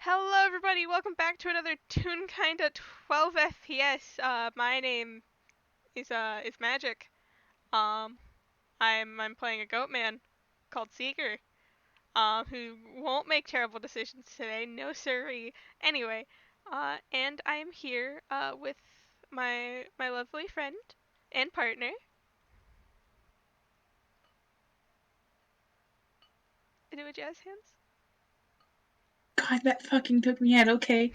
Hello, everybody. Welcome back to another Toon Kinda 12 FPS. My name is Magic. Um, I'm playing a goat man called Seeker. Who won't make terrible decisions today. No siree. Anyway, and I am here with my lovely friend and partner. Do a jazz hands. God, that fucking took me out. Okay.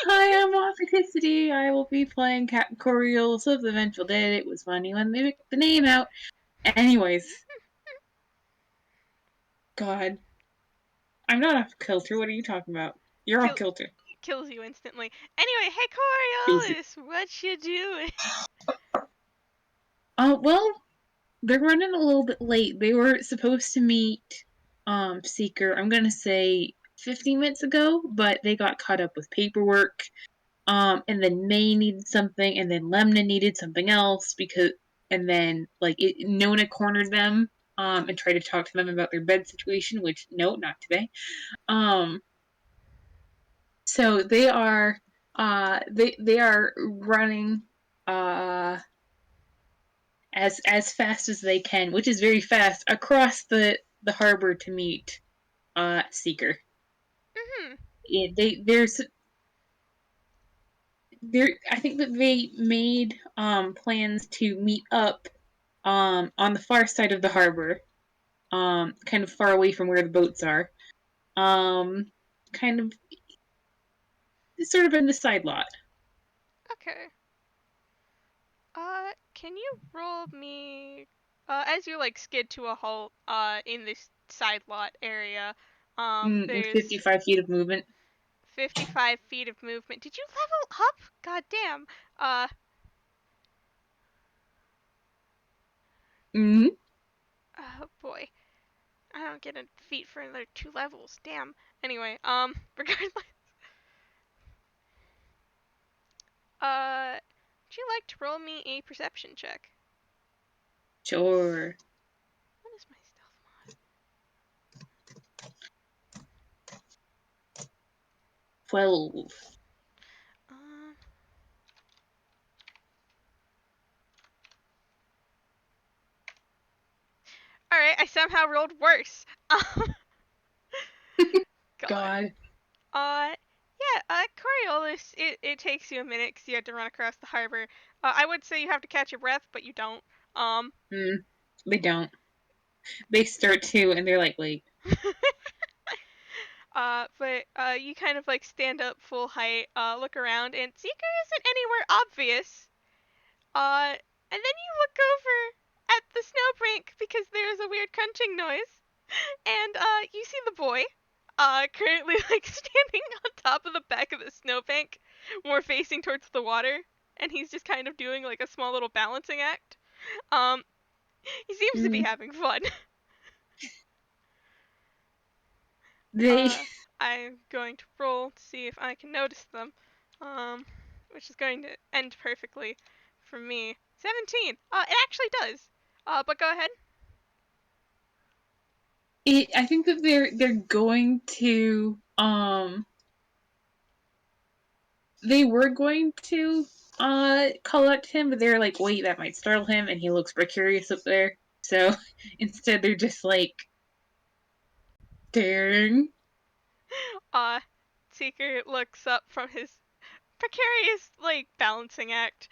Hi, I'm Authenticity. I will be playing Captain Coriolis of the Vengeful Dead. It was funny when they picked the name out. Anyways. God. I'm not off kilter. What are you talking about? You're off Kill kilter. Kills you instantly. Anyway, hey Kills you. Coriolis, what you doing? Well, they're running a little bit late. They were supposed to meet, Seeker, I'm gonna say 15 minutes ago, but they got caught up with paperwork. And then May needed something, and then Lemna needed something else and then Nona cornered them, and tried to talk to them about their bed situation, which no, not today. Um, so they are running, uh, as fast as they can, which is very fast, across the harbor to meet Seeker. Mhm. There's there I think that they made plans to meet up on the far side of the harbor, kind of far away from where the boats are. Um kind of sort of in the side lot. Okay. Can you roll me, as you like skid to a halt, in this side lot area, With there's 55 feet of movement. 55 feet of movement. Did you level up? God damn. Uh, Mm-hmm. oh boy. I don't get a feat for another 2 levels. Damn. Anyway, regardless, would you like to roll me a perception check? Sure. What is my stealth 12. mod? Alright, I somehow rolled worse. God. God. Coriolis, it takes you a minute because you had to run across the harbor. I would say you have to catch your breath, but you don't. Mm, they don't. They start to, and they're like, wait. But you kind of like stand up full height, look around, and Seeker isn't anywhere obvious. And then you look over at the snowbank because there's a weird crunching noise, and you see the boy, currently like standing on top of the back of the snowbank, more facing towards the water, and he's just kind of doing like a small little balancing act. Um, he seems to be Mm, having fun. they I'm going to roll to see if I can notice them, um, which is going to end perfectly for me. 17. It actually does. But go ahead. I think that they're going to they were going to call out to him, but they're like, wait, that might startle him, and he looks precarious up there. So instead, they're just like staring. Uh, Seeker looks up from his precarious, like, balancing act.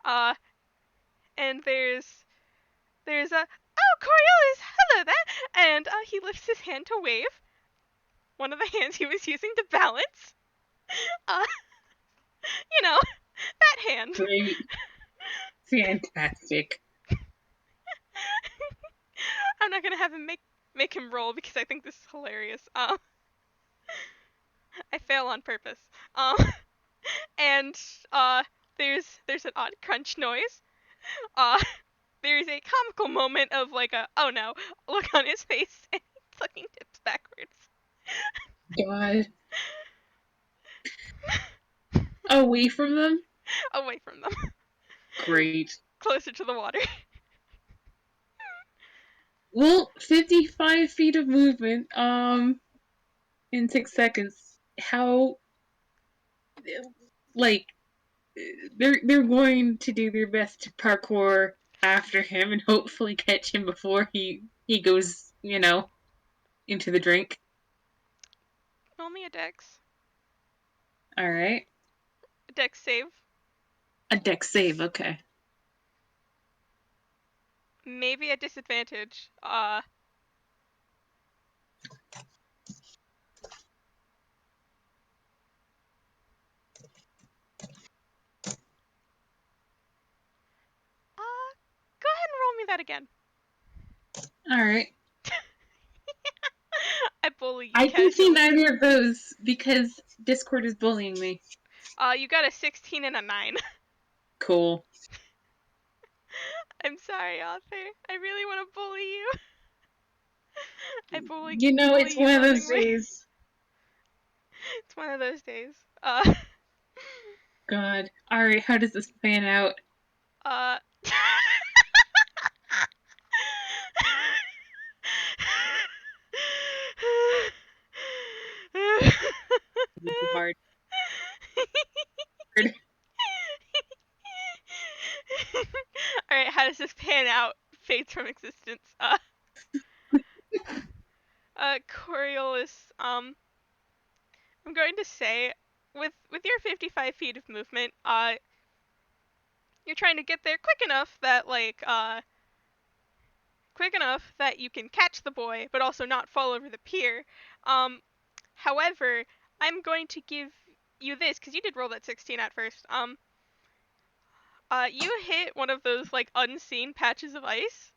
Uh, and there's a, oh, Coriolis, hello there! And, he lifts his hand to wave. One of the hands he was using to balance. Uh, you know, that hand. Great, fantastic. I'm not gonna have him make him roll because I think this is hilarious. I fail on purpose. Um, and there's an odd crunch noise. Uh, there's a comical moment of like a oh no look on his face, and he fucking tips backwards God, away from them. away from them, Great. closer to the water. Well, 55 feet of movement. in 6 seconds. How, like, they're going to do their best to parkour after him and hopefully catch him before he goes, into the drink. Roll me a dex. All right, A dex save. a dex save. Okay. Maybe at disadvantage. Go ahead and roll me that again. All right. I bully you I can see casually. neither of those because Discord is bullying me. You got a 16 and a 9. Cool. I'm sorry, Arthur. I really want to bully you. I It's bully you one of those lovingly. days. It's one of those days. God. All right. How does this pan out? Uh. Would be hard. Alright, how does this pan out? Fades from existence. Coriolis, I'm going to say, with your 55 feet of movement, you're trying to get there quick enough that you can catch the boy, but also not fall over the pier. However, I'm going to give you this, because you did roll that 16 at first. You hit one of those, like, unseen patches of ice,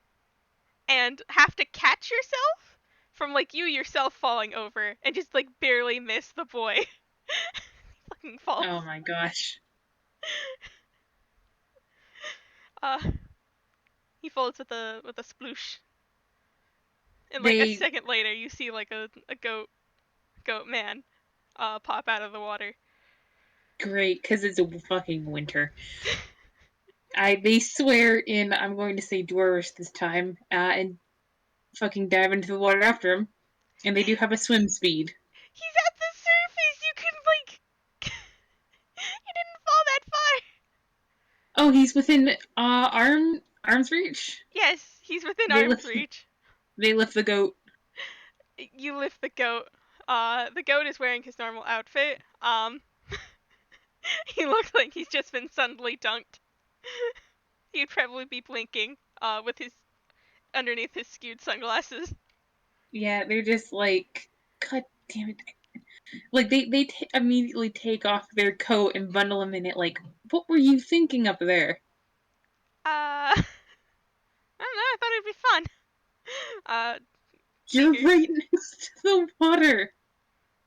and have to catch yourself from, like, you yourself falling over, and just, like, barely miss the boy. He fucking falls. Oh my gosh. Uh, he falls with a sploosh. And, like, a They second later, you see, like, a goat man, pop out of the water. great because it's a fucking winter. They swear in I'm going to say dwarvish this time, and fucking dive into the water after him. And they do have a swim speed. He's at the surface! You can, like... you didn't fall that far! Oh, he's within arm's reach. Yes, he's within They arm's lift reach. they lift the goat. You lift the goat. The goat is wearing his normal outfit. He looks like he's just been suddenly dunked. He'd probably be blinking, with his underneath his skewed sunglasses. Yeah, they're just like, God damn it. Like they immediately take off their coat and bundle them in it. Like, what were you thinking up there? I don't know. I thought it'd be fun. You're Seekers. right next to the water.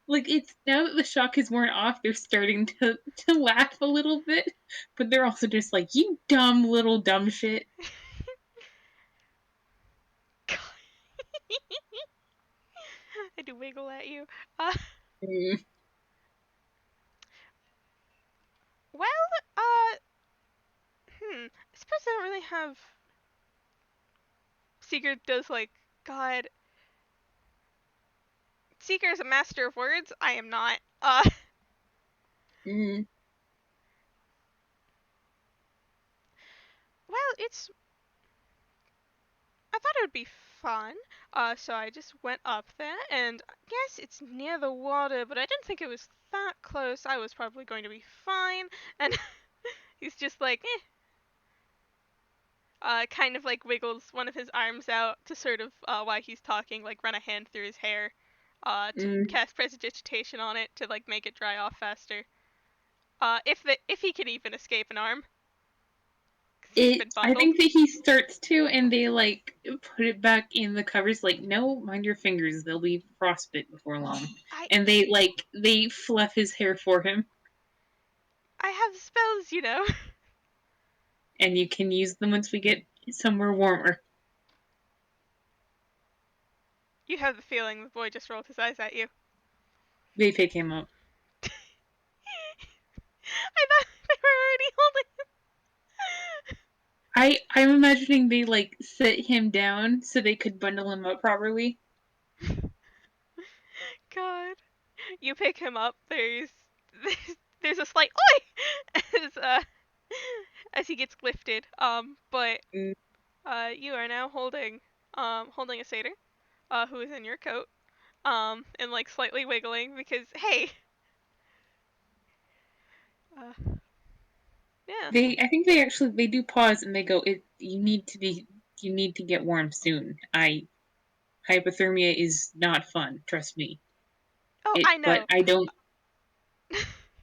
Like it's now that the shock is worn off, they're starting to laugh a little bit, but they're also just like, you dumb little dumb shit. I do wiggle at you. Uh, Mm. well, I suppose I don't really have. Seeker does like God. Seeker is a master of words. I am not. Mm. Well, it's. I thought it would be fun. So I just went up there, and yes, it's near the water, but I didn't think it was that close. I was probably going to be fine. And he's just like, eh. Kind of like wiggles one of his arms out to sort of, while he's talking, like run a hand through his hair, to Mm. cast prestidigitation on it to like make it dry off faster. If he could even escape an arm, because he's been I bundled. think that he starts to, and they like put it back in the covers. Like, no, mind your fingers; they'll be frostbite before long. I And they fluff his hair for him, I have spells, you know. and you can use them once we get somewhere warmer. You have the feeling the boy just rolled his eyes at you. They pick him up. I thought they were already holding I'm imagining they like sit him down so they could bundle him up properly. him. God. you pick him up. There's a slight oi as he gets lifted. But Mm. you are now holding a satyr, who is in your coat, and like slightly wiggling because hey, uh, yeah. I think they do pause and they go, you need to get warm soon. Hypothermia is not fun, trust me. Oh, I But know. I don't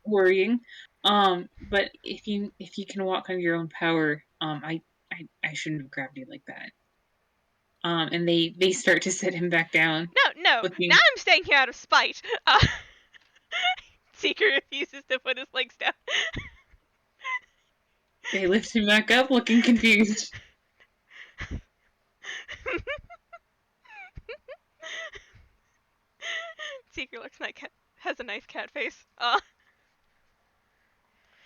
worrying. But if you can walk on your own power, I shouldn't have grabbed you like that. And they start to set him back down, No, no. Now looking. I'm staying here out of spite. Seeker refuses to put his legs down. They lift him back up, looking confused. Seeker looks like has a nice cat face.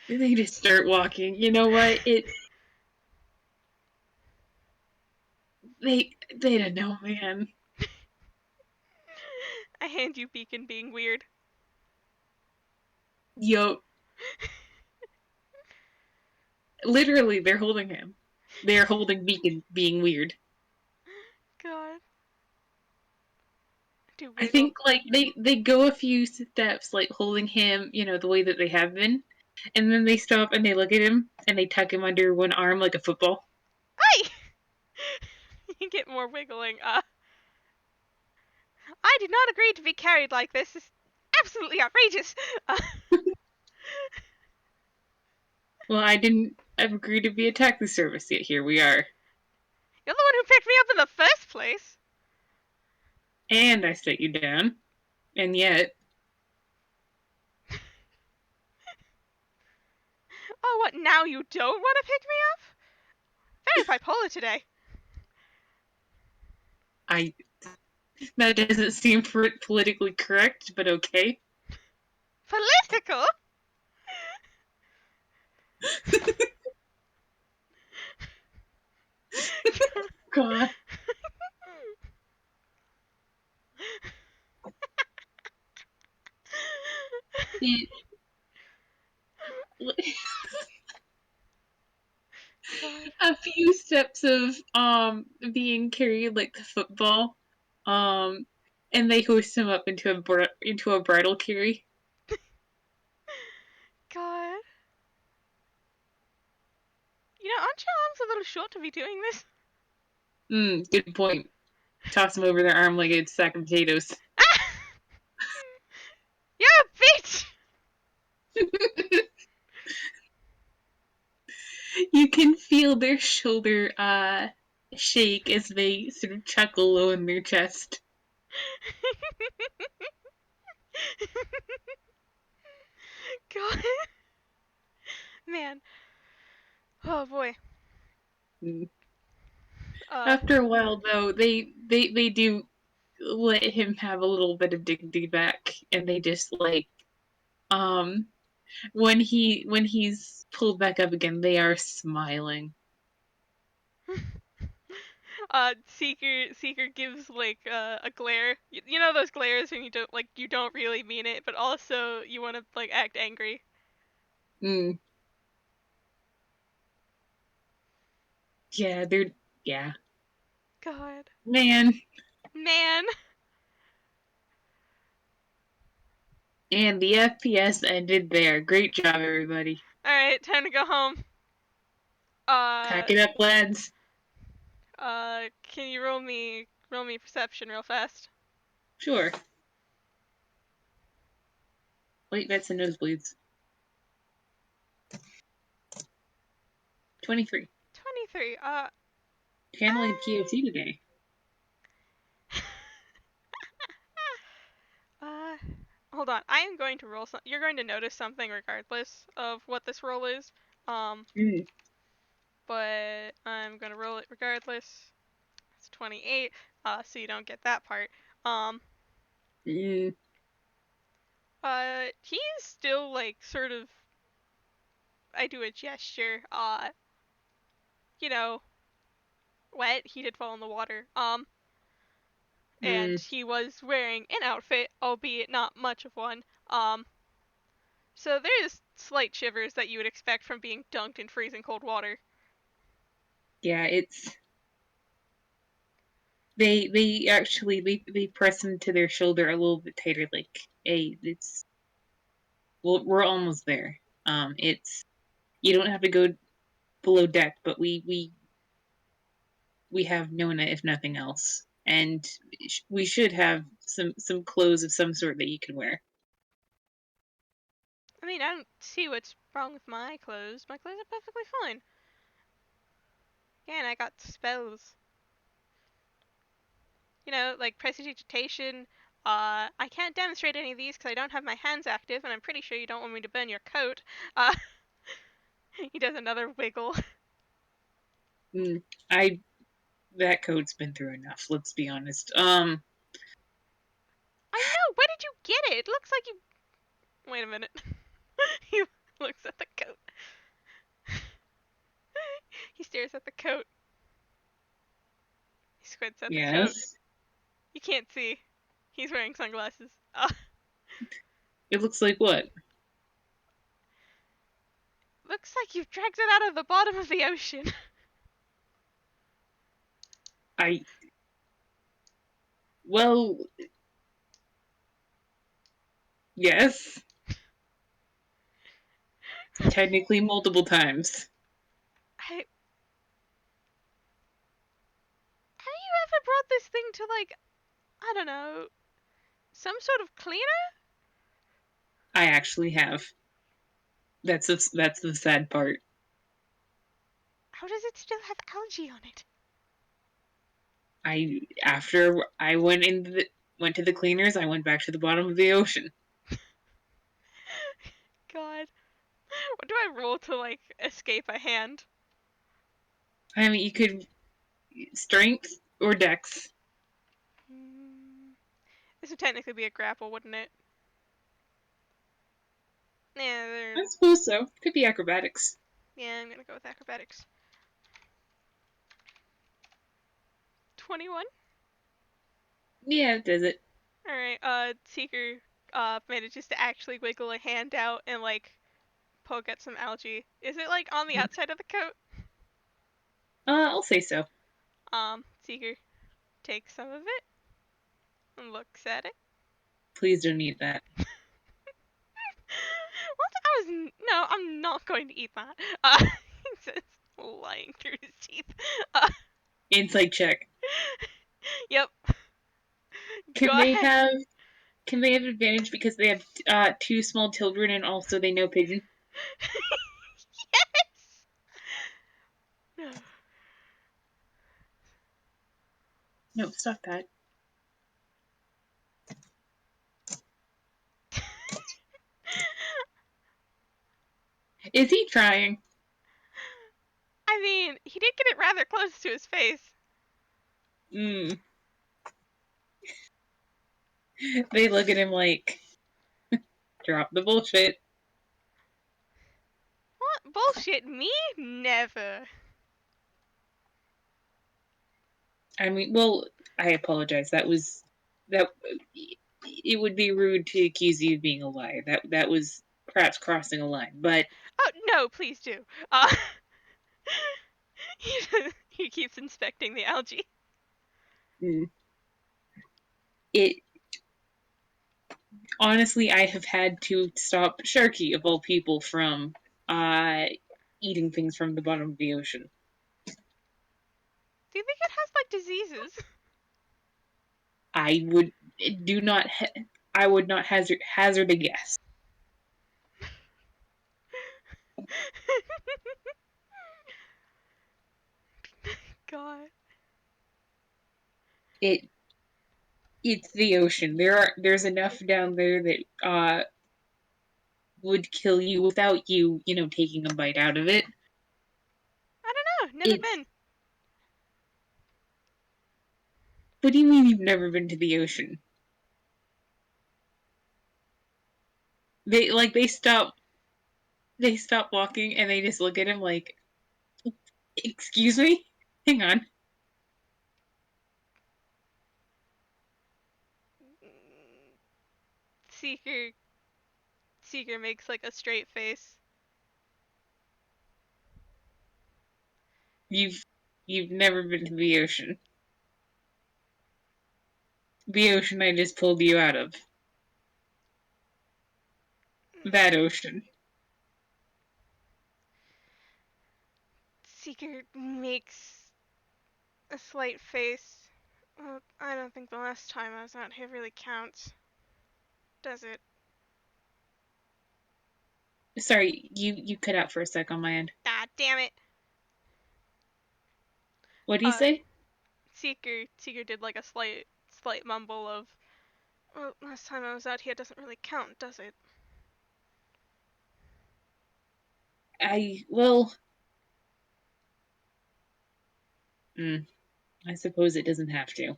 They just start walking. You know what? They don't know, man. I hand you Beacon being weird. Yo, literally, they're holding him. They're holding Beacon being weird. God. Do I wiggle. think like they go a few steps, like holding him, the way that they have been, and then they stop and they look at him and they tuck him under one arm like a football. Hey! You get more wiggling. I did not agree to be carried like this. It's absolutely outrageous. Well, I didn't agree to be a taxi service yet. Here we are, You're the one who picked me up in the first place. and I set you down, and yet Oh, what, now you don't want to pick me up? Very bipolar today. I that doesn't seem politically correct, but okay. Political? God, it, God. a few steps of being carried like the football, um, and they hoist him up into a bridal carry. God. Aren't your arms a little short to be doing this? Good point. Toss him over their arm like it's a sack of potatoes. You're a bitch! You can feel their shoulder shake as they sort of chuckle low in their chest. God. Man. Oh boy. Mm. Uh, After a while, though, they do let him have a little bit of dignity back, and they just like um when he's pulled back up again, they are smiling. Seeker gives like a glare. You know those glares when you don't really mean it, but also you want to like act angry. Mm. Yeah, they're yeah, God. man. Man. And the FPS ended there. Great job, everybody. All right, time to go home. Pack Uh, it up, lads. can you roll me perception real fast? Sure. Wait, that's the nosebleeds. 23. 23. Channeling POC today. uh, hold on. I am going to roll some. You're going to notice something regardless of what this roll is. Um, Mm. but I'm gonna roll it regardless. It's 28. So you don't get that part. Um, Mm. he's still like sort of. I do a gesture. You know, wet. He did fall in the water. and he was wearing an outfit, albeit not much of one. So there's slight shivers that you would expect from being dunked in freezing cold water. Yeah, it's they actually they press him to their shoulder a little bit tighter, like, hey, it's well, we're almost there. It's you don't have to go below deck, but we have Nona if nothing else, and we should have some clothes of some sort that you can wear. I mean, I don't see what's wrong with my clothes. My clothes are perfectly fine. Yeah, and I got spells. You know, like prestidigitation. I can't demonstrate any of these because I don't have my hands active, and I'm pretty sure you don't want me to burn your coat. Uh, he does another wiggle. Mm, I that code's been through enough. Let's be honest. I know. Where did you get it? It looks like you. Wait a minute. He looks at the coat. He stares at the coat. He squints at the coat. Yes, You can't see. He's wearing sunglasses. it looks like what? Looks like you've dragged it out of the bottom of the ocean. I well, yes, technically multiple times. I, have you ever brought this thing to, like, I don't know, some sort of cleaner? I actually have. That's the sad part. How does it still have algae on it? I after I went to the cleaners, I went back to the bottom of the ocean. God. What do I roll to, like, escape a hand? I mean, you could strength or dex. Hmm. This would technically be a grapple, wouldn't it? Yeah, I suppose so. Could be acrobatics. yeah, I'm gonna go with acrobatics. 21? Yeah, does it? Alright, Seeker, manages to actually wiggle a hand out and, like, poke at some algae. Is it, like, on the outside of the coat? I'll say so. Seeker takes some of it and looks at it. Please don't eat that. What? No, I'm not going to eat that. He says, lying through his teeth. Uh, Insight check. yep. Go Can they ahead. have Can they have advantage because they have two small children and also they know pigeon? Yes. No. No, stop that. Is he trying? I mean, he did get it rather close to his face. Mm. They look at him like, drop the bullshit. What bullshit? Me? Never. I mean, well, I apologize. That. It would be rude to accuse you of being a liar. That was perhaps crossing a line, but Oh no, please do. Uh, he keeps inspecting the algae. mm, it honestly, I have had to stop Sharky of all people from uh eating things from the bottom of the ocean. Do you think it has like diseases? I would do not. I would not hazard a guess. God. It it's the ocean. There's enough down there that would kill you without you taking a bite out of it. I don't know. Never It's been. What do you mean you've never been to the ocean? They stop walking and they just look at him like, excuse me, hang on. Seeker makes like a straight face. You've never been to the ocean. The ocean I just pulled you out of. That ocean. Seeker makes a slight face. Well, I don't think the last time I was out here really counts. Does it? Sorry, you cut out for a sec on my end. Ah, damn it. What do you say? Seeker did like a slight mumble of, well, last time I was out here doesn't really count, does it? Well, I suppose it doesn't have to.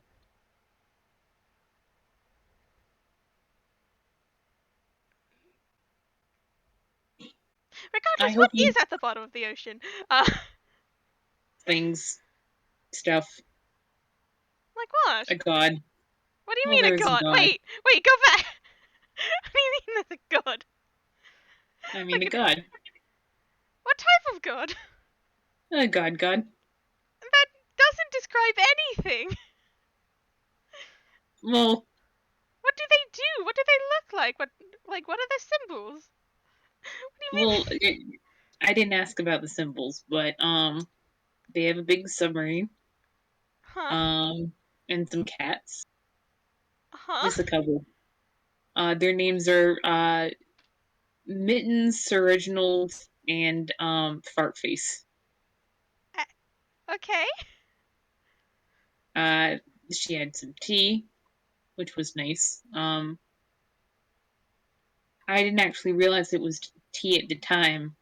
I Regardless, hope what you is at the bottom of the ocean? Uh, things, stuff, like what? a god. What do you Well, mean a there's a god? god. Wait, go back. What do you mean there's a god? I mean, Like, a god. what type of god? A god. That doesn't describe anything. Well, What do they do? What do they look like? What are their symbols? What do you well, mean? I didn't ask about the symbols, but they have a big submarine, Huh? um, and some cats. Huh? Just a couple. Their names are Mittens, Sir Reginald, and Fartface. Okay. Uh, she had some tea, which was nice. I didn't actually realize it was tea at the time.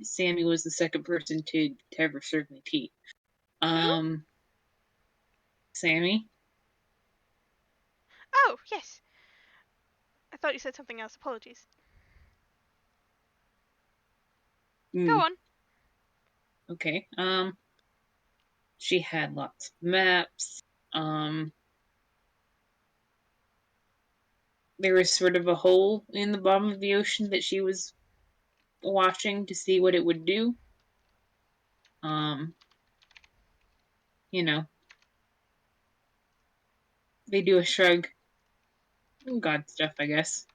Sammy was the second person to ever serve me tea. Who? Um, Sammy. Oh, yes. I thought you said something else. Apologies. Go Mm, on. okay. She had lots of maps. Um, there was sort of a hole in the bottom of the ocean that she was watching to see what it would do. Um, you know, they do a shrug. God stuff, I guess.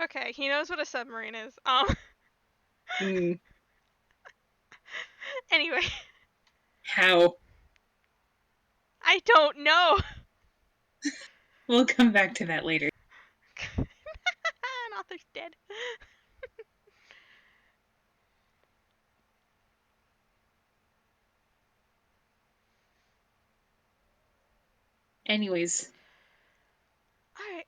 Okay, he knows what a submarine is. Mm, Anyway, how? I don't know. We'll come back to that later. And Arthur's dead. Anyways, Alright,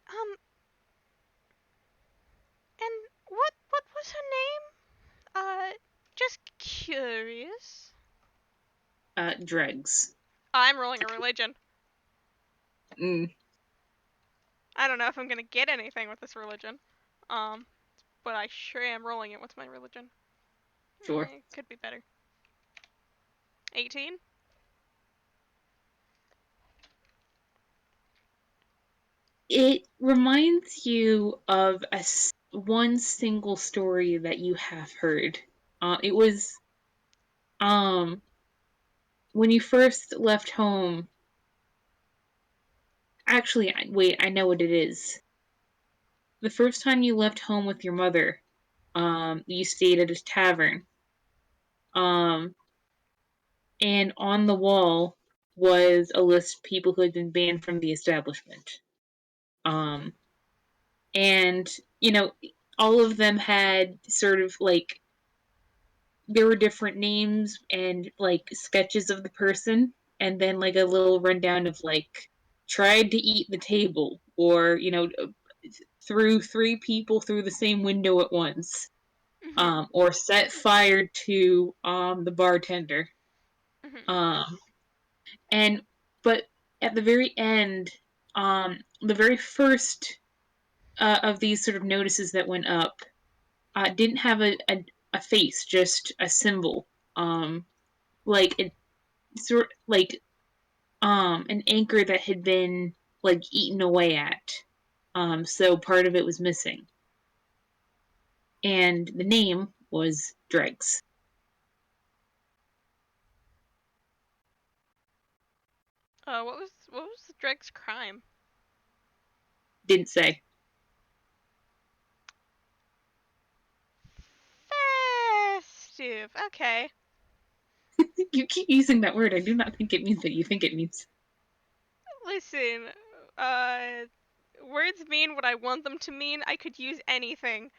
and what was her name? Just curious. dregs. I'm rolling a religion. Mm, I don't know if I'm gonna get anything with this religion. Um, but I sure am rolling it with my religion. sure. Could be better. 18? It reminds you of one single story that you have heard. It was um when you first left home. Actually, wait, I know what it is. The first time you left home with your mother, you stayed at a tavern. Um, and on the wall was a list of people who had been banned from the establishment. Um, and you know, all of them had sort of like there were different names and like sketches of the person, and then like a little rundown of like tried to eat the table, or threw three people through the same window at once, Mhm. or set fire to the bartender. Mhm. Um, and but at the very end, the very first of these sort of notices that went up didn't have a face, just a symbol. like it sort like an anchor that had been like eaten away at. So part of it was missing, and the name was Dregs. What was the Dreg's crime? Didn't say. Festive. Okay. You keep using that word. I do not think it means what you think it means. Listen, uh, words mean what I want them to mean. I could use anything.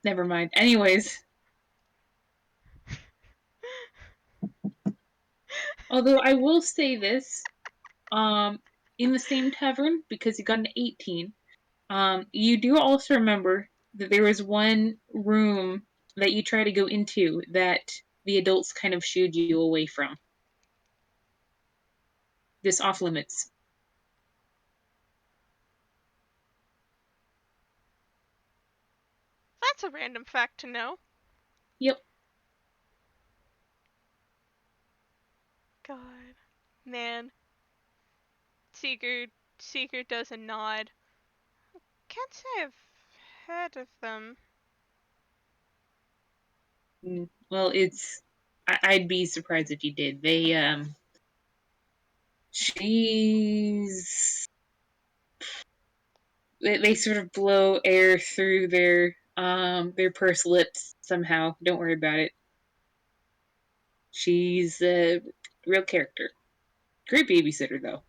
Never mind. Anyways, although I will say this, in the same tavern, because you got an 18, you do also remember that there was one room that you try to go into that the adults kind of shooed you away from. This off limits. That's a random fact to know. Yep. God. Man. Seeker does a nod. Can't say I've heard of them. Well, it's. I'd be surprised if you did. She's. They sort of blow air through their pursed lips somehow. Don't worry about it. She's a real character. Great babysitter though.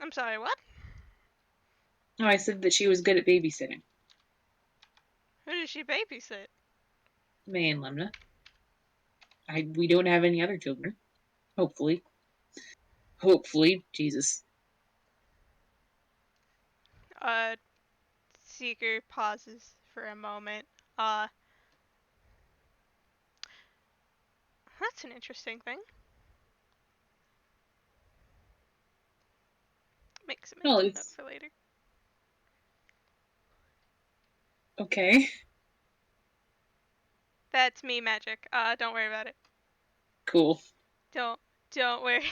I'm sorry, what? Oh, I said that she was good at babysitting. Who does she babysit? May and Lemna. We don't have any other children. Hopefully. Hopefully. Jesus. Uh, Seeker pauses for a moment. Uh, that's an interesting thing. Makes a No, mental note it's for later. okay. That's me magic. Don't worry about it. Cool. Don't don't worry.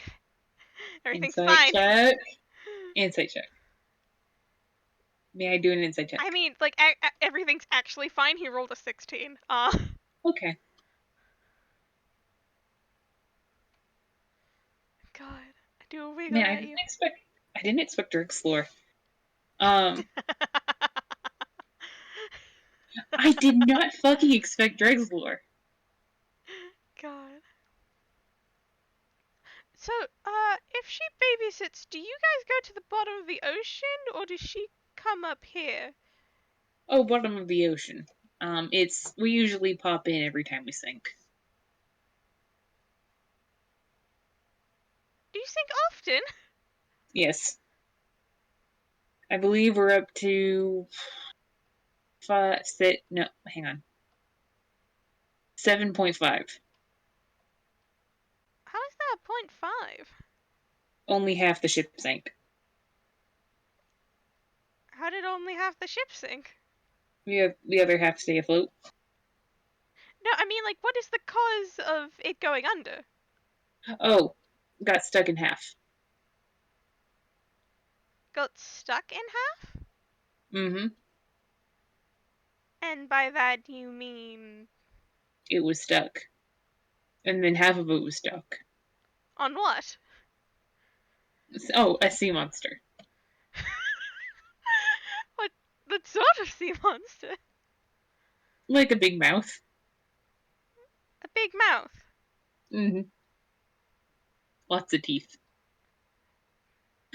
Everything's Insight fine. check. Insight check. May I do an insight check? I mean, like everything's actually fine. He rolled a 16. Okay. God, I do a wiggle Man, at you. I didn't expect to explore. Um, I did not fucking expect Drexlore. God. So, if she babysits, do you guys go to the bottom of the ocean, or does she come up here? Oh, bottom of the ocean. We usually pop in every time we sink. Do you sink often? Yes. I believe we're up to no, hang on. 7.5. How is that a 0.5? Only half the ship sank. How did only half the ship sink? We have the other half stay afloat. No, I mean, like, what is the cause of it going under? Oh, got stuck in half. Got stuck in half? Mm-hmm. And by that you mean It was stuck. And then half of it was stuck. on what? Oh, a sea monster. What sort of sea monster? Like a big mouth. A big mouth. Mm-hmm. Lots of teeth.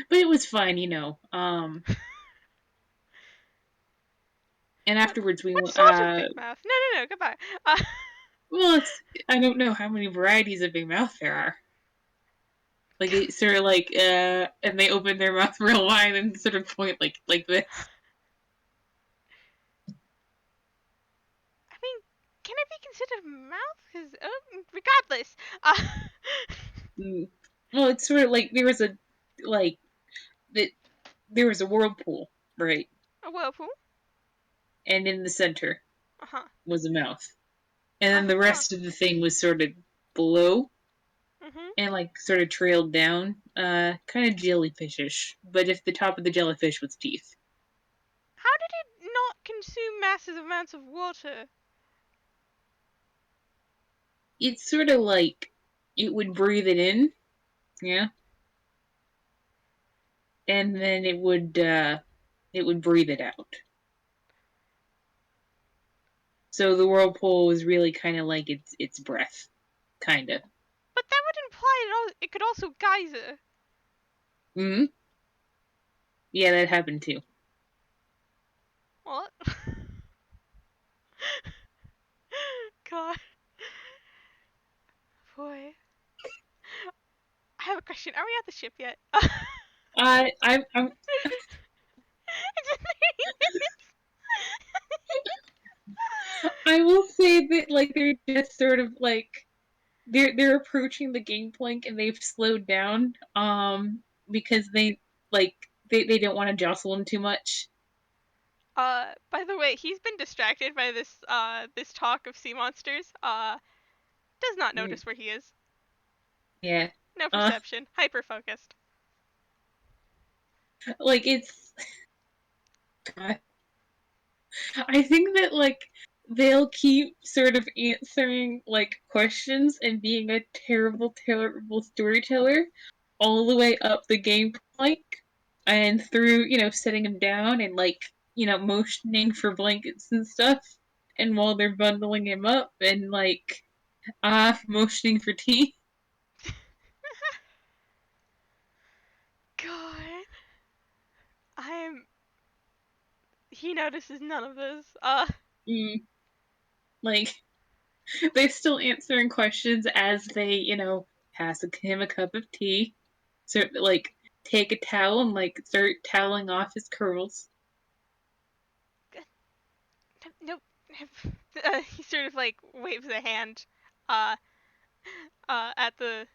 But it was fun, you know. And What afterwards we sort of big mouth? No, goodbye. well, I don't know how many varieties of big mouth there are. Like it sort of like and they open their mouth real wide and sort of point like this. I mean, can it be considered mouth? Because regardless, uh, Mm. Well, it's sort of like there was a like that there was a whirlpool, right? A whirlpool. And in the center Uh huh. was a mouth. And Uh then the huh. rest of the thing was sort of below Mhm. and like sort of trailed down, kind of jellyfishish. But if the top of the jellyfish was teeth, How did it not consume massive amounts of water? it's sort of like it would breathe it in, yeah, and then it would breathe it out. So the whirlpool was really kind of like its breath, kind of. But that would imply it could also geyser. Hmm. Yeah, that happened too. What? God. Boy. I have a question. Are we at the ship yet? I'm It's been 30 minutes. I will say that like they're just sort of like they're approaching the gangplank and they've slowed down because like they don't want to jostle him too much. By the way, he's been distracted by this talk of sea monsters. Does not Mm, notice where he is. yeah. No Uh perception. Hyper focused. like it's God. I think that like they'll keep sort of answering like questions and being a terrible, terrible storyteller all the way up the game plank and through, setting him down and like, motioning for blankets and stuff. And while they're bundling him up and like motioning for tea. God. I'm. He notices none of this. Mm, like they're still answering questions as they, pass him a cup of tea. So like take a towel and like start toweling off his curls. Nope. He sort of like waves a hand, uh, at the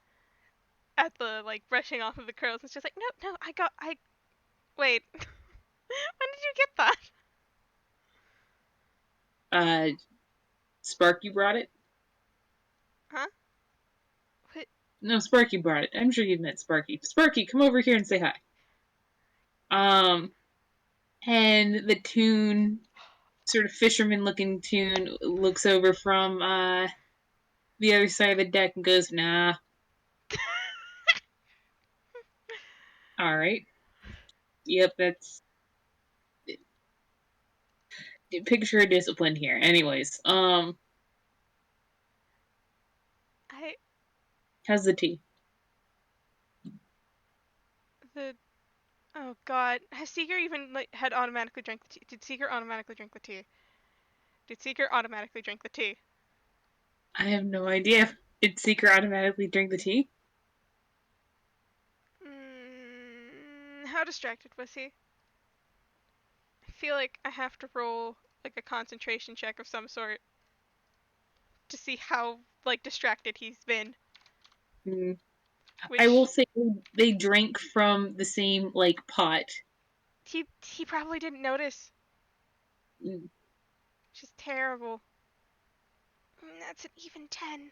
like brushing off of the curls. It's just like, no, no, I wait. When did you get that? Uh Sparky brought it. Huh? What? No, Sparky brought it. I'm sure you've met Sparky. Sparky, come over here and say hi. Um and the tune, sort of fisherman looking tune, looks over from the other side of the deck and goes, nah, alright. Yep, that's picture of discipline here. Anyways, I how's the tea? the oh god. Has Seeker even like had automatically drank the tea? Did Seeker automatically drink the tea? Did Seeker automatically drink the tea? I have no idea. Did Seeker automatically drink the tea? How distracted was he? I feel like I have to roll like a concentration check of some sort to see how like distracted he's been. Mm. I will Which say they drank from the same like pot. he probably didn't notice. Mm. Which is terrible. That's an even 10.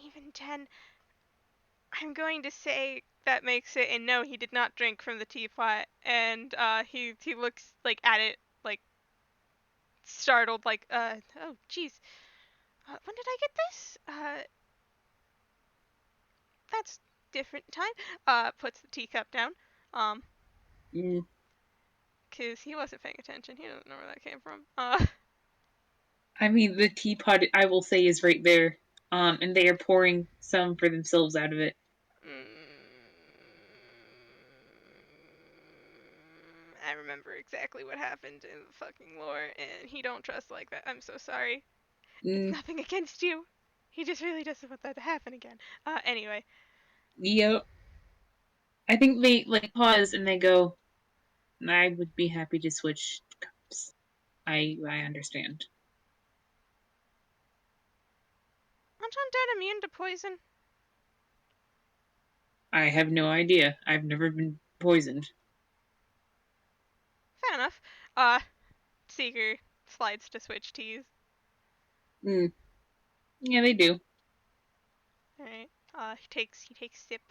Even 10. I'm going to say that makes it, and no, he did not drink from the teapot. And he looks like at it like startled, like oh jeez, when did I get this? That's different time. Puts the teacup down. Um, Mm. cause he wasn't paying attention. He doesn't know where that came from. I mean, the teapot, I will say, is right there. And they are pouring some for themselves out of it. I remember exactly what happened in the fucking lore, and he don't trust like that. I'm so sorry. It's Mm. nothing against you. He just really doesn't want that to happen again. Anyway. Yep. I think they like pause and they go, I would be happy to switch cups. I understand. Aren't undead immune to poison? I have no idea. I've never been poisoned. Uh, Seeker slides to switch teas. Mm. Yeah, they do. All right. He takes sip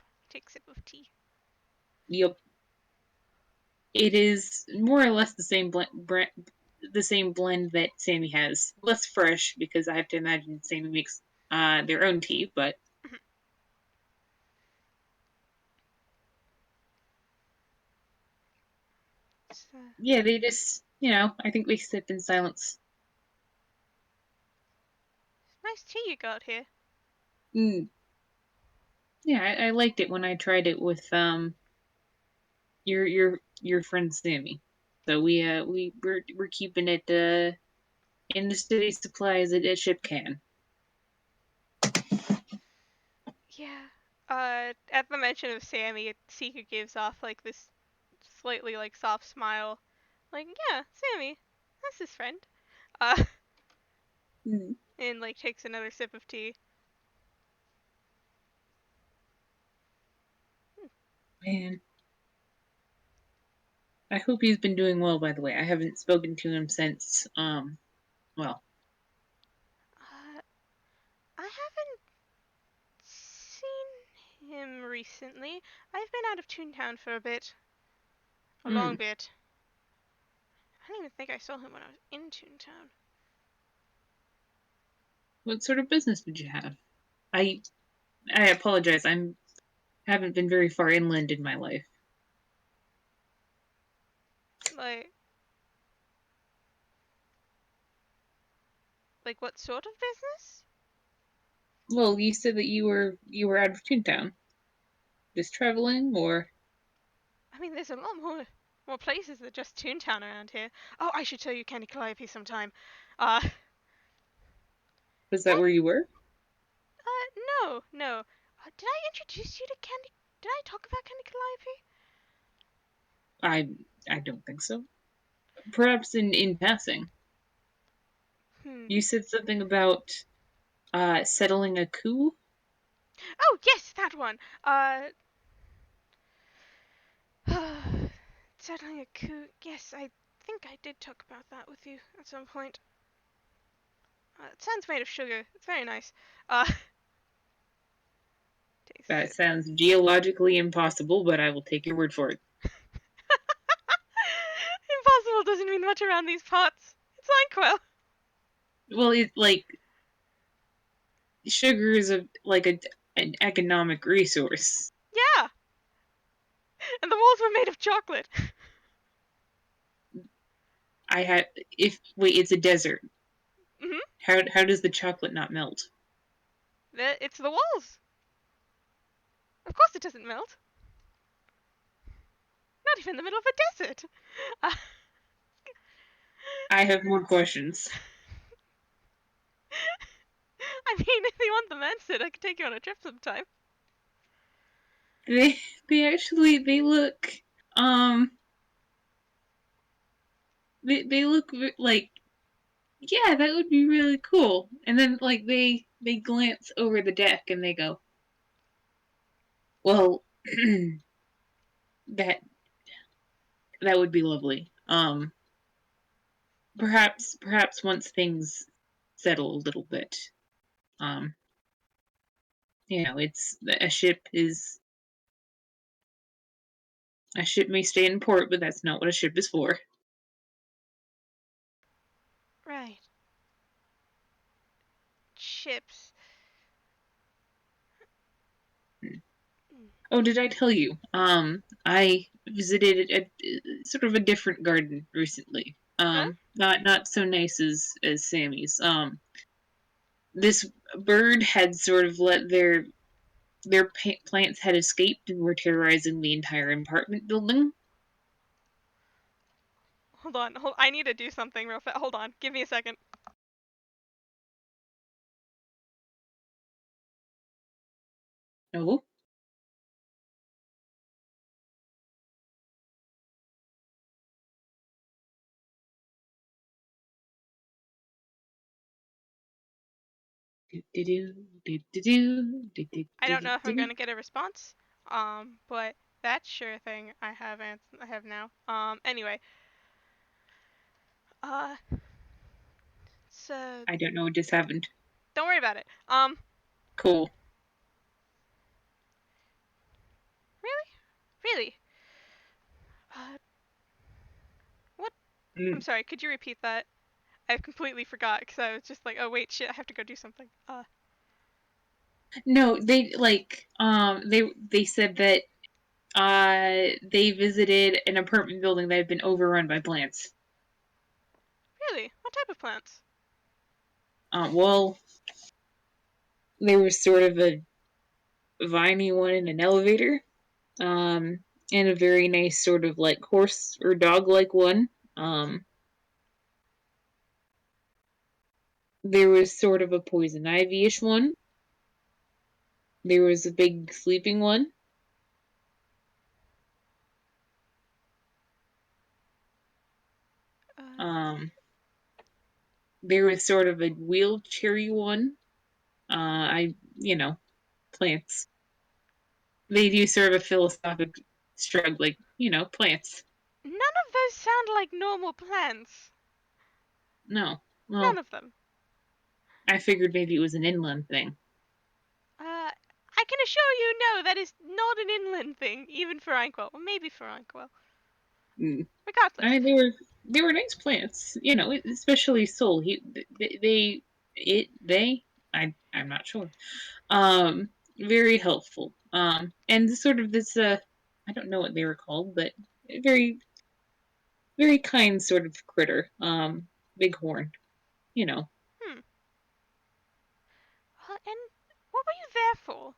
of tea. Yep. It is more or less the same blend that Sammy has. Less fresh because I have to imagine Sammy makes their own tea, but It's, yeah, they just I think they sip in silence. nice tea you got here. Mm. Yeah, I liked it when I tried it with your friend Sammy. So we're keeping it in the steady supply as a ship can. Yeah. At the mention of Sammy, Seeker gives off like this slightly like soft smile. Like, yeah, Sammy, that's his friend. Uh, Mm. and like takes another sip of tea. Man, I hope he's been doing well. By the way, I haven't spoken to him since well, Uh, I haven't seen him recently. I've been out of Toontown for a bit. A long mm, bit. I don't even think I saw him when I was in Toontown. what sort of business did you have? I I apologize. I'm haven't been very far inland in my life. Like, what sort of business? Well, you said that you were out of Toontown, just traveling, or I mean, there's a lot more places than just Toontown around here. Oh, I should show you Candy Calliope sometime. Uh, was that that where you were? no. Did I introduce you to Candy? Did I talk about Candy Calliope? I I don't think so. Perhaps in passing. Hmm. You said something about settling a coup. Oh yes, that one. Settling a coup. Yes, I think I did talk about that with you at some point. It sounds made of sugar. It's very nice. Uh, takes a That sip. sounds geologically impossible, but I will take your word for it. Impossible doesn't mean much around these parts. It's Nyquil. Well, it's like sugar is an economic resource. Yeah, and the walls were made of chocolate. I had if wait, it's a desert. Mhm. How does the chocolate not melt? It's the walls. Of course it doesn't melt. Not even in the middle of a desert. Uh, I have more questions. I mean, if you want the answer, I could take you on a trip sometime. They they look um they look like yeah, that would be really cool. And then like they glance over the deck and they go, well, that that would be lovely. Perhaps once things settle a little bit. Um, it's a ship may stay in port, but that's not what a ship is for. Right. Chips. Mm. Oh, did I tell you? I visited sort of a different garden recently. Huh? Not so nice as Sammy's. This bird had sort of let their plants had escaped and were terrorizing the entire apartment building. Hold on. I need to do something real fast. Hold on. Give me a second. No. I don't know if I'm gonna get a response. But that sure thing I have now. Anyway, Uh, so I don't know what just happened. don't worry about it. Cool. Really, really. Uh, what? I'm Mm. sorry. Could you repeat that? I completely forgot because I was just like, oh wait, shit, I have to go do something. No, they said that they visited an apartment building that had been overrun by plants. Really? What type of plants? Well, there was sort of a viney one in an elevator, um, and a very nice sort of like horse or dog like one. Um, there was sort of a poison ivy-ish one. There was a big sleeping one. Uh, Um, there was sort of a wheelchair one. You know, plants. They do sort of a philosophic shrug, like, plants. none of those sound like normal plants. No. None Well, of them. I figured maybe it was an inland thing. I can assure you, no, that is not an inland thing, even for Inkwell. Or maybe for Inkwell. Mm. I Regardless. mean, they were nice plants, especially Soul. I'm not sure. Very helpful. And sort of this, I don't know what they were called, but very, very kind sort of critter. Bighorn, you know. Hmm. And what were you there for?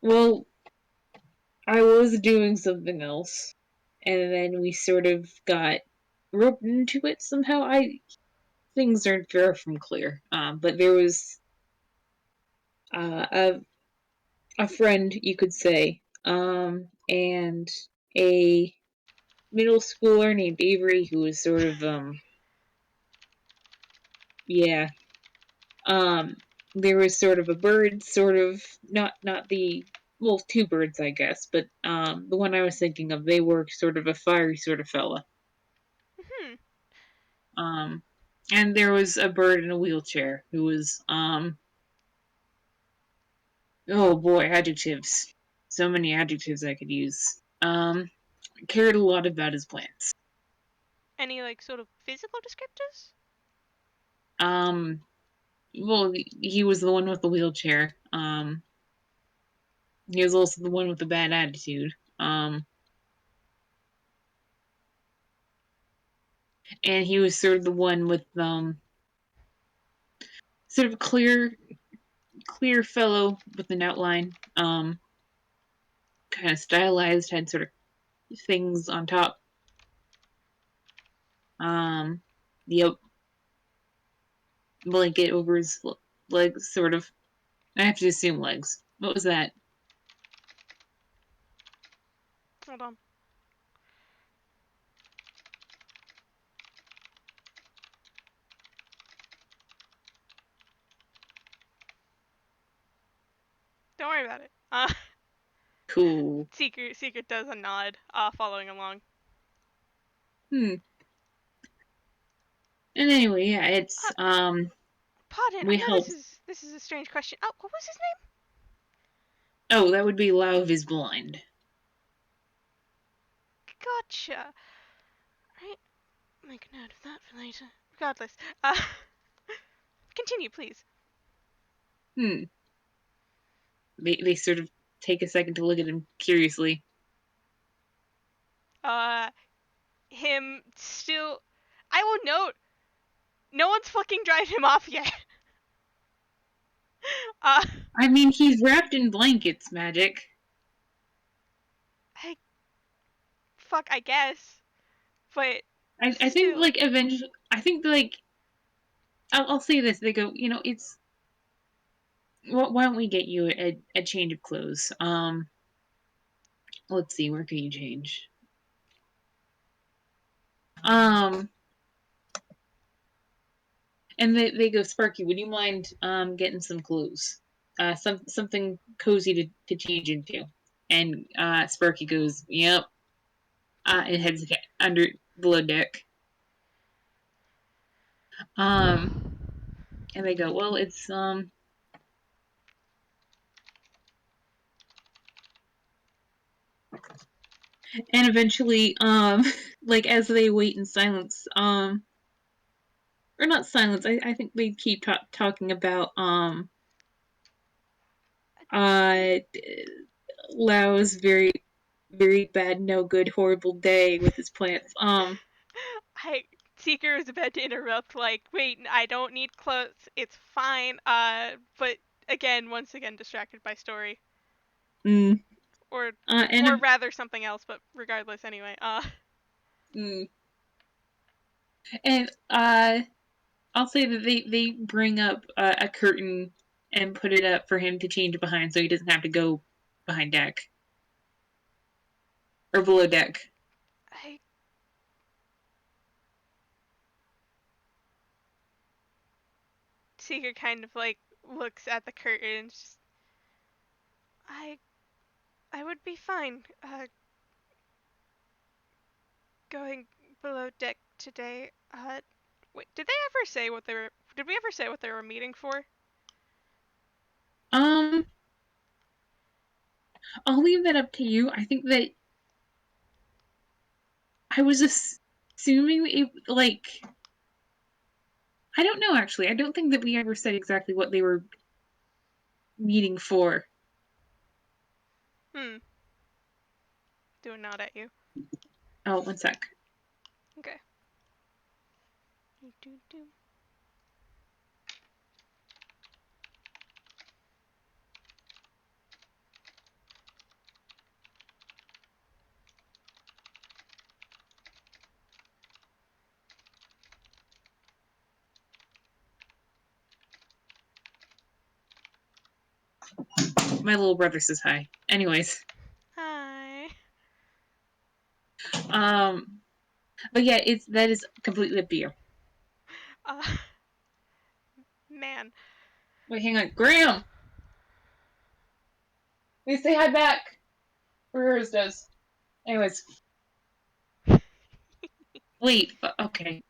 Well, I was doing something else, and then we sort of got roped into it somehow. I Things aren't far from clear. But there was uh, a a friend, you could say, and a middle schooler named Avery who was sort of yeah. Um, there was sort of a bird, sort of not the well, two birds, I guess, but the one I was thinking of, they were sort of a fiery sort of fella. Hmm. Um, and there was a bird in a wheelchair who was oh boy, adjectives. So many adjectives I could use. Cared a lot about his plants. Any, like, sort of physical descriptors? Um, well, he was the one with the wheelchair. He was also the one with the bad attitude. And he was sort of the one with sort of a clear fellow with an outline. Kind of stylized, had sort of things on top. Um, the blanket over his legs, sort of. I have to assume legs. What was that? Hold on. Don't worry about it. Cool. Seeker does a nod, following along. Hmm. And anyway, yeah, it's Uh, Pardon, I we know helped. this is a strange question. Oh, what was his name? Oh, that would be Love is Blind. Gotcha. Right, make a note of that for later. Regardless, continue, please. Hmm. They sort of take a second to look at him curiously. Uh, him still. I will note, no one's fucking dried him off yet. uh, I mean, he's wrapped in blankets, Magic. I fuck, I guess, but I think still. like eventually, I think like I'll say this. They go, it's why don't we get you a change of clothes? Let's see, where can you change? Um, and they go, Sparky, would you mind getting some clothes? Something cozy to change into. And Sparky goes, yep. And heads under below deck. Um, and they go, well, it's and eventually, like as they wait in silence, or not silence, I think they keep talking about uh Lao's very bad, no good, horrible day with his plants. I Seeker is about to interrupt, like, wait, I don't need clothes. It's fine. But again, once again, distracted by story, mm, or or and rather something else. But regardless, anyway. mm, and I'll say that they bring up a curtain and put it up for him to change behind, so he doesn't have to go behind deck or below deck. I Seeker kind of like looks at the curtain and just, I I would be fine. Going below deck today. Wait, did they ever say what they were? Did we ever say what they were meeting for? Um, I'll leave that up to you. I think that I was assuming it, like I don't know actually. I don't think that we ever said exactly what they were meeting for. Hmm. Do a nod at you. Oh, one sec. Okay. Do, do. My little brother says hi. Anyways, Hi. um, but yeah, it's that is completely up to you. Uh, man. Wait, hang on, Graham. Please say hi back. Brewers does. Anyways, wait. Okay,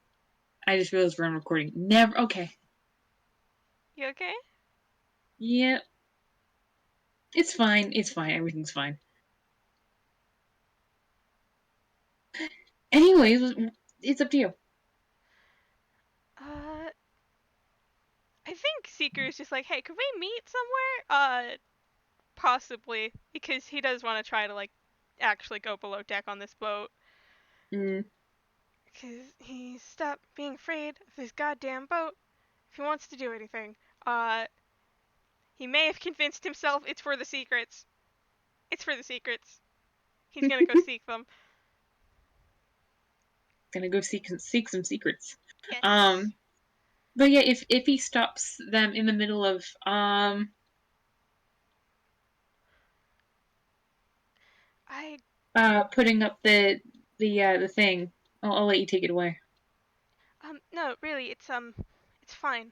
I just realized we're on recording. Never. Okay. You okay? Yeah, it's fine. It's fine. Everything's fine. Anyways, it's up to you. Uh, I think Seeker is just like, hey, could we meet somewhere? Possibly because he does want to try to like actually go below deck on this boat. Mm. Because he stopped being afraid of this goddamn boat. If he wants to do anything, uh, he may have convinced himself it's for the secrets. It's for the secrets. He's gonna go seek them. Gonna go seek some secrets. Yes. Um, but yeah, if he stops them in the middle of I putting up the thing, I'll let you take it away. no, really, it's fine.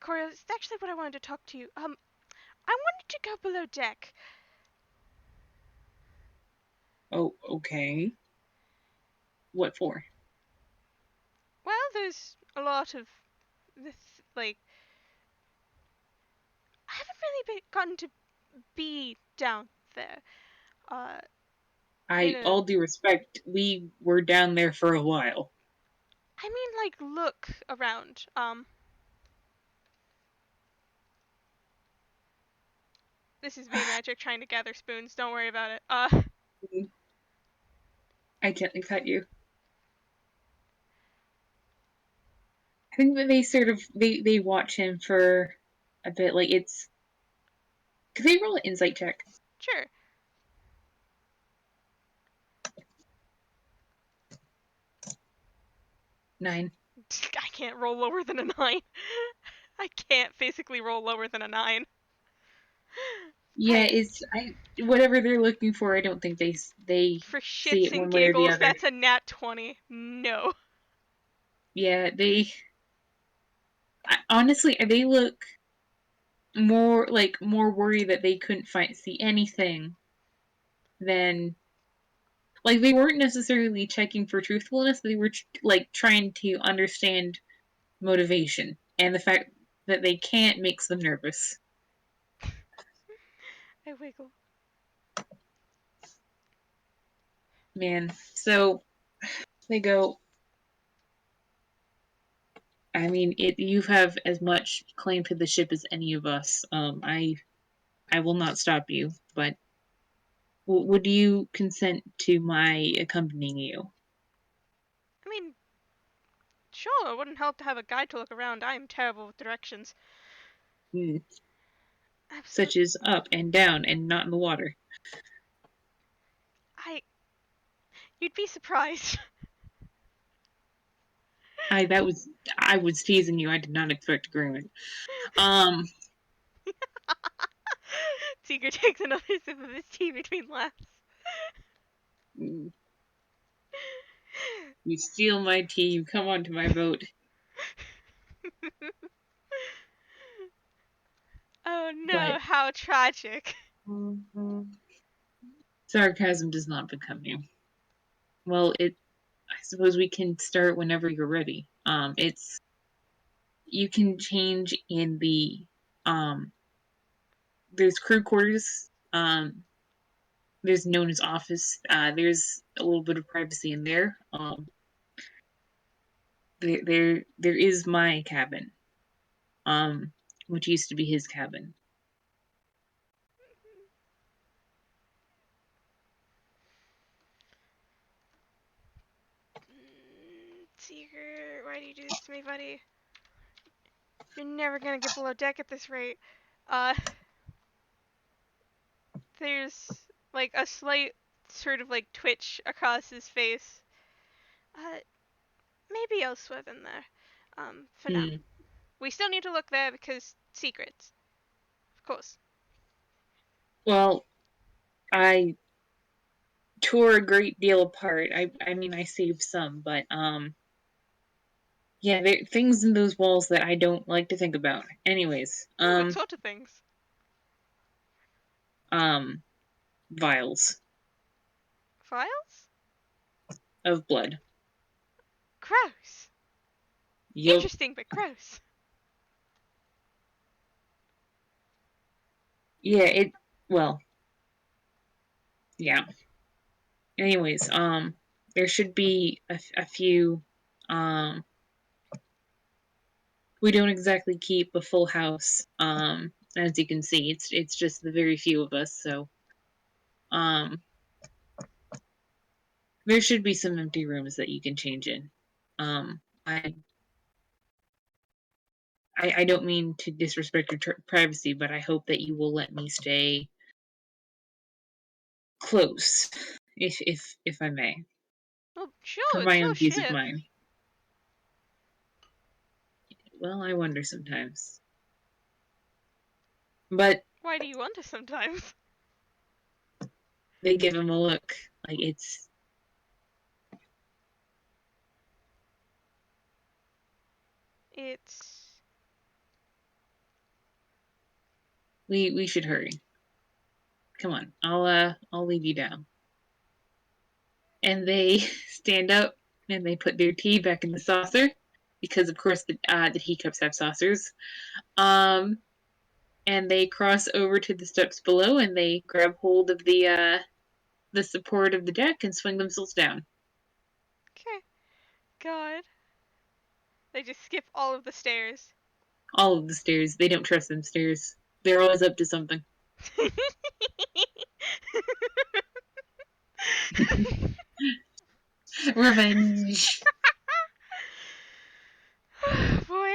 Coriolis, it's actually what I wanted to talk to you. I wanted to go below deck. Oh, okay. What for? Well, there's a lot of this, like, I haven't really gotten to be down there. Uh, in a, All due respect, we were down there for a while. I mean, like, look around. This is V Magic trying to gather spoons. Don't worry about it. I gently cut you. I think that they sort of they watch him for a bit. Like it's. Could they roll an insight check? Sure. 9. I can't roll lower than a 9. I can't physically roll lower than a 9. Yeah, I, it's I whatever they're looking for. I don't think they for see shits it and one way or the giggles, other. that's a nat 20. No. Yeah, honestly they look more worried that they couldn't see anything than Like they weren't necessarily checking for truthfulness. They were like trying to understand motivation, and the fact that they can't makes them nervous. I wiggle. Man, so they go. I mean, you have as much claim to the ship as any of us. I will not stop you, but would you consent to my accompanying you? I mean, sure, it wouldn't help to have a guide to look around. I am terrible with directions. Hmm. Such Absolutely. as up and down and not in the water. I. You'd be surprised. I was teasing you. I did not expect agreement. Um, Seeker takes another sip of his tea between laughs. you steal my tea. You come onto my boat. Oh But no, how tragic. sarcasm does not become you. Well, it. I suppose we can start whenever you're ready. It's you can change in the there's crew quarters. There's known as office. There's a little bit of privacy in there. There is my cabin. Um, which used to be his cabin. Seeker, why do you do this to me, buddy? You're never gonna get below deck at this rate. Uh, there's like a slight sort of like twitch across his face. Uh, maybe elsewhere than there. For now. Hmm. We still need to look there because secrets, of course. Well, I tore a great deal apart. I mean, I saved some, but yeah, there things in those walls that I don't like to think about. Anyways, Ooh, what sort of things? um, vials Files? of blood. Gross. Yup. Interesting, but gross. Yeah. Well. Yeah. Anyways, there should be a few. Um, we don't exactly keep a full house. As you can see, it's just the very few of us. So, um, there should be some empty rooms that you can change in. Um, I I don't mean to disrespect your privacy, but I hope that you will let me stay close, if I may, Well, for sure, it's my your own peace of ship. mind. Well, I wonder sometimes, but Why do you wonder sometimes? they give him a look like It's. we should hurry. Come on, I'll leave you down. And they stand up and they put their tea back in the saucer because, of course, the teacups have saucers. Um, and they cross over to the steps below and they grab hold of the support of the deck and swing themselves down. Okay. God. They just skip all of the stairs. All of the stairs. They don't trust them stairs. They're always up to something. Revenge. Boy.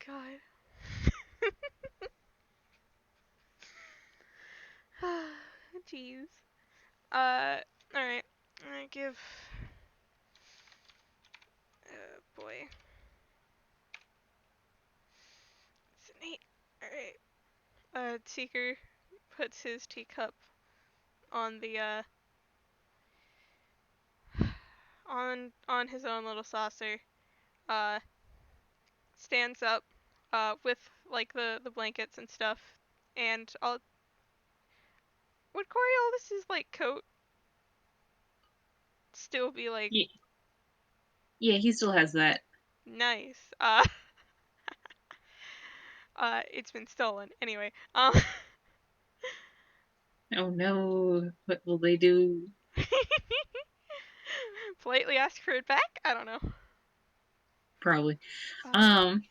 God. Jeez. Alright. I give. Boy. It's an 8. Alright. Seeker puts his teacup on the, on his own little saucer. Uh, stands up, with, like, the blankets and stuff. And I'll. Would Coriolis' like, coat still be like, Yeah, yeah, he still has that. nice. It's been stolen. Anyway, Oh no, what will they do? politely ask for it back. I don't know. Probably. Uh, Um,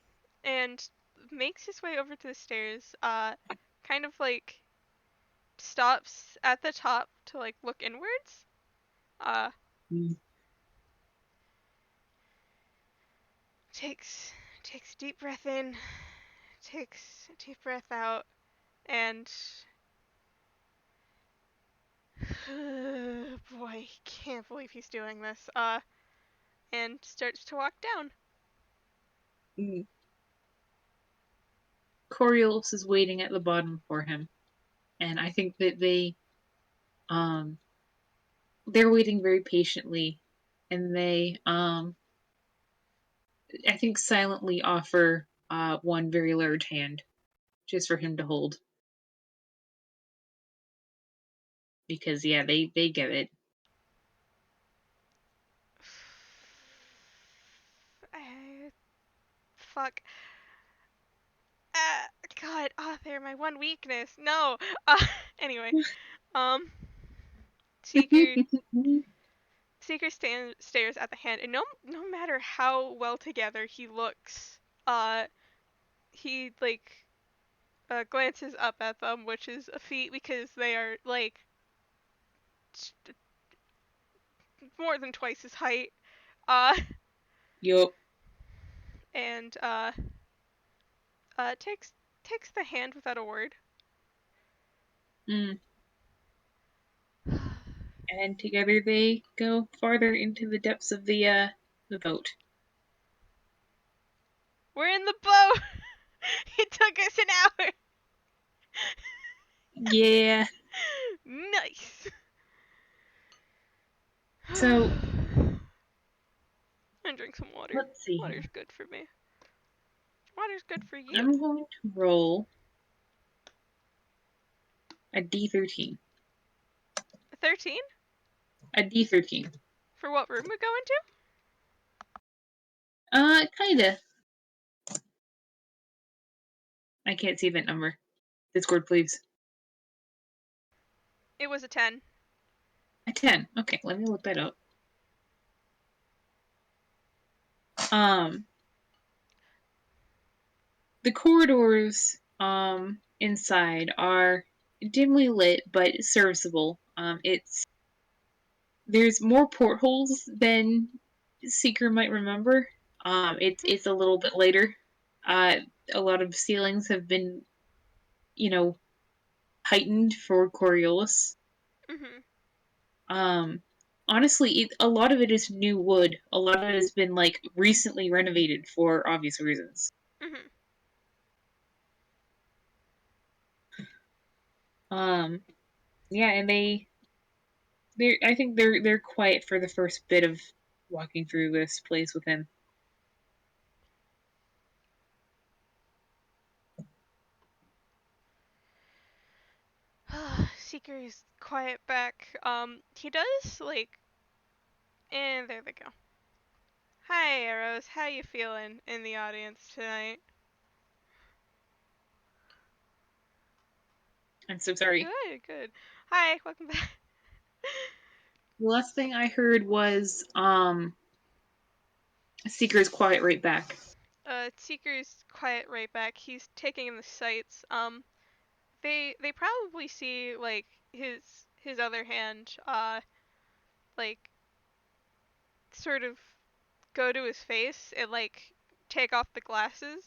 and makes his way over to the stairs. Kind of like stops at the top to like look inwards. Uh, mm, takes takes a deep breath in, takes a deep breath out, and boy, can't believe he's doing this. And starts to walk down. mm. Coriolis is waiting at the bottom for him, and I think that um, they're waiting very patiently, and I think silently offer one very large hand just for him to hold because yeah, they get it. Fuck. Uh, God, they're my one weakness. No. Uh, anyway, um, Seeker stares at the hand, and no matter how well together he looks, uh, he like glances up at them, which is a feat because they are like more than twice his height. Uh, Yup. and takes the hand without a word. Mm. And together they go farther into the depths of the boat. We're in the boat. It took us an hour. Yeah. Nice. So And drink some water. let's see Water's here. good for me. Water's good for you. I'm going to roll a D13. 13? A D13. For what room we go into? Kinda. I can't see that number. Discord, please. It was a 10. A 10. Okay, let me look that up. Um, the corridors inside are dimly lit but serviceable. It's there's more portholes than Seeker might remember. It's a little bit later. Uh, a lot of ceilings have been, you know, heightened for Coriolis. Mhm. Um, honestly, a lot of it is new wood. A lot of it has been like recently renovated for obvious reasons. Mhm. Um, yeah, and I think they're quiet for the first bit of walking through this place with him. Seeker is quiet back. He does like, and there they go. Hi, Arrows. How you feeling in the audience tonight? I'm so sorry. Good, good. Hi, welcome back. The last thing I heard was Seeker's quiet right back. Seeker's quiet right back. He's taking in the sights. They probably see like his other hand, like sort of go to his face and like take off the glasses,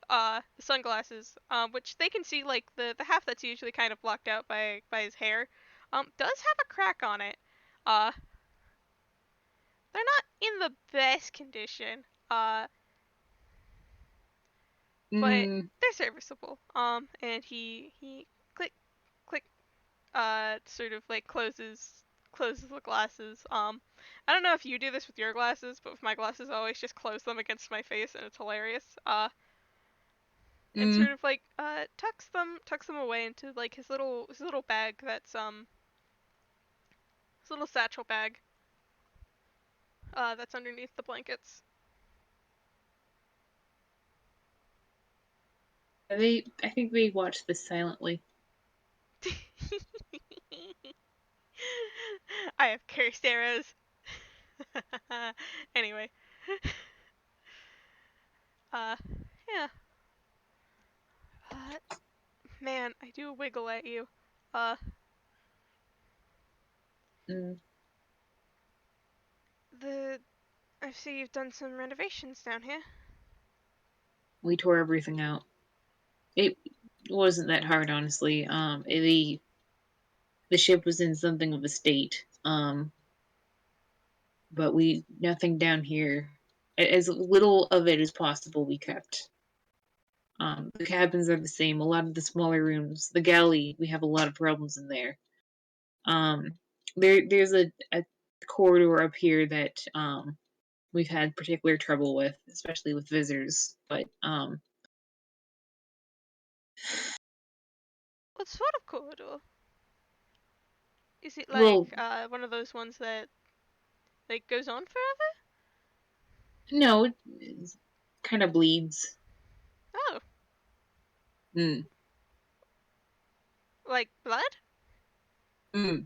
the sunglasses, which they can see like the half that's usually kind of blocked out by his hair, does have a crack on it. Uh, they're not in the best condition. But Mm, they're serviceable. And he click click sort of like closes the glasses. I don't know if you do this with your glasses, but with my glasses, I always just close them against my face, and it's hilarious. And mm, sort of like tucks them away into like his little bag that's his little satchel bag. That's underneath the blankets. I think they watched this silently. I have cursed arrows. Anyway. Uh, yeah. Uh, man, I do wiggle at you. Uh, Mm, the I see you've done some renovations down here. we tore everything out. It wasn't that hard, honestly. The ship was in something of a state. But we nothing down here. As little of it as possible, we kept. The cabins are the same. A lot of the smaller rooms, the galley, we have a lot of problems in there. Um, there's a corridor up here that we've had particular trouble with, especially with visitors. But What sort of corridor? Is it like well, one of those ones that like goes on forever? no, it kind of bleeds. Oh, Mm, like blood? mm.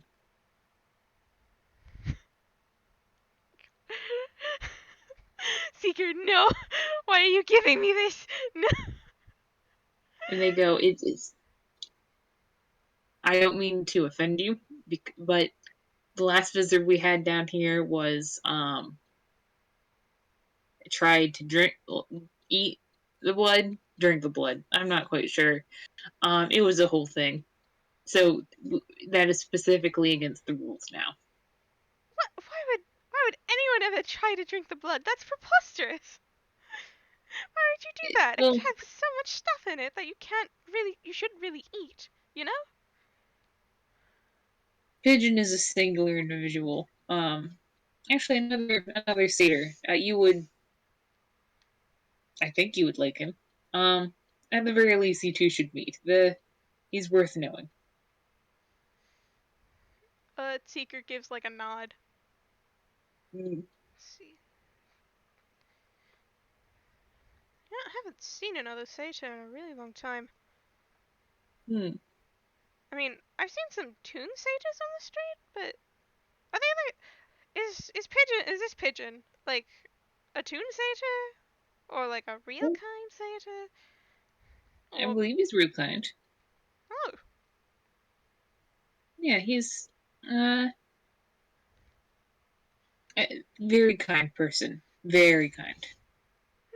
Seeker, no! Why are you giving me this? No. And they go, it's. I don't mean to offend you, but the last visitor we had down here was tried to eat the blood, drink the blood. I'm not quite sure. It was a whole thing. So that is specifically against the rules now. What? Why would anyone ever try to drink the blood? That's preposterous. Why would you do that? It Well, has so much stuff in it that you shouldn't really eat. You know? Pigeon is a singular individual. Actually, another satyr. I think you would like him. Um, at the very least, you two should meet. He's worth knowing. Seeker gives like a nod. Mm, Let's see. Yeah, I haven't seen another satyr in a really long time. mm. I mean, I've seen some toon satyrs on the street, but are they like is this pigeon like a toon satyr or like a real kind satyr I or believe he's real kind. oh Yeah, he's uh, a very kind person. Very kind.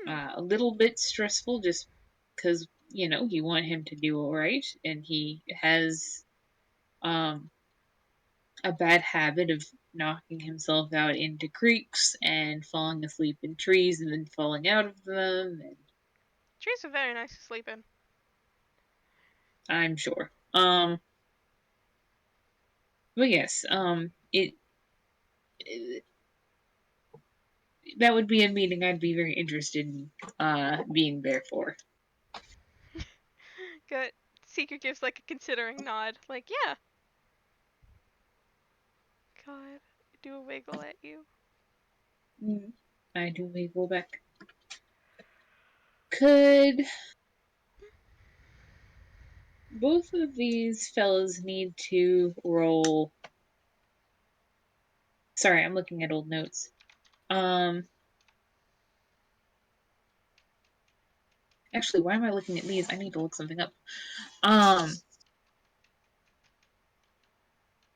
hmm A little bit stressful just because you want him to do all right, and he has um a bad habit of knocking himself out into creeks and falling asleep in trees and then falling out of them, and trees are very nice to sleep in. I'm sure. But yes, it that would be a meeting I'd be very interested in being there for. Good. Seeker gives like a considering nod, like yeah. God, do a wiggle at you. Mm, I do go back. Could both of these fellows need to roll? Sorry, I'm looking at old notes. Um, Actually, why am I looking at these? I need to look something up. Um,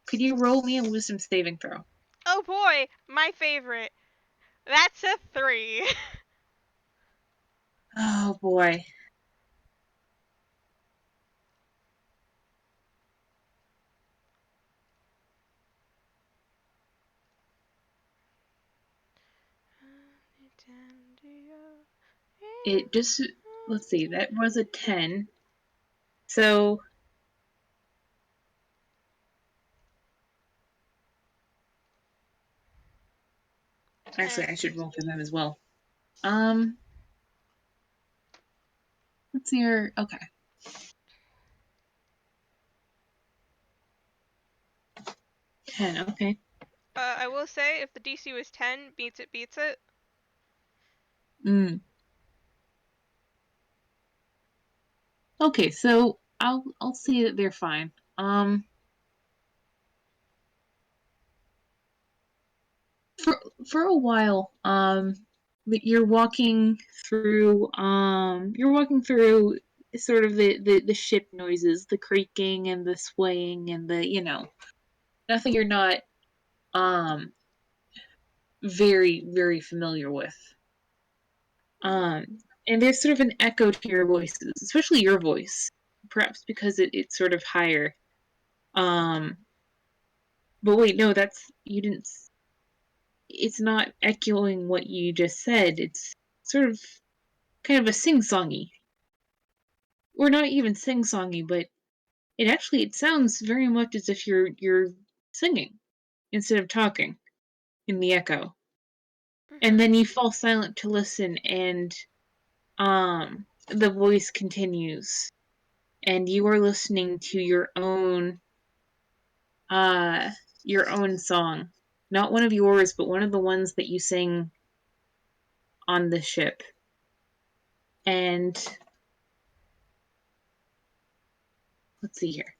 could you roll me a wisdom saving throw? Oh boy, my favorite. That's a 3. Oh boy. It just, let's see, that was a 10. So, actually, I should roll for them as well. Um, let's see here. Okay. 10, okay. I will say, if the DC was 10, beats it, beats it. Mm. Okay, so I'll say that they're fine. For for a while, that you're walking through sort of the ship noises, the creaking and the swaying and the nothing you're not um very familiar with. Mm-hmm. And there's sort of an echo to your voices, especially your voice, perhaps because it's sort of higher. Um, but wait, no, that's you didn't. It's not echoing what you just said. It's sort of kind of a sing-songy, or not even sing-songy, but it sounds very much as if you're singing instead of talking in the echo. And Mm-hmm. then you fall silent to listen, and the voice continues, and you are listening to uh your own song, not one of yours, but one of the ones that you sing on the ship. And let's see here.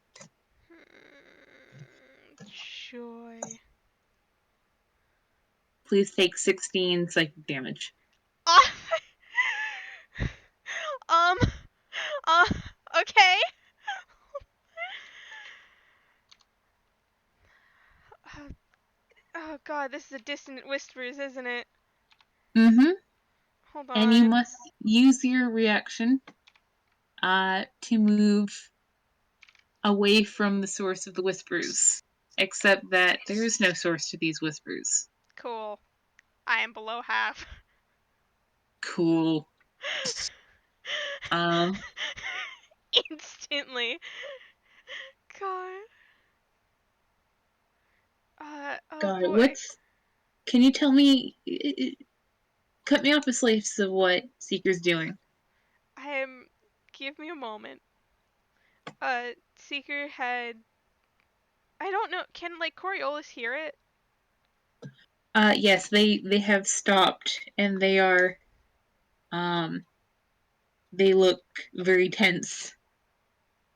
Joy. Please take 16 psychic damage. Uh, um, uh, okay. Uh, oh god, this is a Dissonant Whispers, isn't it? Mm-hmm. Hold And you on. must use your reaction to move away from the source of the whispers. Except that there is no source to these whispers. Cool. I am below half. Cool. Um, Instantly. God. Oh God, boy. can you tell me, cut me off a slice of what Seeker's doing? I am. Give me a moment. Seeker had. I don't know. Can, like, Coriolis hear it? Yes, they have stopped, and um, they look very tense.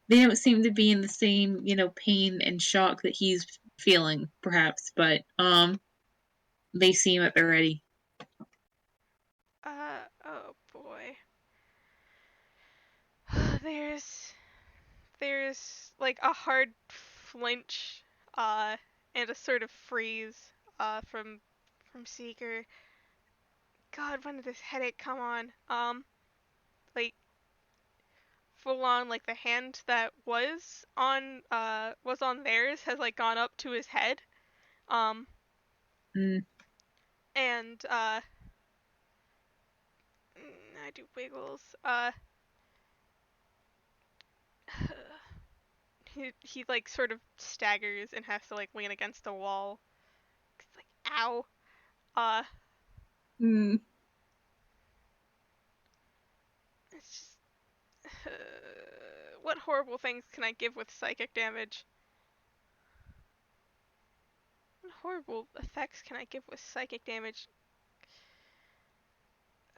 They don't seem to be in the same, pain and shock that he's feeling, perhaps, but, they seem at the ready. Oh boy. there's. There's, like, a hard flinch, uh, and a sort of freeze, from Seeker. God, when did this headache come on? Like, full on, like, the hand that was on theirs has, like, gone up to his head. Um, Mm, and, I do wiggles. He, like, sort of staggers and has to, like, lean against a wall. It's like, ow. Uh, mm. it's just, what horrible things can I give with psychic damage? What horrible effects can I give with psychic damage?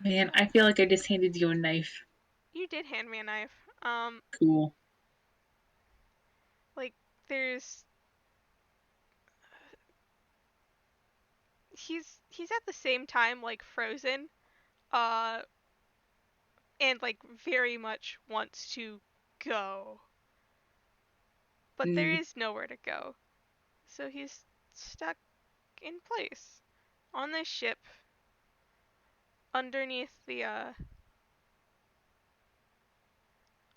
Man, I feel like I just handed you a knife. You did hand me a knife. Cool. Like, there's he's at the same time, like, frozen, uh, and, like, very much wants to go, but there Mm, is nowhere to go, so he's stuck in place on this ship underneath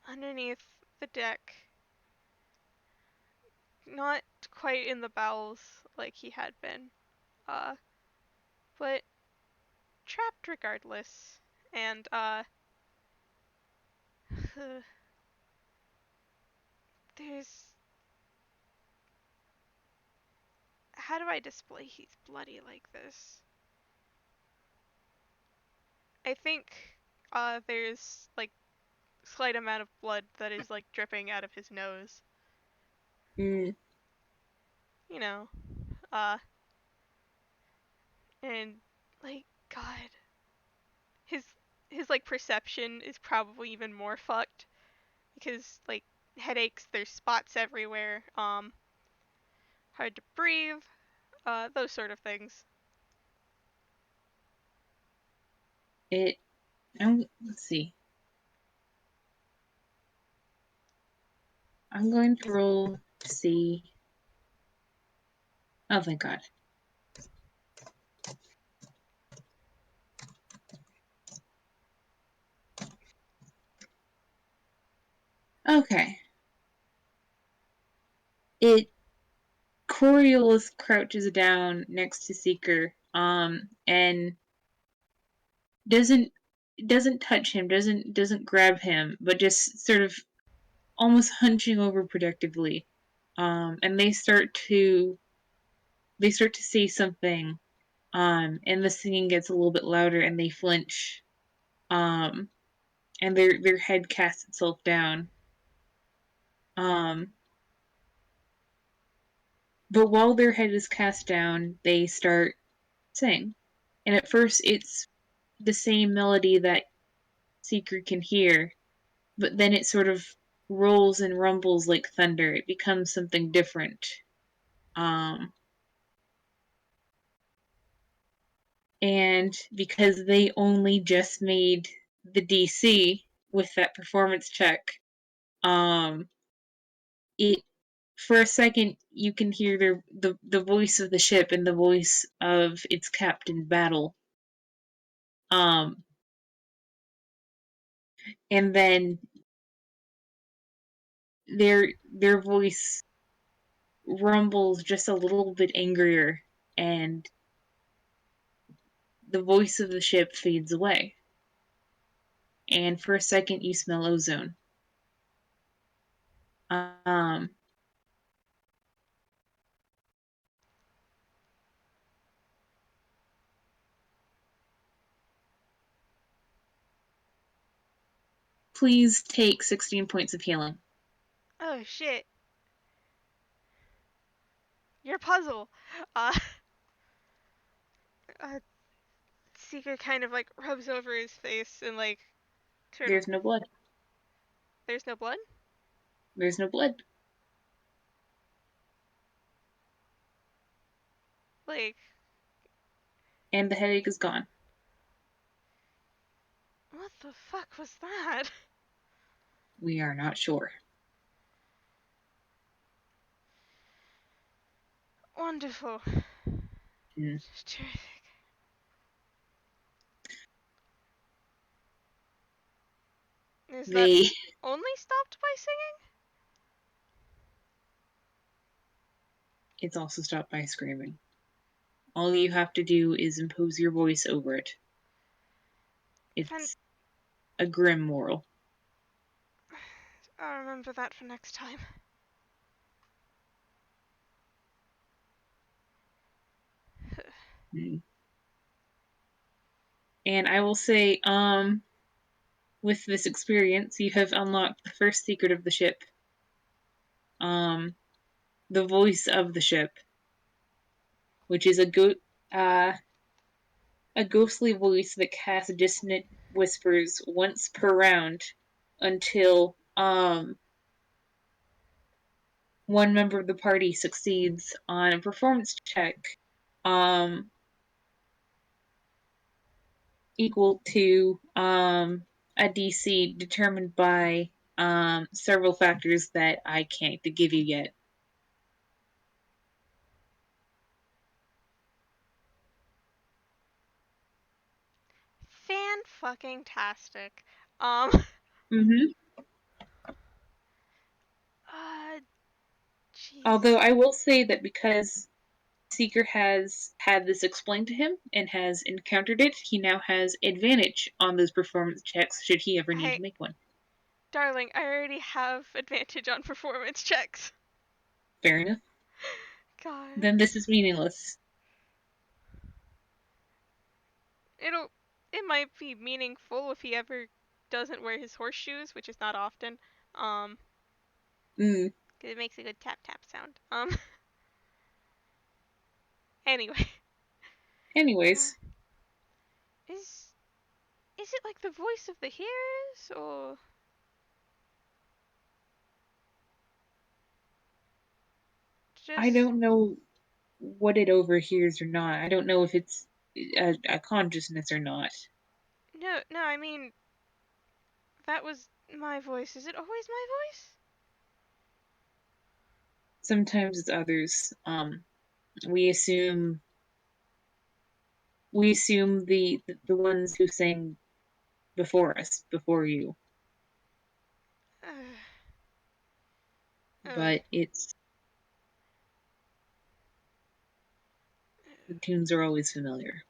underneath the deck, not quite in the bowels like he had been, uh, but trapped regardless. And there's, how do I display he's bloody like this? I think there's, like, slight amount of blood that is, like, dripping out of his nose. mm. You know, uh And like God, his his like perception is probably even more fucked because like headaches, there's spots everywhere, hard to breathe, those sort of things. It. Let's see. I'm going to roll to see. Oh, thank God. Okay. It Coriolis crouches down next to Seeker, and doesn't doesn't touch him, doesn't grab him, but just sort of almost hunching over protectively. And they start to say something, and the singing gets a little bit louder, and they flinch, um, and their head casts itself down. Um, but while their head is cast down, they start sing, and at first it's the same melody that Seeker can hear, but then it sort of rolls and rumbles like thunder. It becomes something different. Um, and because they only just made the DC with that performance check, um, it for a second you can hear the voice of the ship and the voice of its captain Battle. Um, and then their voice rumbles just a little bit angrier, and the voice of the ship fades away. And for a second, you smell ozone. Um, please take 16 points of healing. Oh shit, your puzzle. Uh, uh, Seeker kind of like rubs over his face and like sort of. There's no blood. There's no blood. There's no blood. Like And the headache is gone. what the fuck was that? We are not sure. Wonderful. Hmm. Terrific. Is that They. only stopped by singing? It's also stopped by screaming. All you have to do is impose your voice over it. Fan- It's a grim moral. I'll remember that for next time. Hmm. And I will say, with this experience, you have unlocked the first secret of the ship. Um, the voice of the ship, which is uh, a ghostly voice that casts dissonant whispers once per round until one member of the party succeeds on a performance check um, equal to a DC determined by several factors that I can't give you yet. Fan fucking tastic. Um. Mm-hmm. Jeez. Although I will say that because Seeker has had this explained to him and has encountered it, he now has advantage on those performance checks should he ever need I, to make one. darling, I already have advantage on performance checks. Fair enough. God. Then this is meaningless. It'll. It might be meaningful if he ever doesn't wear his horseshoes, which is not often. Um. Mm. 'Cause it makes a good tap tap sound. Anyway. Uh, Anyways, is is it like the voice of the hearers, or I just don't know what it overhears or not. I don't know if it's a consciousness or not. no? No, I mean that was my voice. Is it always my voice? Sometimes it's others. We assume we assume the ones who sang before us, before you, Uh, uh, but it's the tunes are always familiar.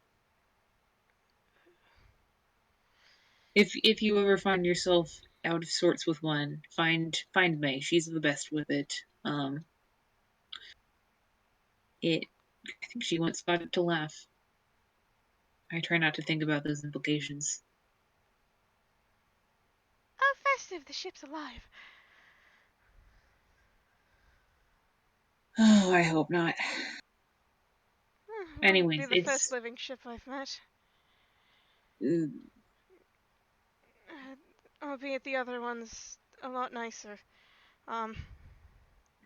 If you ever find yourself out of sorts with one, find May. She's the best with it. It I think she once got it to laugh. I try not to think about those implications. oh, festive! The ship's alive. Oh, I hope not. Wouldn't be Anyways, the first it's living ship I've met. mm, Albeit the other one's a lot nicer. Um,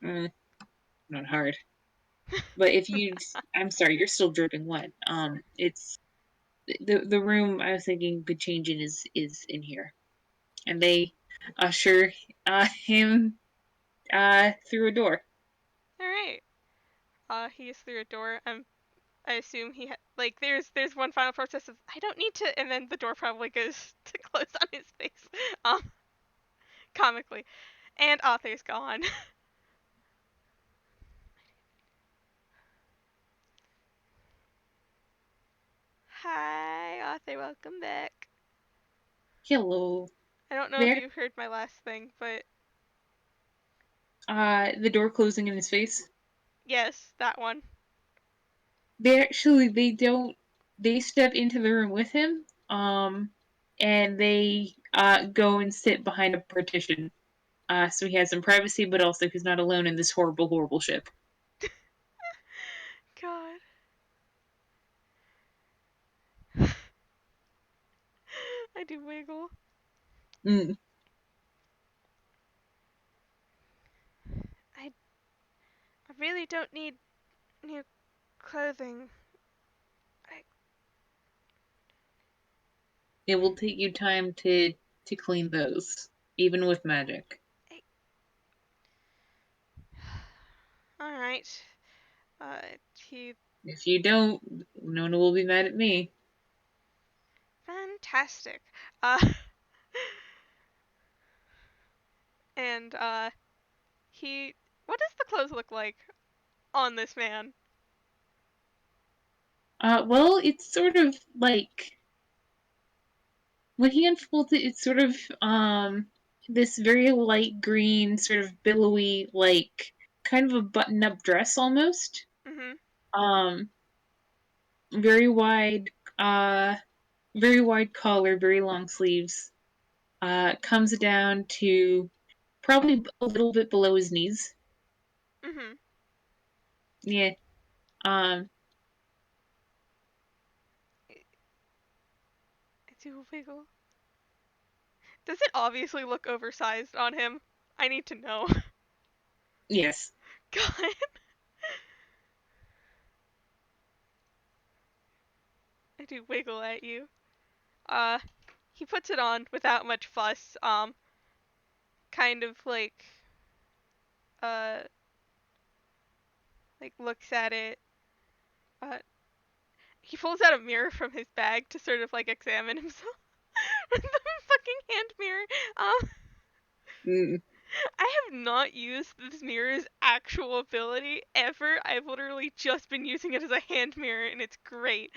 mm, not hard. But if you, I'm sorry, you're still dripping wet. It's the room I was thinking could change in is in here, and they usher him through a door. all right. He is through a door. I assume like there's one final process of I don't need to, and then the door probably goes to close on his face, um, comically, and Arthur's gone. Hi, Arthur. Welcome back. Hello I don't know if there. you heard my last thing, but The door closing in his face. yes, that one. They don't. They step into the room with him. And they go and sit behind a partition. So he has some privacy, but also he's not alone in this horrible, horrible ship. God, I do wiggle. Mm. I I really don't need new clothing. I It will take you time to clean those, even with magic. I. All right. Uh, he If you don't, Nona will be mad at me. fantastic. And he. What does the clothes look like on this man? Well, it's sort of like when he unfolds it, it's sort of this very light green, sort of billowy, like kind of a button-up dress almost. Mhm. Um, very wide, uh, very wide collar, very long sleeves. Comes down to probably a little bit below his knees. Mhm. Yeah. Um, I do wiggle. Does it obviously look oversized on him? I need to know. yes. God, I do wiggle at you. Uh, he puts it on without much fuss. Kind of uh, like looks at it. Uh, he pulls out a mirror from his bag to sort of like examine himself with the fucking hand mirror. Um, Mm, I have not used this mirror's actual ability ever. I've literally just been using it as a hand mirror, and it's great.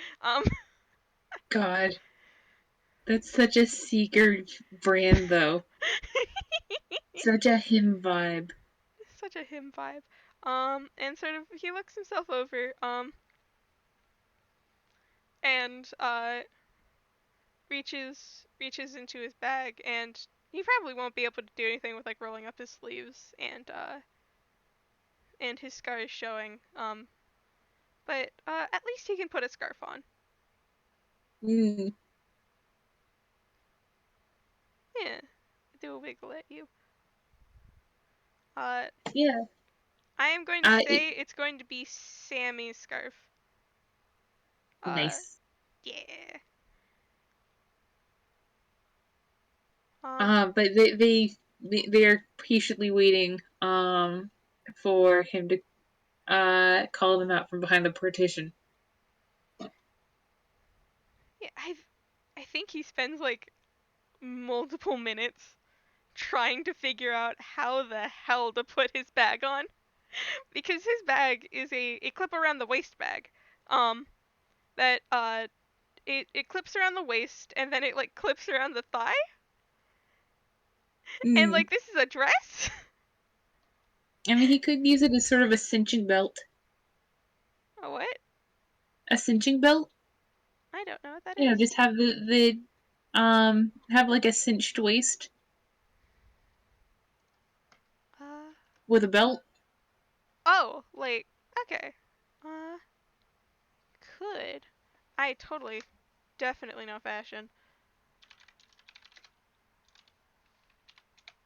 God, that's such a seeker brand, though. Such a him vibe. Such a him vibe. And sort of he looks himself over, and reaches into his bag, and he probably won't be able to do anything with like rolling up his sleeves and his scars showing. but at least he can put a scarf on. Mm, Yeah, do a wiggle at you. Uh, yeah. I am going to Uh, say it's going to be Sammy's scarf. Uh, nice. yeah. Um, But they are patiently waiting for him to call them out from behind the partition. yeah, I think he spends like multiple minutes trying to figure out how the hell to put his bag on because his bag is a clip around the waist bag. Um, that it clips around the waist and then it like clips around the thigh and Mm. like this is a dress. I mean, he could use it as sort of a cinching belt. Oh, what? A cinching belt? I don't know what that You know, is. just have have like a cinched waist Uh with a belt. oh, like okay. Uh could. I totally definitely know fashion.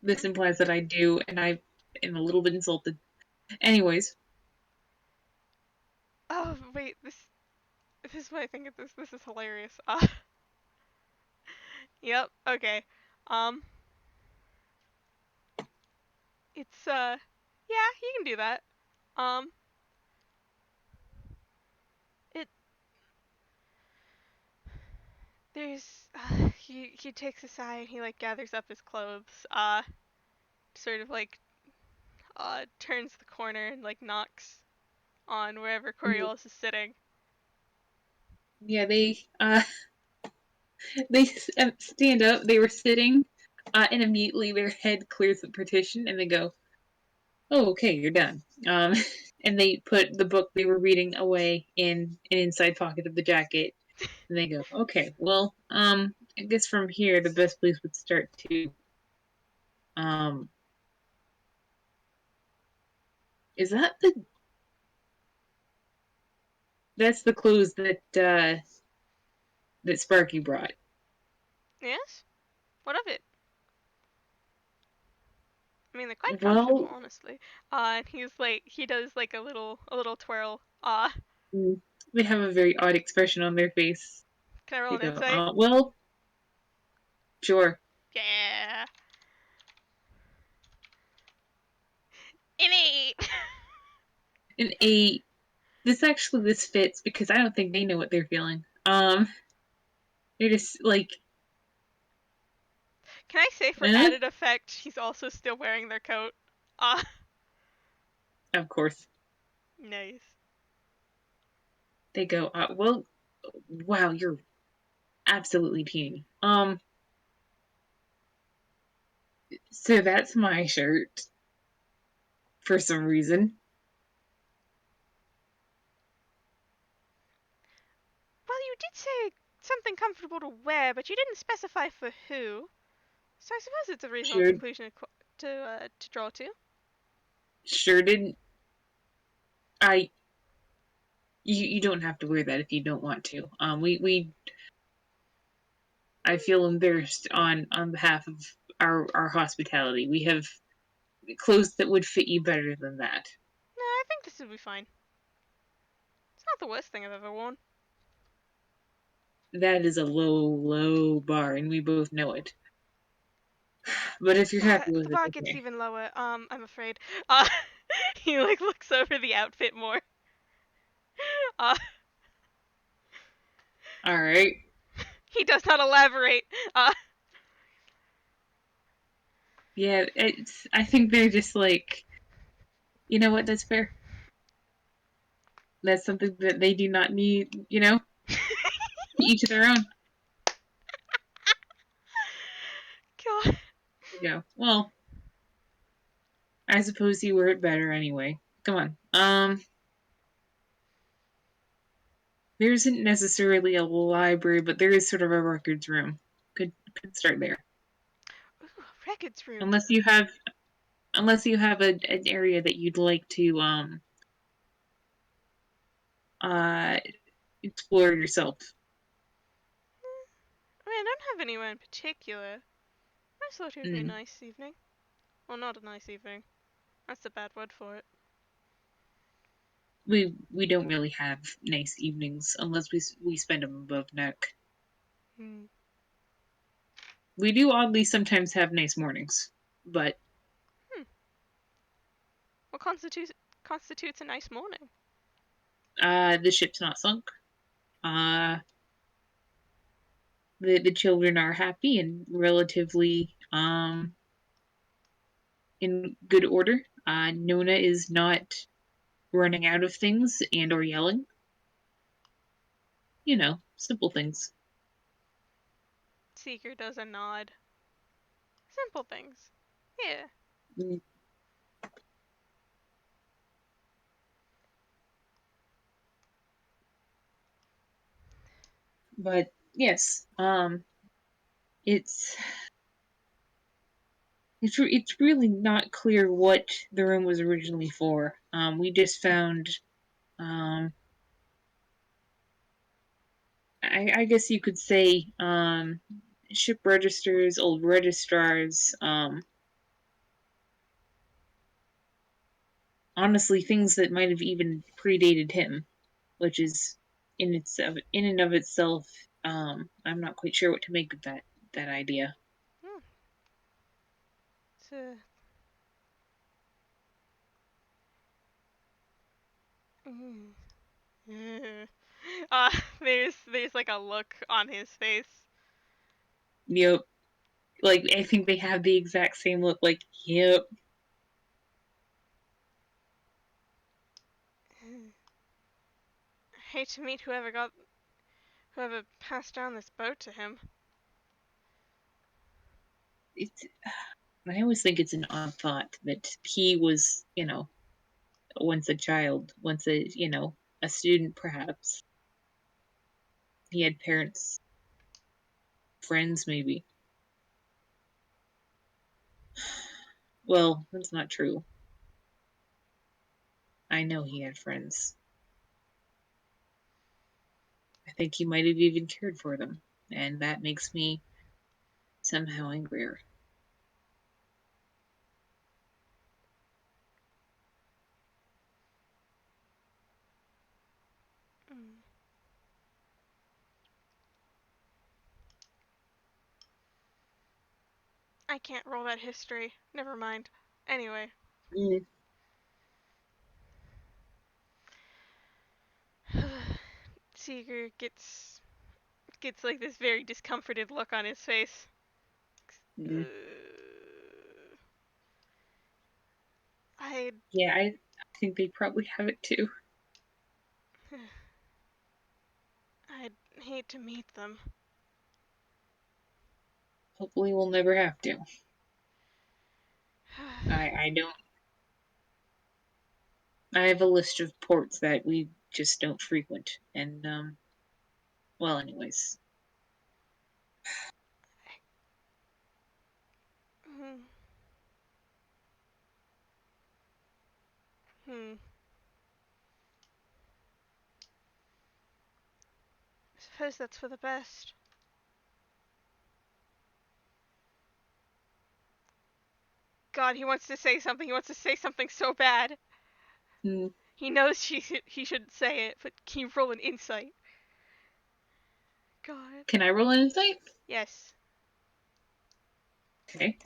This Hmm. implies that I do, and I am a little bit insulted. Anyways, Oh, wait, this is what I think of this. This is hilarious. Yep. Okay. Um it's yeah, you can do that. Um it there's he takes a sigh and he like gathers up his clothes. Sort of like turns the corner and like knocks on wherever Coriolis is sitting. yeah, they stand up. They were sitting, and immediately their head clears the partition, and they go, "Oh, okay, you're done." And they put the book they were reading away in an inside pocket of the jacket, and they go, "Okay, well, I guess from here the best place would start to, um, is that the that's the clothes that Sparky brought." Yes? What of it? I mean, they're quite comfortable, Well, honestly. And he's like, he does like a little twirl. mm, they have a very odd expression on their face. Can I roll They an go, insight? well, sure. Yeah. Innate. An eight. This fits because I don't think they know what they're feeling. They're just like, Can I say for eh? added effect, he's also still wearing their coat? Ah, Of course. nice. They go, well, wow, you're absolutely teeny. So that's my shirt for some reason. Well, you did say something comfortable to wear, but you didn't specify for who. So I suppose it's a reasonable Sure, conclusion to draw to. sure didn't. I, you don't have to wear that if you don't want to. I feel embarrassed on behalf of our hospitality. We have clothes that would fit you better than that. No, I think this will be fine. It's not the worst thing I've ever worn. That is a low bar, and we both know it. But if you're happy The with it, bar gets okay. even lower. I'm afraid. Uh, he like looks over the outfit more. Uh, All right. he does not elaborate. Yeah, it's. I think they're just like, you know what? That's fair. That's something that they do not need. Each of their own. God. You go. Well, I suppose you wear it better anyway. Come on. There isn't necessarily a library, but there is sort of a records room. Could start there. Ooh, records room. Unless you have an area that you'd like to uh, explore yourself. I mean, I don't have anyone in particular. I thought it would be a Mm. nice evening. Well, not a nice evening. That's a bad word for it. We don't really have nice evenings unless we spend them above neck. Hmm. We do oddly sometimes have nice mornings, but Hmm. What constitutes a nice morning? the ship's not sunk. Uh, the children are happy and relatively in good order. Nona is not running out of things and or yelling. You know, simple things. Seeker does a nod. Simple things. Yeah. Mm. But yes, it's it's really not clear what the room was originally for. We just found, um, I guess you could say, ship registers, old registrars, honestly, things that might have even predated him, which is in and of itself, I'm not quite sure what to make of that idea. Hmm. It's a. Mm. Yeah. There's like a look on his face. Yep, like I think they have the exact same look. Like, yep, I hate to meet whoever passed down this boat to him. it's. I always think it's an odd thought that he was, once a child, once a student, perhaps. He had parents, friends, maybe. Well, that's not true. I know he had friends. I think he might have even cared for them, and that makes me somehow angrier. Mm. I can't roll that history. Never mind. Anyway, Mm, Seeger gets like this very discomforted look on his face. mm. Uh, I Yeah, I think they probably have it too. I'd hate to meet them. Hopefully, we'll never have to. I don't. I have a list of ports that we just don't frequent, and well, anyways. Hmm. Hmm. I suppose that's for the best. God, he wants to say something. He wants to say something so bad. Mm. He knows he shouldn't say it, but can you roll an insight? God. Can I roll an insight? Yes. Okay,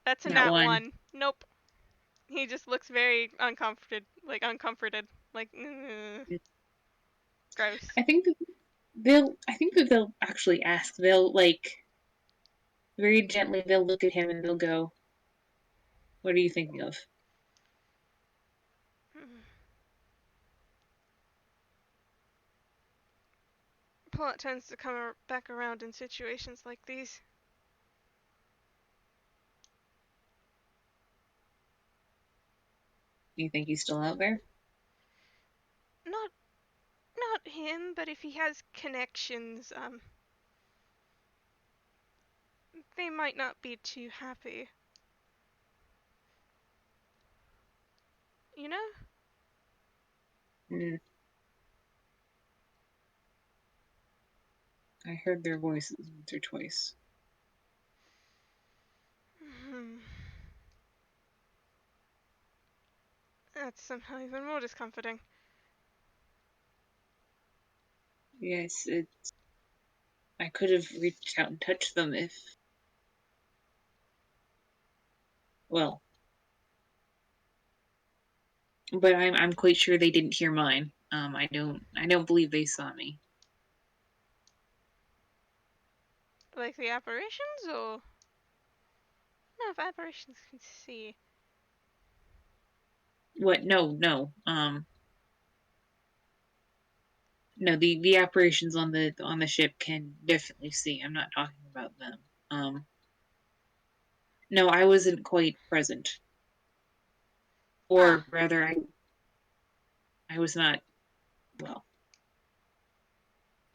That's a that nat one. one. Nope. He just looks very uncomforted. Like, gross. I think that I think that they'll actually ask. They'll like very gently. They'll look at him and they'll go, "What are you thinking of?" Plot tends to come back around in situations like these. Do you think he's still out there? Not not him, but if he has connections, they might not be too happy. you know? Mm, I heard their voices once or twice. Hmm. That's somehow even more discomforting. Yes, I could have reached out and touched them if, well, but I'm quite sure they didn't hear mine. I don't believe they saw me. Like the apparitions, or no? If apparitions can see. What? No, no. No. The apparitions on the ship can definitely see. I'm not talking about them. No, I wasn't quite present, Ah, or rather, I was not well.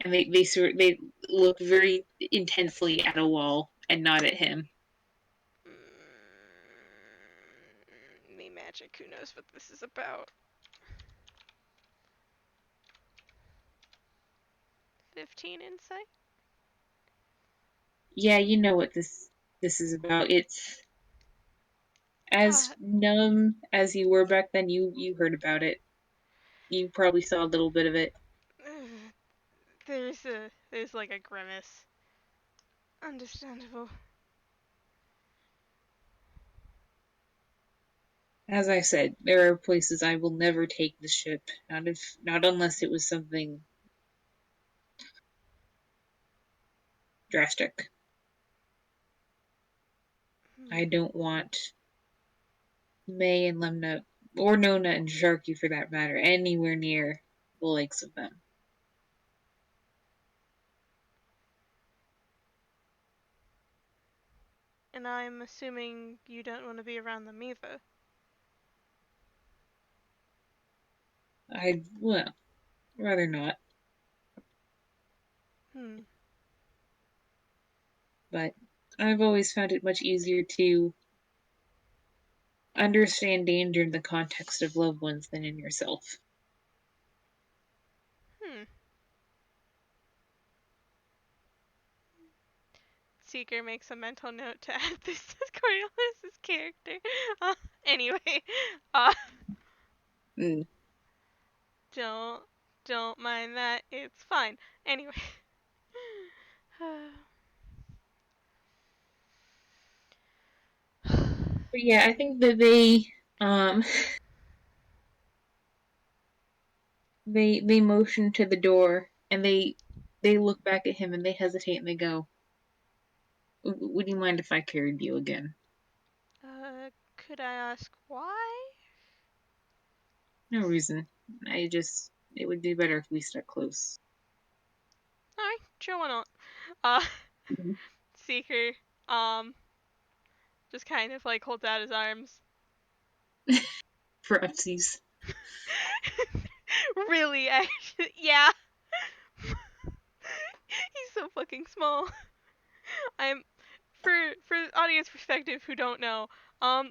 And they look very intensely at a wall and not at him. me magic. Who knows what this is about? 15 insight. Yeah, you know what this is about. It's as Uh, numb as you were back then. You heard about it. You probably saw a little bit of it. there's like a grimace. Understandable. As I said, there are places I will never take the ship. Not unless it was something drastic. Hmm. I don't want May and Lemna, or Nona and Sharky for that matter, anywhere near the likes of them. And I'm assuming you don't want to be around them either. Well, rather not. Hmm. But I've always found it much easier to understand danger in the context of loved ones than in yourself. Hmm. Seeker makes a mental note to add this to Coriolis' character. Uh, anyway, uh, Mm. don't don't mind that. It's fine. Anyway. But yeah, I think that um they motion to the door and they look back at him and they hesitate and they go, "Would you mind if I carried you again?" Could I ask why? No reason. It would be better if we stuck close. Alright, sure, why not? Uh, Mhm. Seeker, just kind of like holds out his arms. For upsies. Really, actually, yeah. He's so fucking small. I'm for audience perspective who don't know.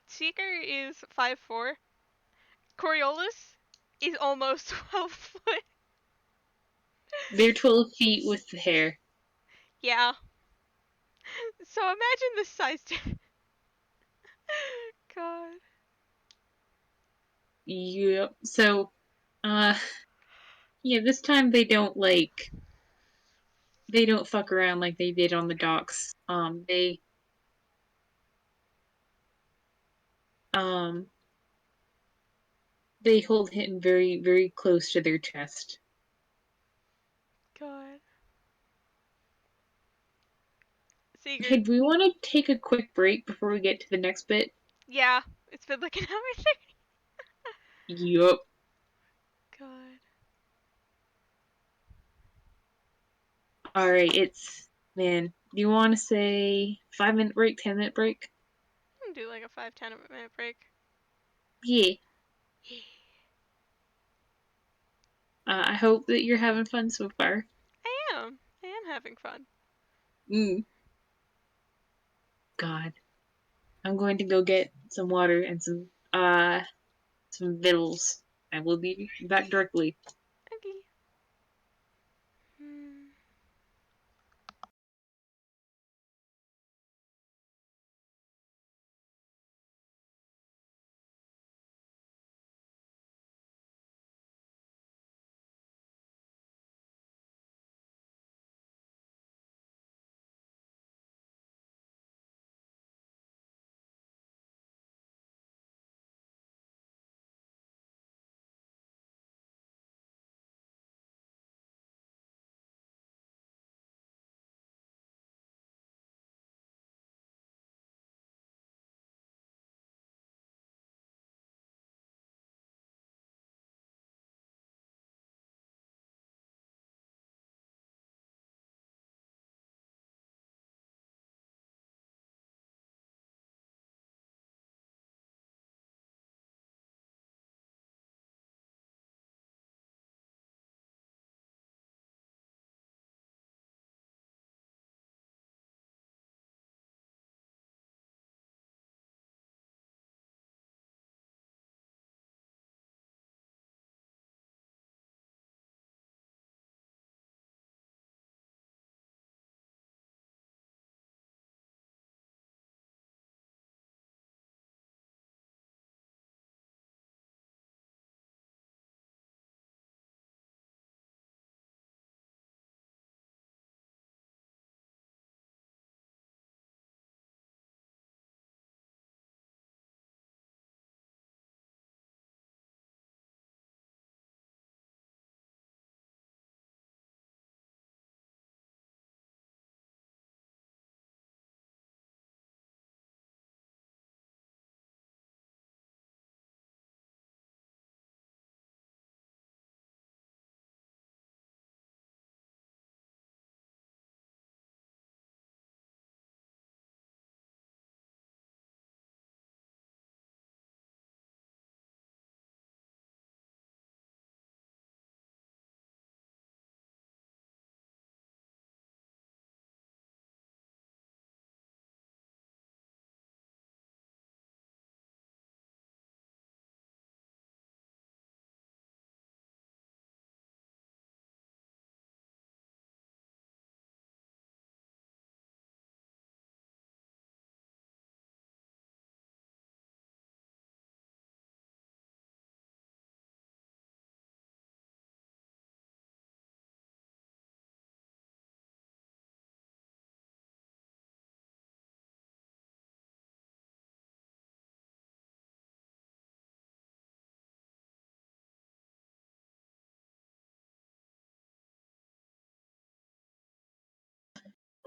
Seeker is 5'4". Coriolis is almost 12 foot. They're 12 feet with the hair. Yeah. So imagine the size. God. Yep. So, uh, yeah, this time they don't fuck around like they did on the docks. Um, they hold him very, very close to their chest. God. Seeker. Hey, do we want to take a quick break before we get to the next bit? Yeah. It's been like an hour 30. Yup. God. All right, man. Do you want to say 5 minute break, 10 minute break? I'm gonna do like a 5-10 minute break. Yeah. Yeah. I hope that you're having fun so far. I am. I am having fun. Mm. God, I'm going to go get some water and some some victuals. I will be back directly. Okay. Hmm.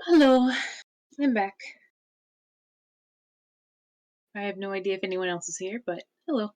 Hello, I'm back. I have no idea if anyone else is here, but hello.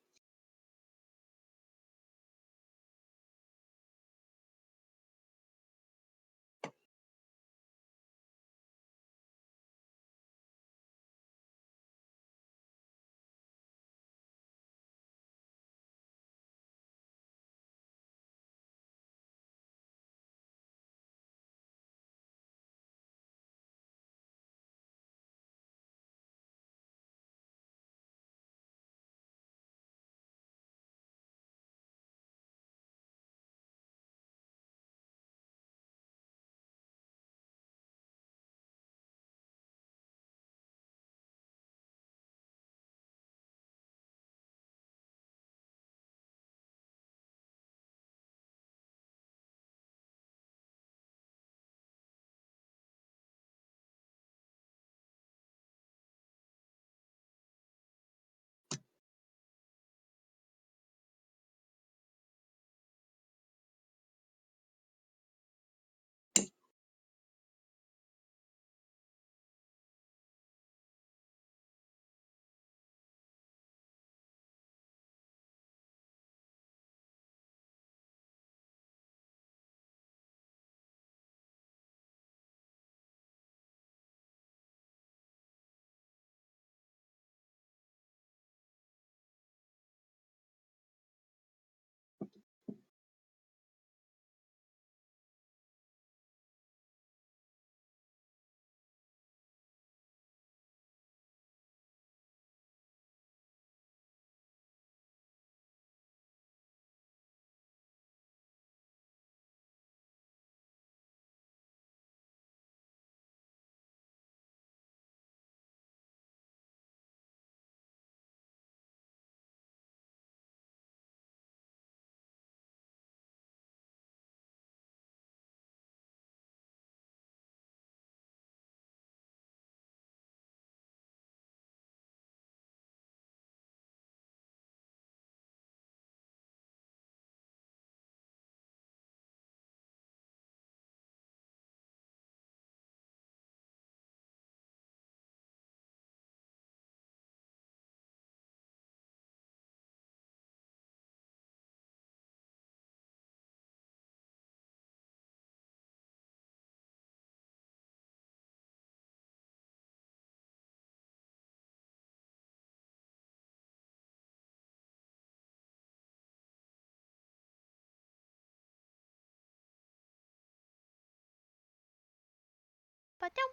Ba-dum.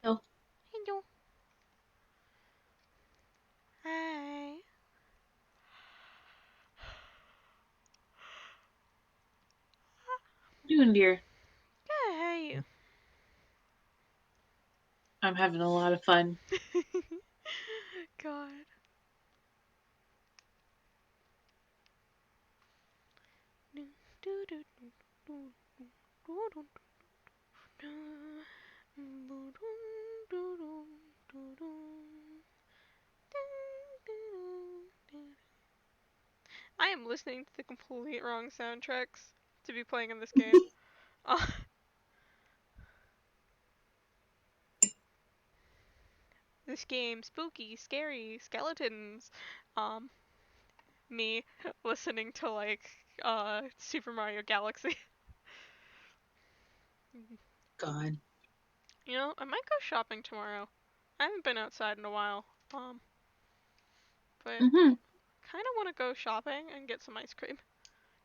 Oh, Hello. Hi. doing, dear? Good, how are you? I'm having a lot of fun. God. I am listening to the complete wrong soundtracks to be playing in this game. Uh, this game, spooky, scary, skeletons. Um, me listening to like Super Mario Galaxy. God. You know, I might go shopping tomorrow. I haven't been outside in a while. But Mm-hmm. kind of want to go shopping and get some ice cream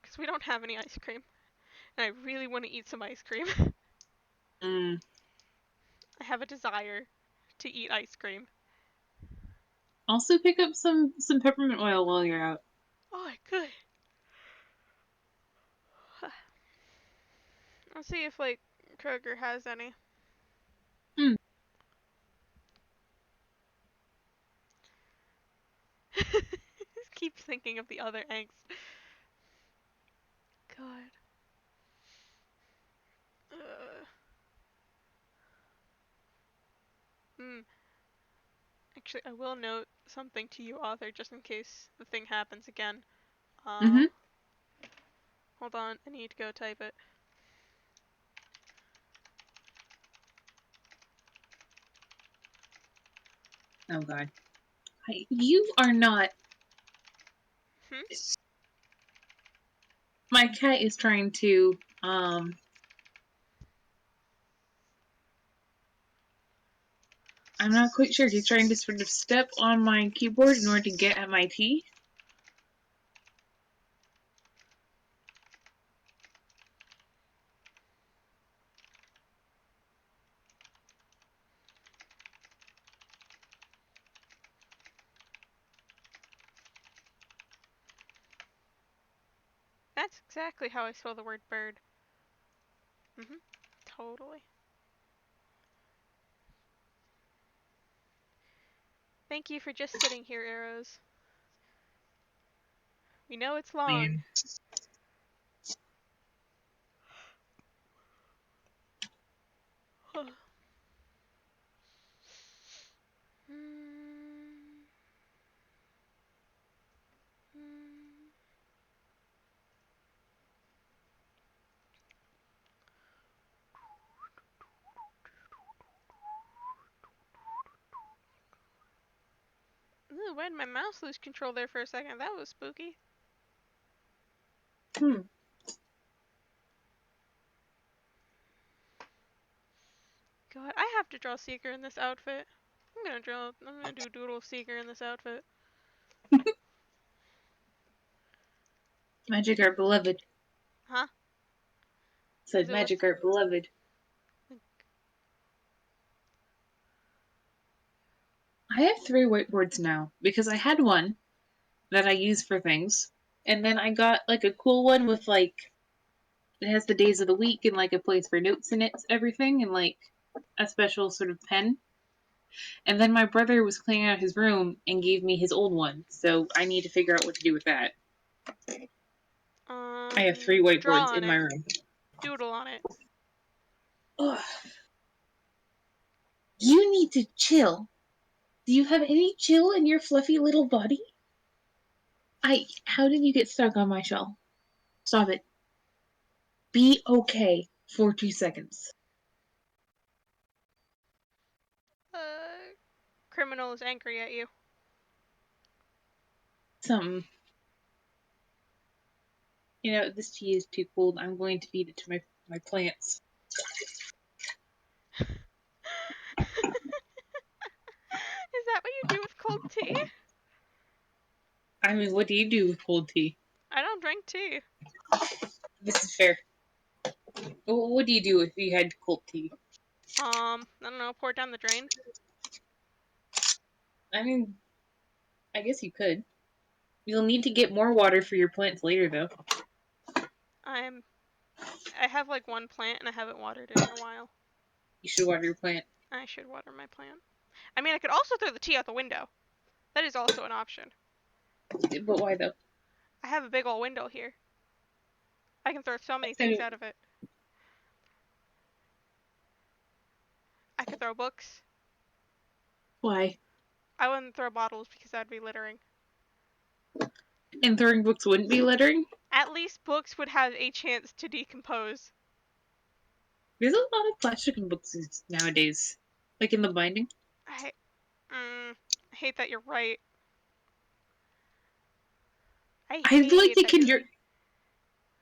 because we don't have any ice cream, and I really want to eat some ice cream. Mm. I have a desire to eat ice cream. Also, pick up some peppermint oil while you're out. Oh, I could. I'll see if like Kroger has any. Hmm. Just keep thinking of the other angst. God. Hmm. Actually, I will note something to you, author, just in case the thing happens again. Uh, Mm-hmm. hold on. I need to go type it. Oh God. You are not. Hmm. My cat is trying to. I'm not quite sure. He's trying to sort of step on my keyboard in order to get at my tea. That's exactly how I spell the word bird. Mhm. Totally. Thank you for just sitting here, Arrows. We know it's long. Man. Ooh, why did my mouse lose control there for a second? That was spooky. Hmm. God, I have to draw Seeker in this outfit. I'm gonna do Doodle Seeker in this outfit. Magic Art Beloved. Huh? Is Said it what's... Magic Art Beloved. I have 3 whiteboards now because I had one that I use for things, and then I got like a cool one with like it has the days of the week and like a place for notes in it, everything, and like a special sort of pen. And then my brother was cleaning out his room and gave me his old one, so I need to figure out what to do with that. I have 3 whiteboards Draw on in my it. room. Doodle on it. Ugh. You need to chill. Do you have any chill in your fluffy little body? How did you get stuck on my shell? Stop it. Be okay for 2 seconds. Criminal is angry at you. Something. You know, this tea is too cold. I'm going to feed it to my plants. Is that what you do with cold tea? I mean, what do you do with cold tea? I don't drink tea. This is fair. What do you do if you had cold tea? I don't know, pour it down the drain. I mean, I guess you could. You'll need to get more water for your plants later, though. I'm I have like one plant and I haven't watered it in a while. You should water your plant. I should water my plant. I mean, I could also throw the tea out the window. That is also an option. But why, though? I have a big old window here. I can throw so many So, things out of it. I could throw books. why? I wouldn't throw bottles because that'd be littering. And throwing books wouldn't be littering? At least books would have a chance to decompose. There's a lot of plastic in books nowadays. Like in the binding. I, I hate that you're right. I I'd like hate to that you're right.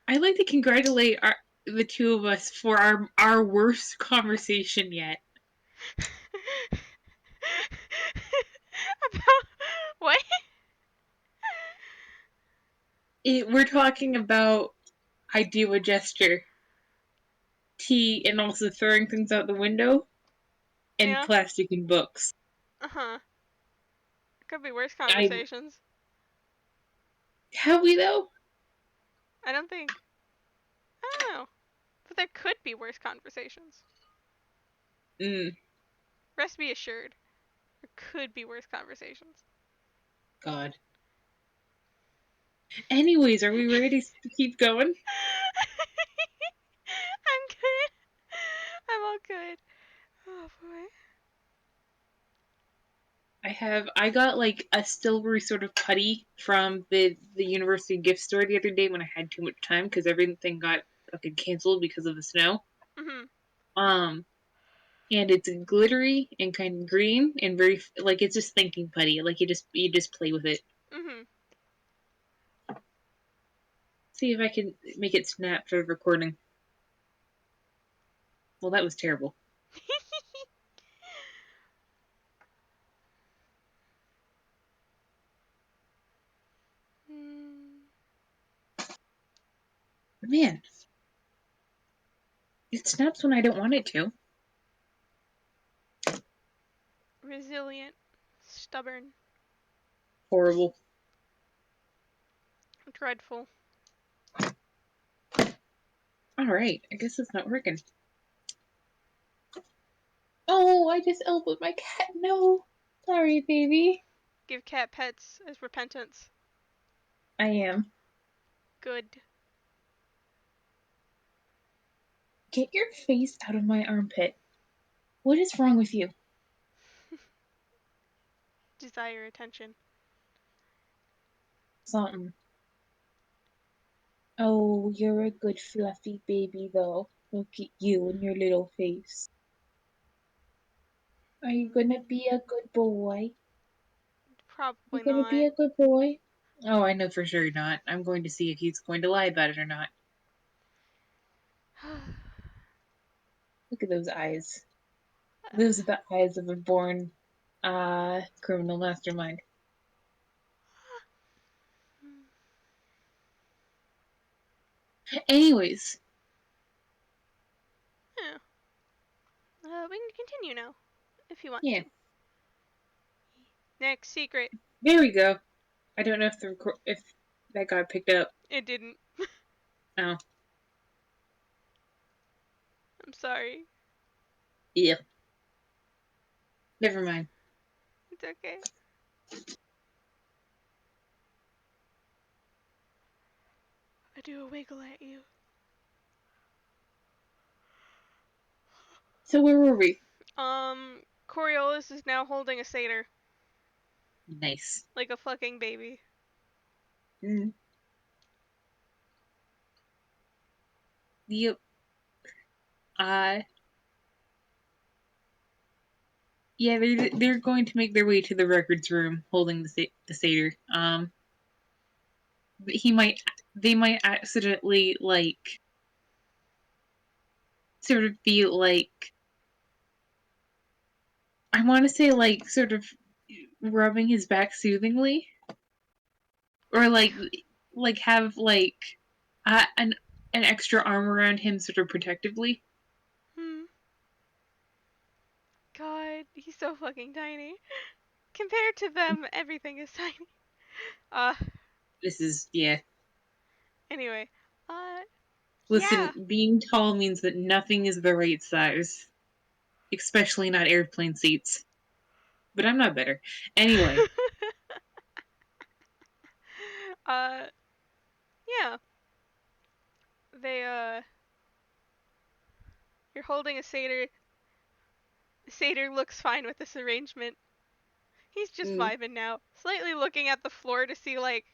I'd like to congratulate the two of us for our worst conversation yet. About what? We're talking about I do a gesture, tea, and also throwing things out the window, and Yeah. plastic in books. Uh-huh. Could be worse I conversations. have we though? I don't think. I don't know. But there could be worse conversations. Mm, Rest be assured. There could be worse conversations. God. Anyways, are we ready to keep going? I'm good. I'm all good. Oh boy. I got like a silvery sort of putty from the university gift store the other day when I had too much time because everything got fucking canceled because of the snow. Mhm. Um, and it's glittery and kind of green and very like it's just thinking putty. Like you just play with it. Mhm. See if I can make it snap for the recording. Well, that was terrible. mm, Man, it snaps when I don't want it to. resilient. Stubborn. Horrible. Dreadful. All right, I guess it's not working. Oh, I just elbowed my cat. No, sorry, baby. Give cat pets as repentance. I am. Good. Get your face out of my armpit. What is wrong with you? Desire attention. Something. Oh, you're a good fluffy baby, though. Look at you and your little face. Are you gonna be a good boy? You Probably gonna be not. a good boy? Oh, I know for sure not. I'm going to see if he's going to lie about it or not. Look at those eyes. Those are the eyes of a born criminal mastermind. Anyways, Yeah. We can continue now, if you want yeah, to. Next secret. there we go. I don't know if that got picked up. It didn't. Oh, I'm sorry. yeah. Never mind. It's okay. I do a wiggle at you. So where were we? Coriolis is now holding a satyr. Nice. Like a fucking baby. Mm. Yep. Uh, yeah, they're going to make their way to the records room, holding the satyr. He might they might accidentally like sort of be like I want to say like sort of rubbing his back soothingly, or like have like an an extra arm around him sort of protectively. Hmm. God, he's so fucking tiny. Compared to them, everything is tiny. Uh, This is, yeah. anyway. Uh, Listen, yeah. being tall means that nothing is the right size, especially not airplane seats. But I'm not better. Anyway, uh, yeah. You're holding a satyr. The satyr looks fine with this arrangement. He's just mm, vibing now. Slightly looking at the floor to see, like,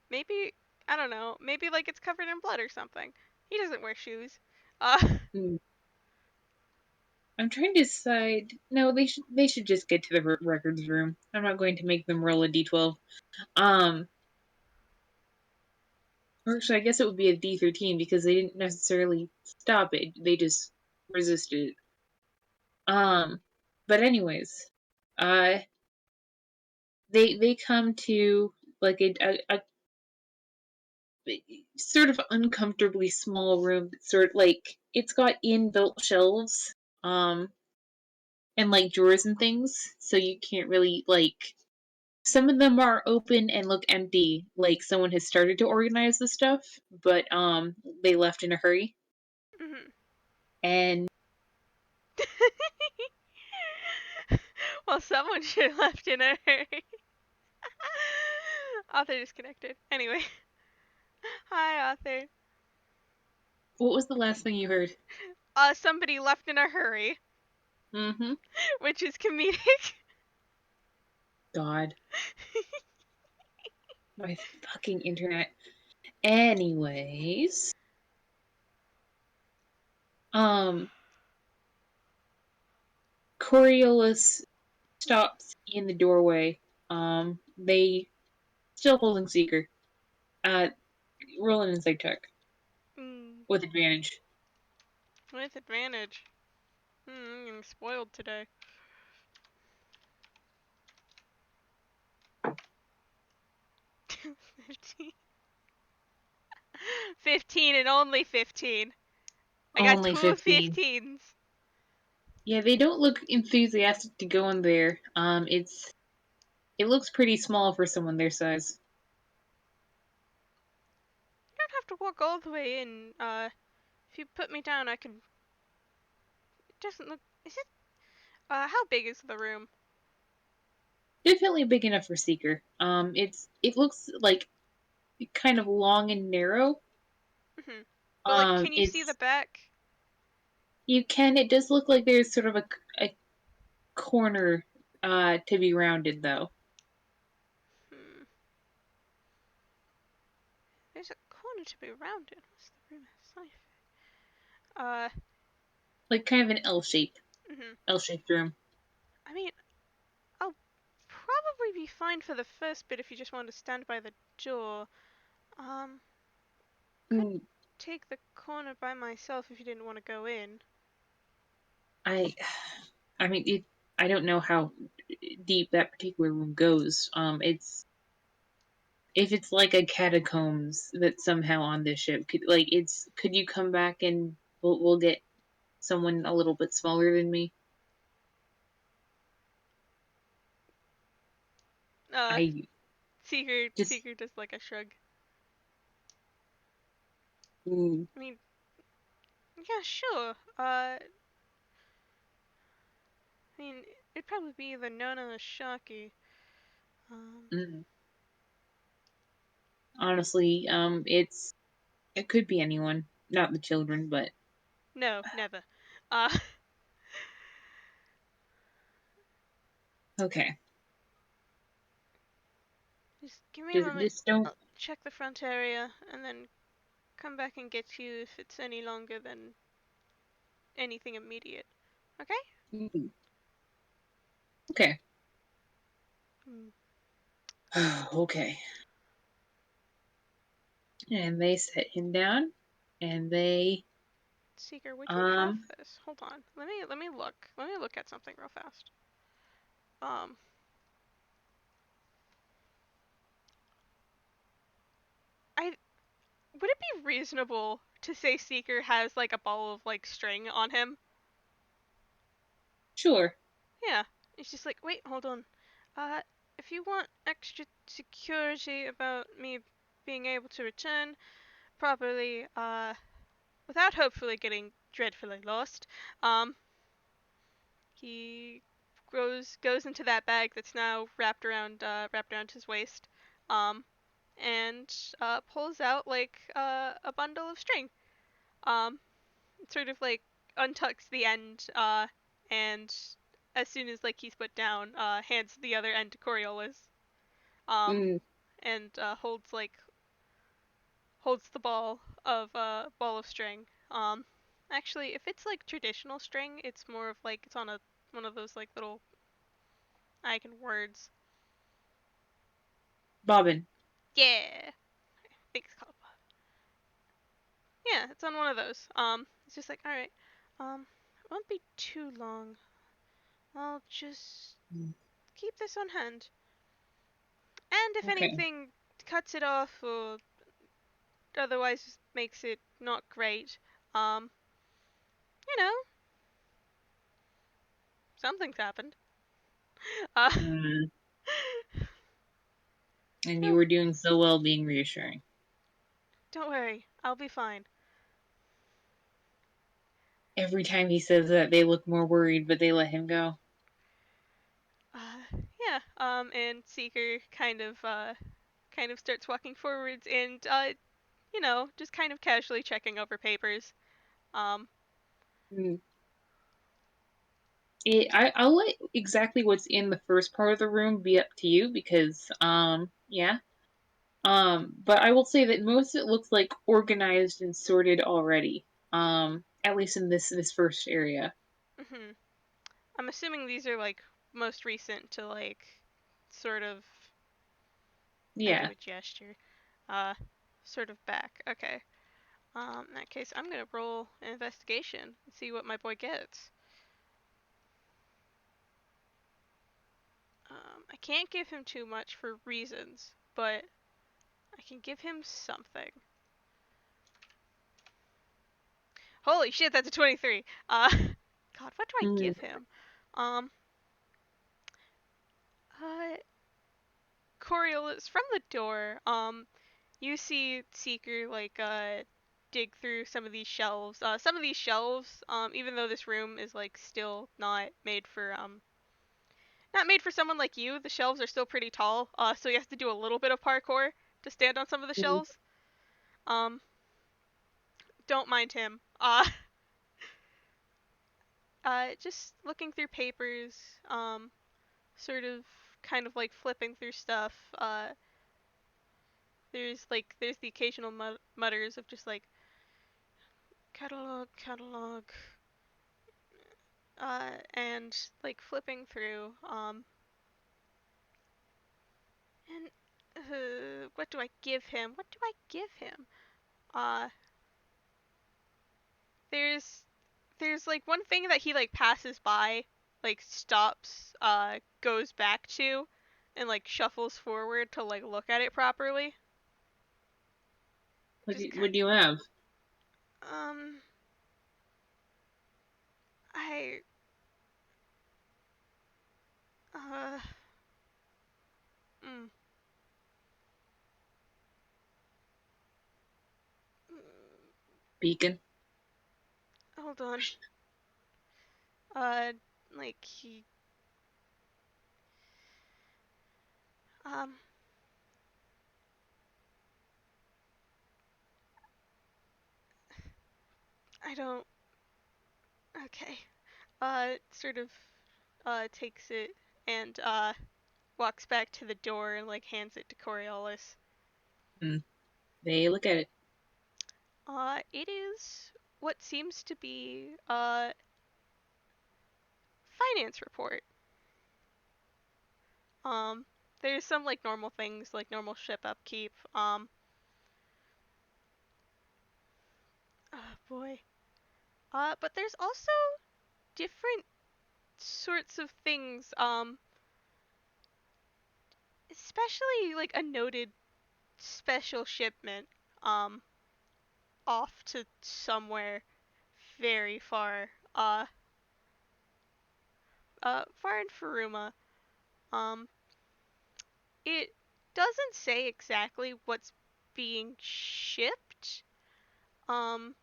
maybe, I don't know, maybe, like, it's covered in blood or something. He doesn't wear shoes. Uh, mm. I'm trying to decide. No, they should just get to the records room. I'm not going to make them roll a d12. Um, or actually, I guess it would be a d13 because they didn't necessarily stop it. They just resisted it. Um, but anyways, uh, they come to like a sort of uncomfortably small room. Sort of like it's got inbuilt shelves, and like drawers and things, so you can't really like. Some of them are open and look empty, like someone has started to organize the stuff, but they left in a hurry. mhm. And Well, someone should have left in a hurry. Author disconnected. Anyway. Hi, Author. what was the last thing you heard? Somebody left in a hurry, Mm-hmm. which is comedic. God, my fucking internet. Anyways, um, Coriolis stops in the doorway. They still holding Seeker. Uh, roll an insight check Mm, with advantage. with advantage. I'm getting spoiled today. 15. 15 and only 15. I got Only two 15. 15s. Yeah, they don't look enthusiastic to go in there. It looks pretty small for someone their size. You don't have to walk all the way in. If you put me down, I can. It doesn't look. Is it? How big is the room? Definitely big enough for Seeker. It looks like kind of long and narrow. Hmm. But like, can you see the It's back? you can. It does look like there's sort of a corner to be rounded though, Hmm. There's a corner to be rounded. What's the room outside? like kind of an L shape, Mhm. L-shaped room. I mean, I'll probably be fine for the first bit if you just want to stand by the door. Um, could Mm, take the corner by myself if you didn't want to go in. I, I mean, I don't know how deep that particular room goes. It's if it's like a catacombs that somehow on this ship could you come back and we'll get someone a little bit smaller than me. Uh, I just Seeker does like a shrug. mm, I mean, yeah, sure. I mean, it'd probably be either Nona or Sharky. Um, mm. Honestly, it could be anyone, not the children, but no, never. Uh, okay. just give me a Just moment. just don't. I'll check the front area and then come back and get you if it's any longer than anything immediate. Okay? Mm, okay. Mm. Okay. And they set him down, and they Seeker, would you have um this? Hold on. Let me look. Let me look at something real fast. Um, I would it be reasonable to say Seeker has like a ball of like string on him. Sure. Yeah. It's just like, wait, hold on. Uh, if you want extra security about me being able to return properly, without hopefully getting dreadfully lost, he goes into that bag that's now wrapped around his waist, um, and pulls out like a bundle of string. Um, sort of like untucks the end, and as soon as like he's put down, hands the other end to Coriolis, um, Mm, and holds the ball of string. Actually, if it's like traditional string, it's more of like it's on a one of those like little icon words. Bobbin. Yeah, I think it's called. Yeah, it's on one of those. It's just like, all right, it won't be too long. I'll just Mm, keep this on hand. And if okay. anything cuts it off or otherwise makes it not great, um, you know, something's happened. Uh, Mm, and you so were doing so well being reassuring. don't worry, I'll be fine. Every time he says that, they look more worried, but they let him go. Yeah. And Seeker kind of starts walking forwards and just kind of casually checking over papers. Um, Mm. I'll let exactly what's in the first part of the room be up to you because, yeah. But I will say that most of it looks like organized and sorted already. At least in this first area. hmm I'm assuming these are like most recent to like sort of. I do Yeah. a gesture. Uh, sort of back. Okay. In that case, I'm gonna roll an investigation and see what my boy gets. I can't give him too much for reasons, but I can give him something. Holy shit, that's a 23. God, what do I Mm, give him? Um, uh, Coriolis, from the door, you see Seeker, like, dig through some of these shelves. Some of these shelves, even though this room is, like, still not made for someone like you, the shelves are still pretty tall, so he has to do a little bit of parkour to stand on some of the mm, shelves. Um, don't mind him. Just looking through papers, sort of, kind of like flipping through stuff. There's the occasional mutters of just like catalog, and like flipping through. And what do I give him? What do I give him? Uh, there's there's like one thing that he like passes by, like stops, goes back to, and like shuffles forward to like look at it properly. Just what do you have? um, I uh, mm, Beacon. hold on. Uh, like he um, I don't. Okay. Sort of takes it and walks back to the door and like hands it to Coriolis. Mm. They look at it. It is what seems to be finance report. Um, there's some like normal things like normal ship upkeep. Oh boy. But there's also different sorts of things. Especially like a noted special shipment. Um, off to somewhere very far. Far in Furuma. Um, it doesn't say exactly what's being shipped. Um,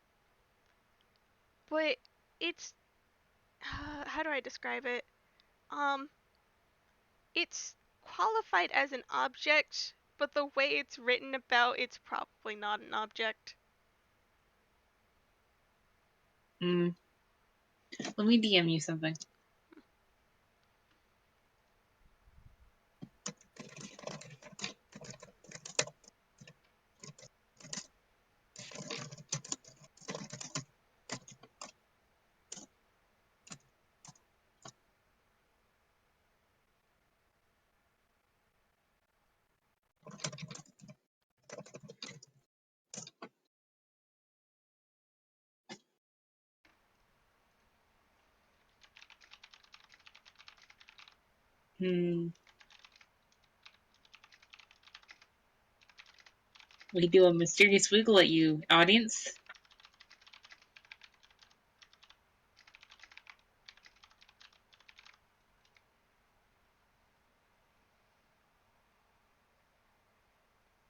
but it's how do I describe it? Um, it's qualified as an object, but the way it's written about, it's probably not an object. Mm. Let me DM you something. Hmm. We do a mysterious wiggle at you, audience.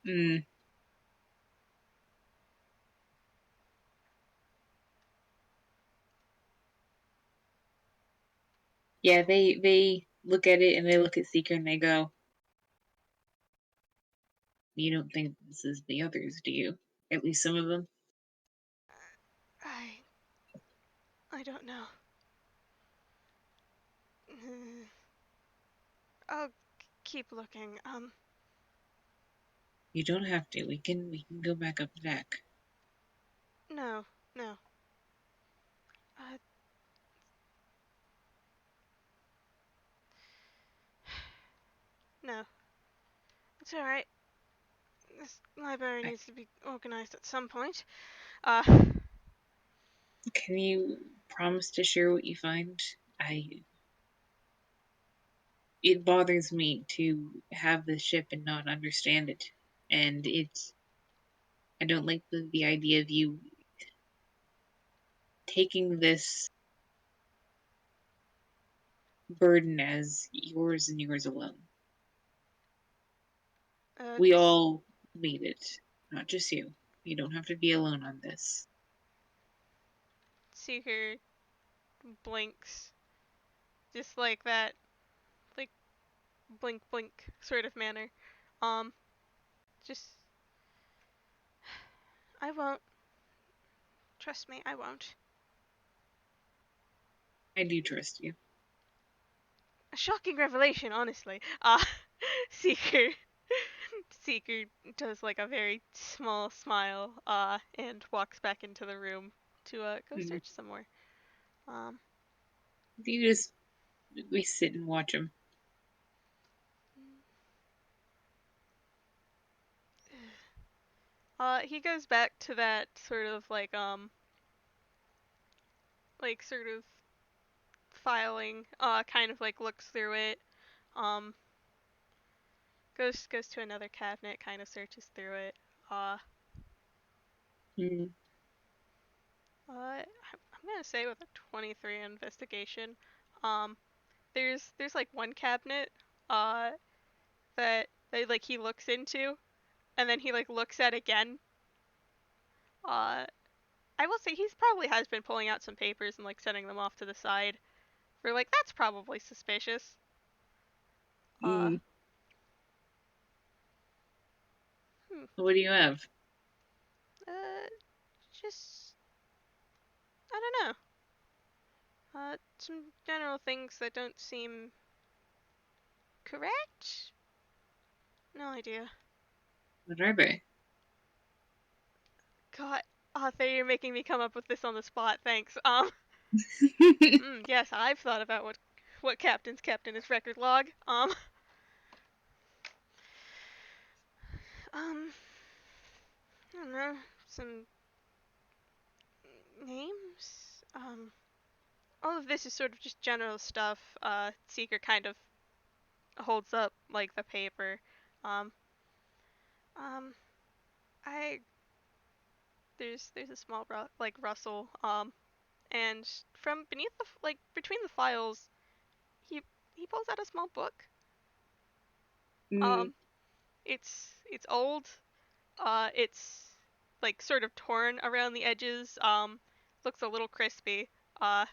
Hmm. Yeah, they look at it and they look at Seeker and they go, "You don't think this is the others, do you? At least some of them." I I don't know. I'll keep looking. You don't have to. We can go back up the deck. No, no. Uh, no. It's alright. This library I, needs to be organized at some point. Uh, can you promise to share what you find? I It bothers me to have this ship and not understand it, and I don't like the idea of you taking this burden as yours and yours alone. We all made it, not just you. You don't have to be alone on this. Seeker blinks. Just like that. Like, blink, blink sort of manner. Um, just. I won't. Trust me, I won't. I do trust you. A shocking revelation, honestly. Seeker. Seeker does like a very small smile, and walks back into the room to, go Mm. search some more. Um, You just we sit and watch them. he goes back to that sort of like sort of filing, kind of like looks through it, um, goes to another cabinet, kind of searches through it. Uh, Mm. I'm gonna say with a 23 investigation, um, there's like one cabinet, uh, that like he looks into, and then he like looks at again. Uh, I will say he's probably has been pulling out some papers and like setting them off to the side. For like that's probably suspicious. Uh, Mm. hmm, What do you have? uh, just I don't know. Some general things that don't seem correct? No idea. What are they? God, Arthur, you're making me come up with this on the spot. Thanks. Yes, I've thought about what captain's kept in his record log. Um, I don't know, some names. All of this is sort of just general stuff. Seeker kind of holds up like the paper. Um, um, I there's a small like rustle. And from beneath the like between the files, he he pulls out a small book. Mm, Um, it's old. It's like sort of torn around the edges. Looks a little crispy. Uh,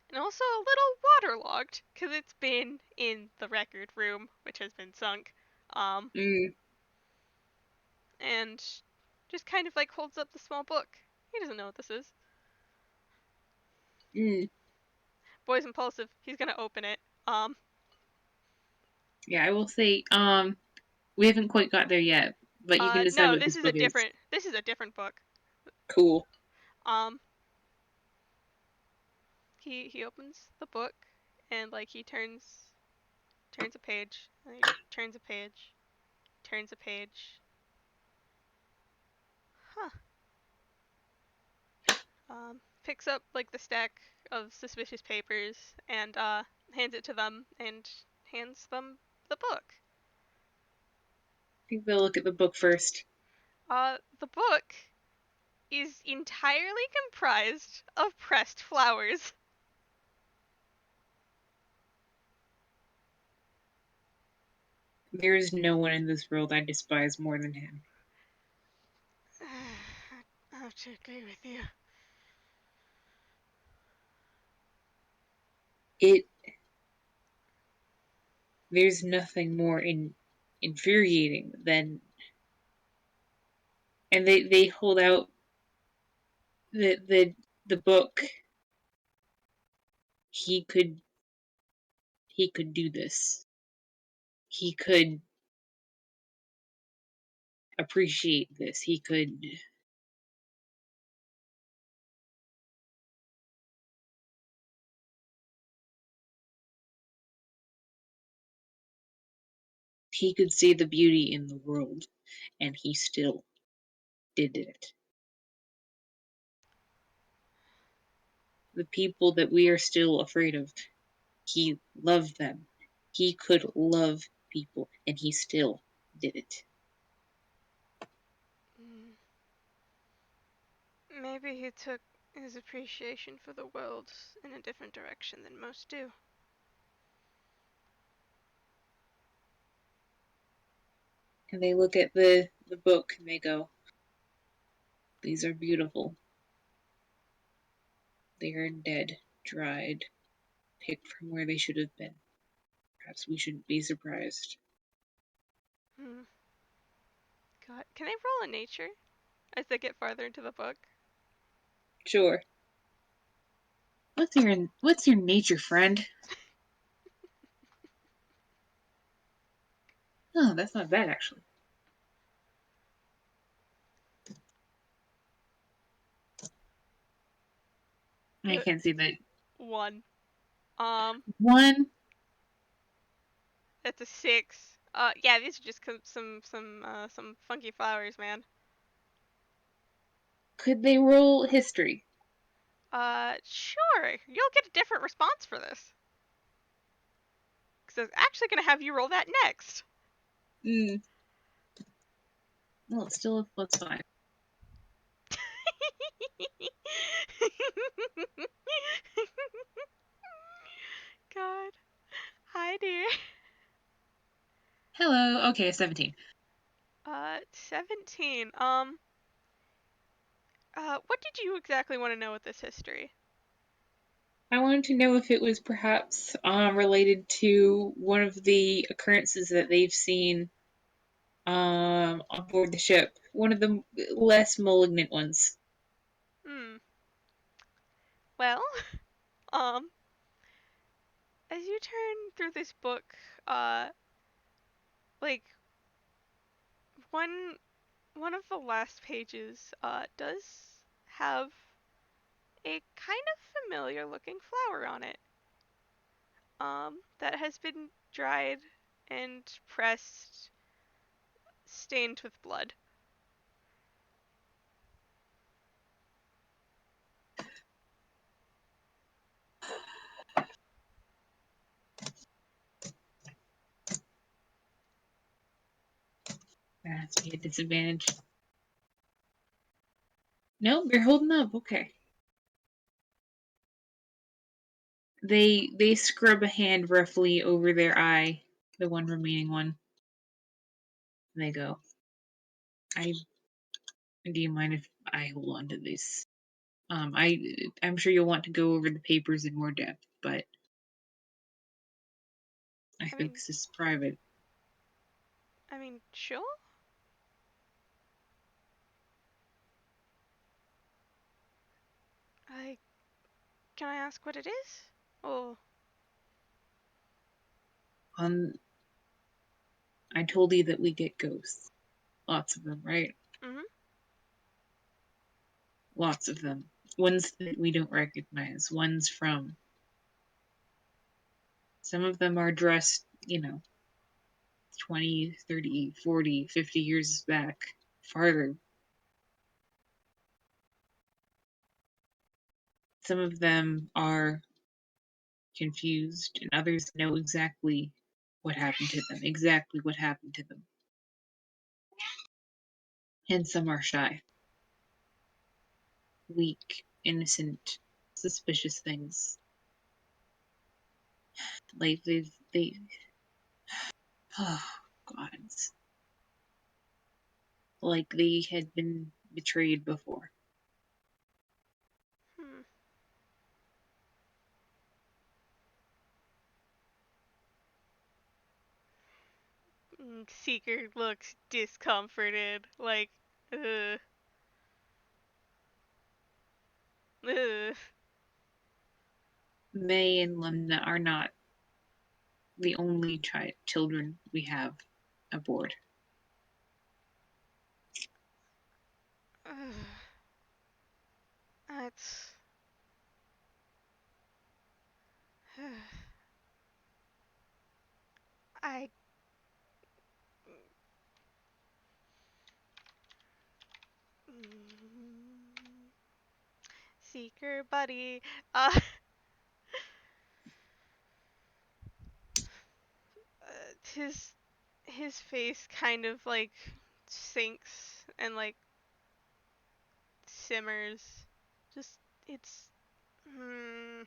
and also a little waterlogged because it's been in the record room, which has been sunk. Um, mm, and just kind of like holds up the small book. He doesn't know what this is. mm. Boy's impulsive. He's gonna open it. Um, Yeah, I will say, we haven't quite got there yet, but you can decide no, what this book is. this is a different book. Cool. Um, he opens the book and like he turns a page, and he turns a page, turns a page. Huh. Picks up like the stack of suspicious papers and hands it to them and hands them the book. I think we'll look at the book first. The book is entirely comprised of pressed flowers. There is no one in this world I despise more than him. I have to agree with you. It There's nothing more infuriating than, and they hold out the book. He could he could do this. He could appreciate this. He could see the beauty in the world, and he still did it. The people that we are still afraid of, he loved them. He could love people, and he still did it. Mm, maybe he took his appreciation for the world in a different direction than most do. And they look at the book and they go, "These are beautiful. They are dead, dried, picked from where they should have been. Perhaps we shouldn't be surprised." Hmm. God, can I roll a nature as they get farther into the book? Sure. What's your nature, friend? Oh, that's not bad actually. I Uh, can't see that. One. Um, One, that's a 6. Yeah, these are just some funky flowers, man. could they roll history? Sure. You'll get a different response for this. Because I'm actually gonna have you roll that next. Mm. Well, it's still a +5. God. Hi, dear. Hello. Okay, 17. 17. What did you exactly want to know with this history? I wanted to know if it was perhaps related to one of the occurrences that they've seen on board the ship. One of the less malignant ones. Hmm. Well, um, as you turn through this book, like one one of the last pages, does have a kind of familiar looking flower on it. That has been dried and pressed, stained with blood. That's me a disadvantage. No, they're holding up. Okay. They scrub a hand roughly over their eye, the one remaining one. And they go, I do you mind if I hold on to this? I'm sure you'll want to go over the papers in more depth, but I I think mean, this is private. sure. I Can I ask what it is? Oh, On I told you that we get ghosts. Lots of them, right? mhm. Lots of them. Ones that we don't recognize, ones from some of them are dressed, 20, 30, 40, 50 years back, farther. Some of them are confused, and others know exactly what happened to them, exactly what happened to them. And some are shy, weak, innocent, suspicious things. Like they oh God. Like they had been betrayed before. Hmm. Seeker looks discomforted. Like, ugh, ugh. May and Lemna are not the only children we have aboard. Ugh. That's. I. Seeker buddy. Uh, his his face kind of like sinks and like simmers. Just it's. Hmm.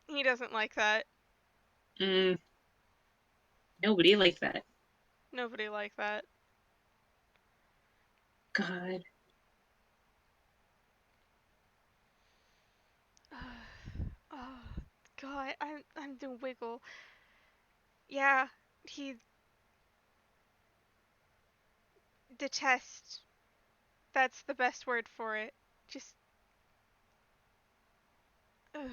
He doesn't like that. Mm, nobody like that. Nobody like that. God, Oh God, I'm the wiggle. Yeah, he detest. That's the best word for it. Just ugh,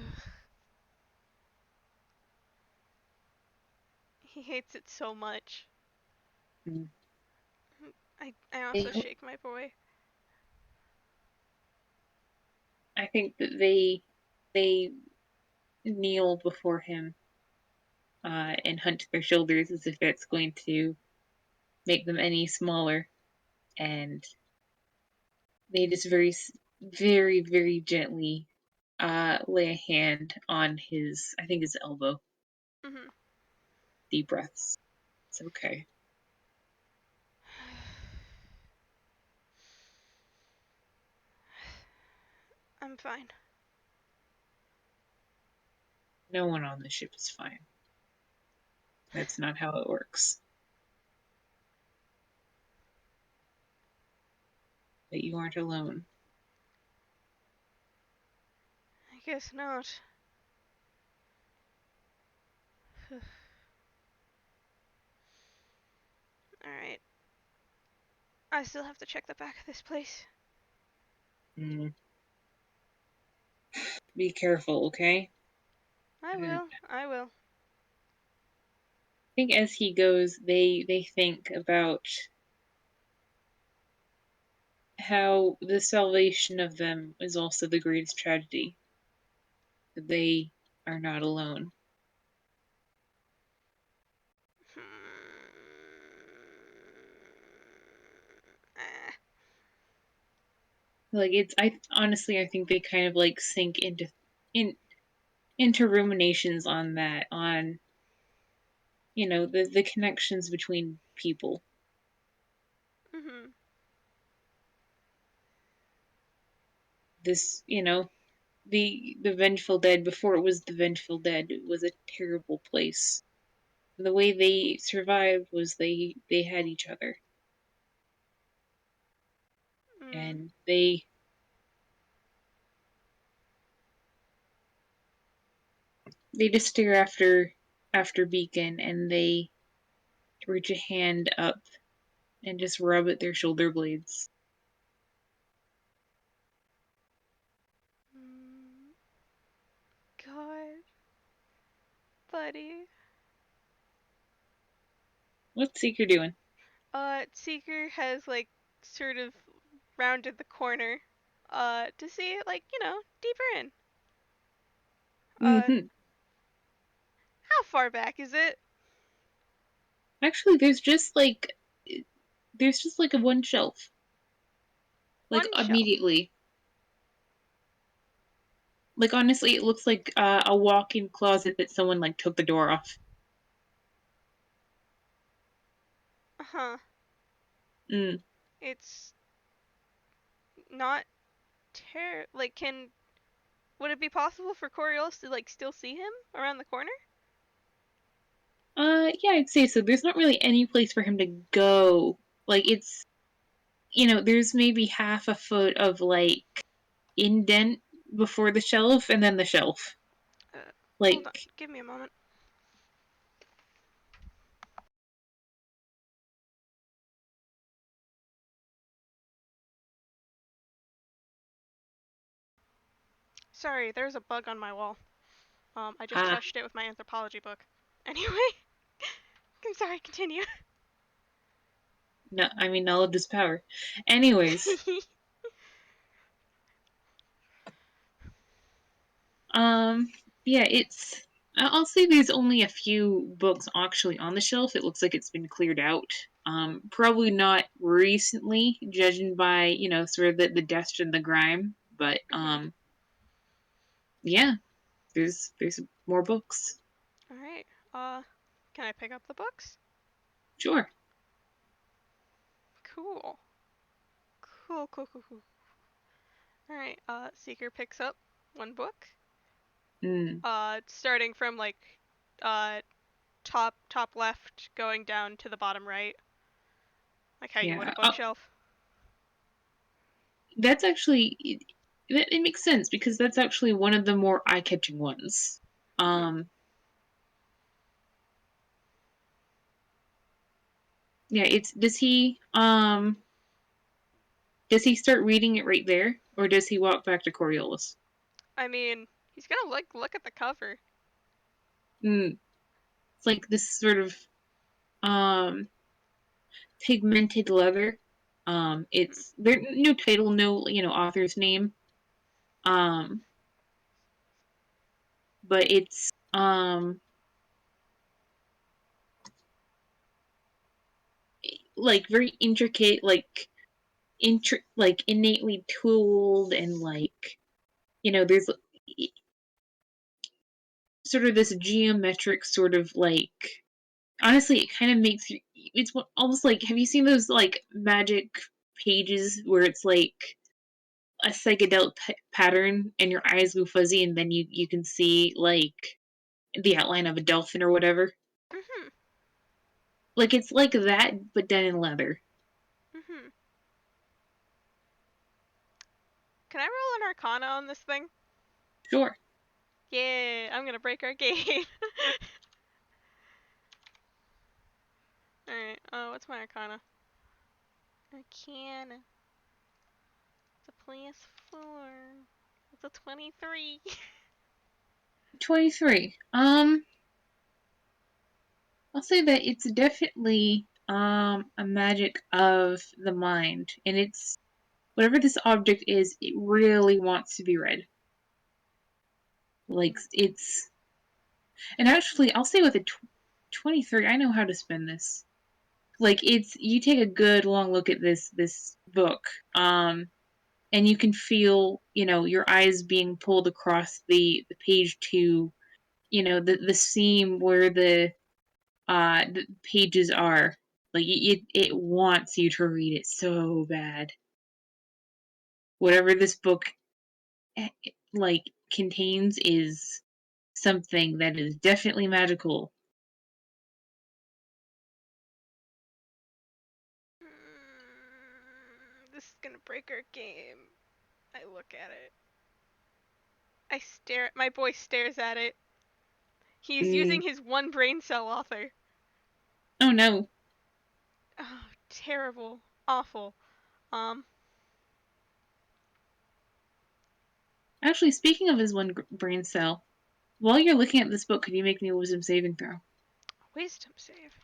he hates it so much. mm. I They, also shake my boy. I think that they kneel before him and hunt their shoulders as if it's going to make them any smaller, and they just very, very gently lay a hand on his, I think his elbow. Mhm. Deep breaths. It's okay. I'm fine. No one on the ship is fine. That's not how it works. But you aren't alone. I guess not. All right. I still have to check the back of this place. Mm. Be careful, okay? I I will. I will. think as he goes, they think about how the salvation of them is also the greatest tragedy. That they are not alone. Ah. Like it's I honestly I think they kind of like sink in into ruminations on that, on the connections between people. Mhm. this, the Vengeful Dead, before it was the Vengeful Dead, it was a terrible place. The way they survived was they had each other, Mm. and they just stare after Beacon, and they reach a hand up and just rub at their shoulder blades. Mm. God, buddy. What's Seeker doing? Seeker has like sort of rounded the corner, to see like deeper in. Uh, Mm-hmm. how far back is it? Actually, there's just like a one shelf, like One shelf. immediately. Like honestly, it looks like a walk-in closet that someone like took the door off. Uh huh. Mm. It's not like can would it be possible for Coriolis to like still see him around the corner? Yeah, I'd say so. There's not really any place for him to go. Like it's, there's maybe half a foot of like indent before the shelf, and then the shelf. Hold on, Like, give me a moment. Sorry, there's a bug on my wall. I just ah, touched it with my anthropology book. Anyway, I'm sorry. Continue. no, I mean knowledge is power. Anyways, um, yeah, I'll say there's only a few books actually on the shelf. It looks like it's been cleared out. Probably not recently, judging by sort of the dust and the grime. But Mhm. yeah, there's more books. All right. Uh, can I pick up the books? Sure. Cool. Cool. Cool. Cool. Cool. All right. Seeker picks up one book. Mm, Starting from like, uh, top left, going down to the bottom right, like how you would a yeah. bookshelf. That's actually it makes sense because that's actually one of the more eye-catching ones. Mhm. Yeah, it's does he start reading it right there, or does he walk back to Coriolis? I mean, he's gonna like look at the cover. Mm, it's like this sort of um pigmented leather. Mhm. It's there no title, no author's name. Um, but it's like very intricate, like innately tooled, and like there's sort of this geometric sort of like, honestly it kind of makes you, it's almost like, have you seen those like magic pages where it's like a psychedelic pattern and your eyes go fuzzy, and then you can see like the outline of a dolphin or whatever? Mhm. Like it's like that but done in leather. Mhm. Can I roll an Arcana on this thing? Sure. Yeah, I'm gonna break our game. All right. What's my Arcana? Arcana. It's a +4. It's a 23. 23. I'll say that it's definitely a magic of the mind, and it's whatever this object is, it really wants to be read. Like it's, and actually, I'll say with a 23, I know how to spend this. Like it's, you take a good long look at this book, and you can feel, your eyes being pulled across the page to, the seam where the pages are. Like it wants you to read it so bad. Whatever this book like contains is something that is definitely magical. This is gonna break our game. I look at it. I stare. My boy stares at it. He's Mm. using his one brain cell author. Oh no. Oh, terrible, awful. Um, Actually, speaking of his one brain cell, while you're looking at this book, could you make me a wisdom saving throw? wisdom save.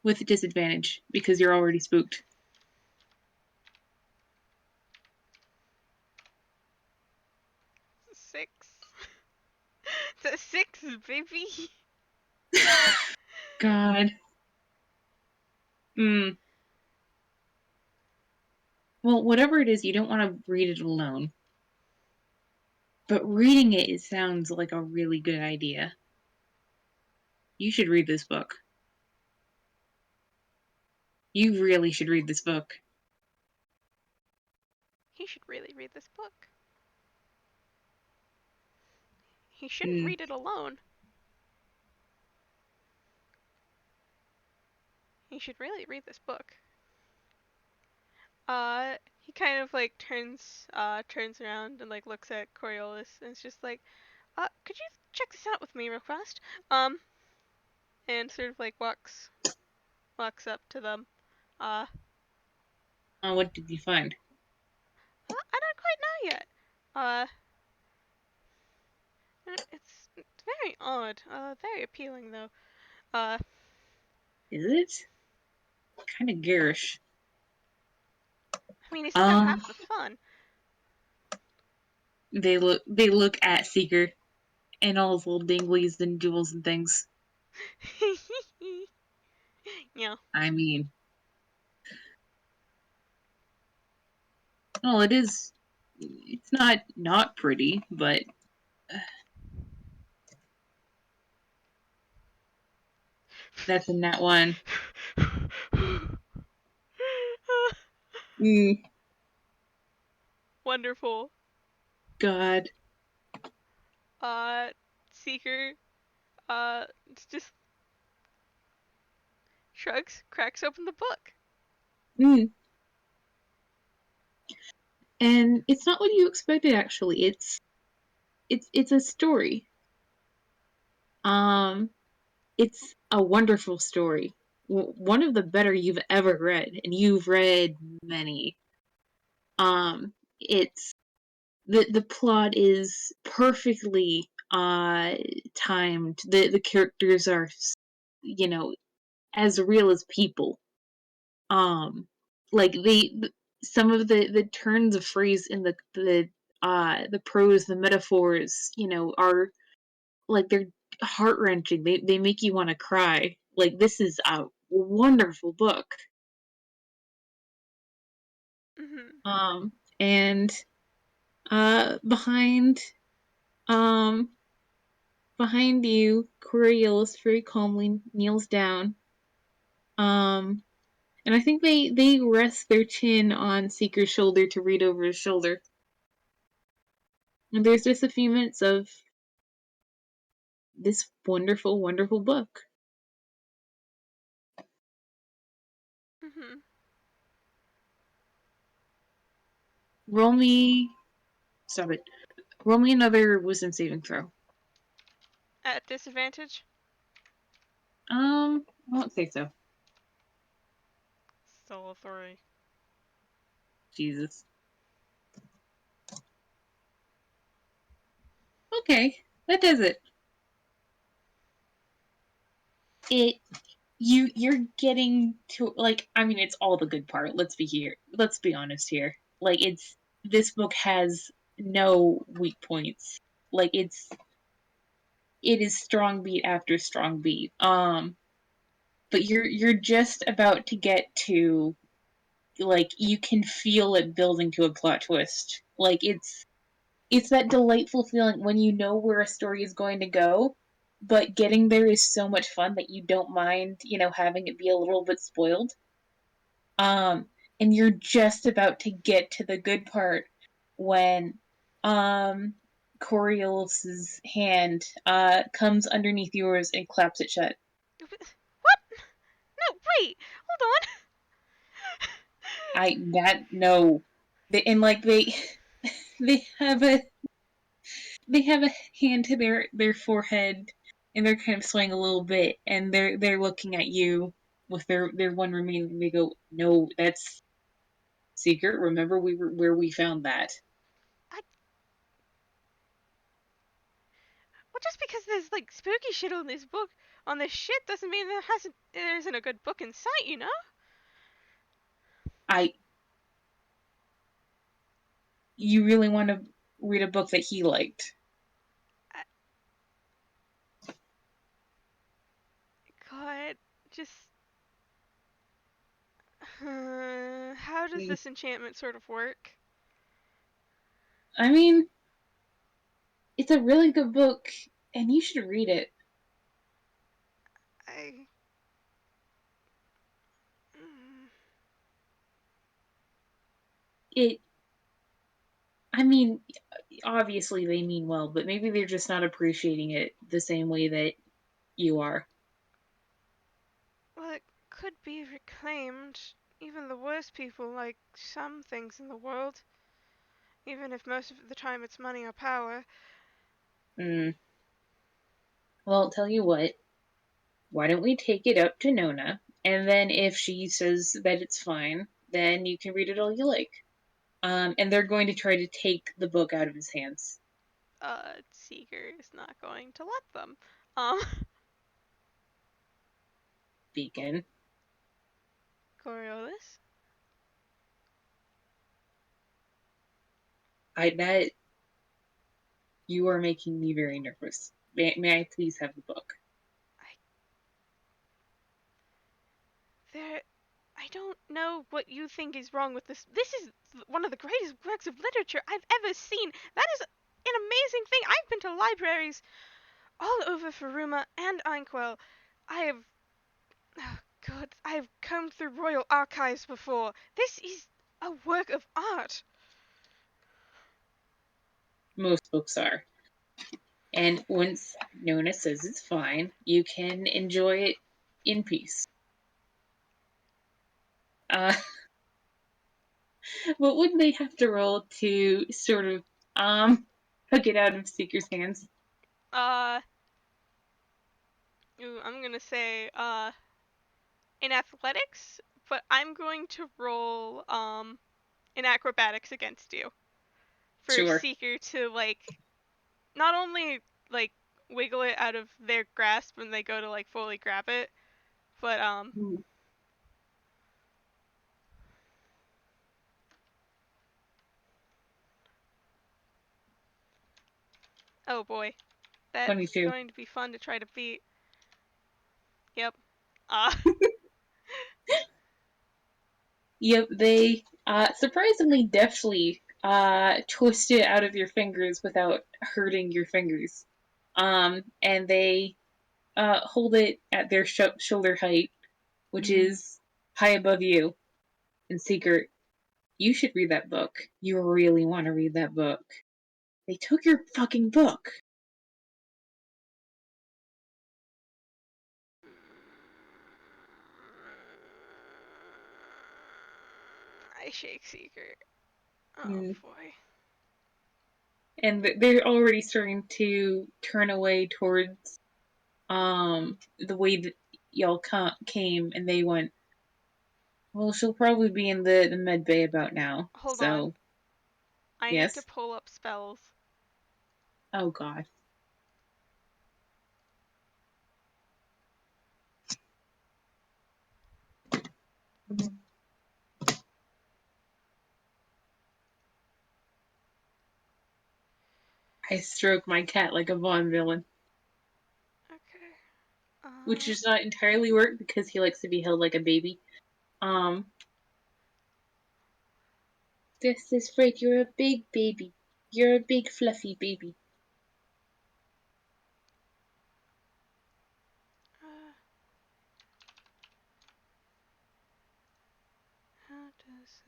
With disadvantage, because you're already spooked. 6. It's a 6, baby. God. Hmm. Well, whatever it is, you don't want to read it alone. But reading it sounds like a really good idea. You should read this book. You really should read this book. He should really read this book. He shouldn't Mm. read it alone. He should really read this book. He kind of like turns around and like looks at Coriolis and is just like, could you check this out with me real fast? And sort of like walks up to them. Uh, What did you find? I don't quite know yet. Uh, it's very odd. Very appealing though. Uh, Is it? Kind of garish. I mean, isn't that Um, half the fun? they look at Seeker and all his little dinglies and jewels and things. Yeah. I mean, well, it is. It's not pretty, but that's in that one. Mm, Wonderful. God. Uh, Seeker, uh, just shrugs, cracks open the book. Mm. And it's not what you expected. Actually, it's a story. Um, it's a wonderful story. One of the better you've ever read, and you've read many. It's the plot is perfectly timed. The characters are, you know, as real as people. Like some of the turns of phrase in the prose, the metaphors, are like they're heart wrenching. They make you want to cry. Like this is a wonderful book. Mm-hmm. And behind um behind you, Coriolis very calmly kneels down. Um and I think they rest their chin on Seeker's shoulder to read over his shoulder. And there's just a few minutes of this wonderful, wonderful book. Mm-hmm. Roll me. Stop it. Roll me another wisdom saving throw. At disadvantage? I won't say so. Still a 3. Jesus. Okay, that does it. It you're getting to, like, I mean, it's all the good part. Let's be honest here. Like, it's this book has no weak points. Like, it is strong beat after strong beat. But you're just about to get to, like, you can feel it building to a plot twist. Like, it's that delightful feeling when you know where a story is going to go, but getting there is so much fun that you don't mind, having it be a little bit spoiled. Um, and you're just about to get to the good part, when um Coriolis's hand comes underneath yours and claps it shut. What? No, wait. Hold on. I that no, and like they have a they have a hand to their forehead, and they're kind of swaying a little bit, and they're looking at you with their one remaining. They go, no, that's secret. Remember we were where we found that. I, well, just because there's like spooky shit on this book, on this shit, doesn't mean there isn't a good book in sight, you know? I You really want to read a book that he liked. I, God, just. How does this enchantment sort of work? I mean, it's a really good book, and you should read it. I. Mm, It. I mean, obviously they mean well, but maybe they're just not appreciating it the same way that you are. well, it could be reclaimed. Even the worst people like some things in the world, even if most of the time it's money or power. Mm. Well, I'll tell you what. Why don't we take it up to Nona, and then if she says that it's fine, then you can read it all you like. And they're going to try to take the book out of his hands. Seeker is not going to let them. Um, Beacon. Coriolis? That you are making me very nervous. May I please have the book? I. There. I don't know what you think is wrong with this. This is one of the greatest works of literature I've ever seen. That is an amazing thing. I've been to libraries all over Faruma and Inkwell. I have. Oh God, I've combed through royal archives before. This is a work of art. Most books are. And once Nona says it's fine, you can enjoy it in peace. Uh, what would they have to roll to sort of hook it out of Seeker's hands? Uh, I'm gonna say in athletics, but I'm going to roll in acrobatics against you for Sure. Seeker to like not only like wiggle it out of their grasp when they go to like fully grab it, but oh boy, that's 22. going to be fun to try to beat. Yep. Uh, Yep, they surprisingly deftly twist it out of your fingers without hurting your fingers. And they hold it at their shoulder height, which is high above you. And Secret, you should read that book. You really want to read that book. They took your fucking book. I shake Seeker. Oh Mm. boy. And they're already starting to turn away towards the way that y'all came, and they went, well, she'll probably be in the med bay about now. Hold on. So, I need to yes. pull up spells. Oh, God. I stroke my cat like a Vaughn villain, Okay. which does not entirely work because he likes to be held like a baby. Um, this is Fred, you're a big baby. You're a big fluffy baby. Uh, how does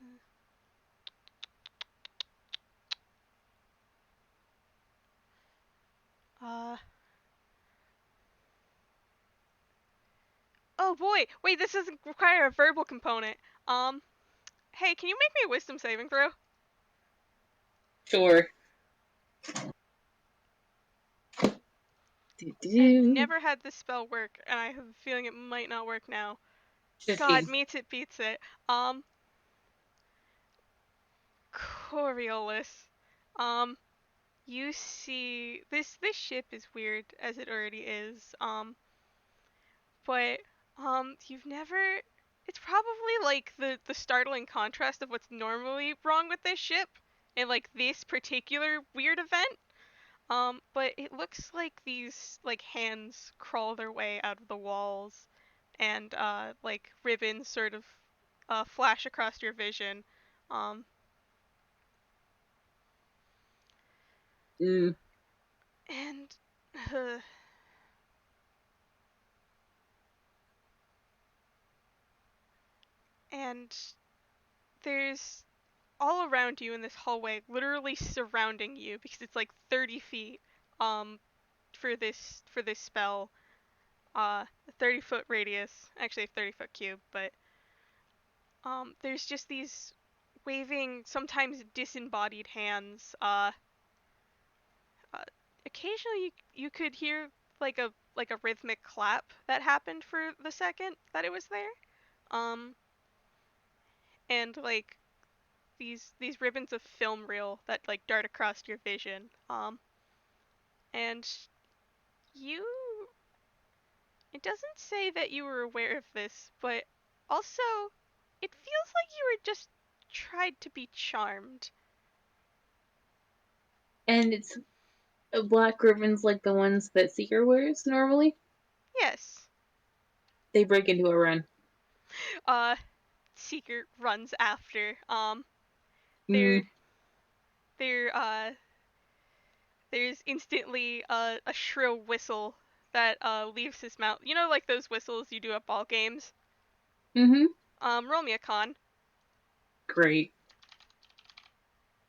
Oh boy, wait, this doesn't require a verbal component. Um, hey, can you make me a wisdom saving throw? Sure. I've Do-do. never had this spell work, and I have a feeling it might not work now. God, 15. meets it, beats it. Um, Coriolis. Um, you see, this ship is weird as it already is. But you've never. It's probably like the startling contrast of what's normally wrong with this ship, and like this particular weird event. But it looks like these like hands crawl their way out of the walls, and like ribbons sort of flash across your vision. Um, Mm. and and there's all around you in this hallway, literally surrounding you because it's like 30 feet um for this spell. 30-foot radius, actually a 30-foot cube, but there's just these waving, sometimes disembodied hands. Uh Occasionally you could hear like a rhythmic clap that happened for the second that it was there. Um and like these ribbons of film reel that like dart across your vision. And you it doesn't say that you were aware of this, but also it feels like you were just tried to be charmed. And it's black ribbons like the ones that Seeker wears normally. Yes. They break into a run. Uh Seeker runs after. Mm. There there there's instantly a shrill whistle that leaves his mouth. You know, like those whistles you do at ball games? Mm-hmm. Roll me a con. Great.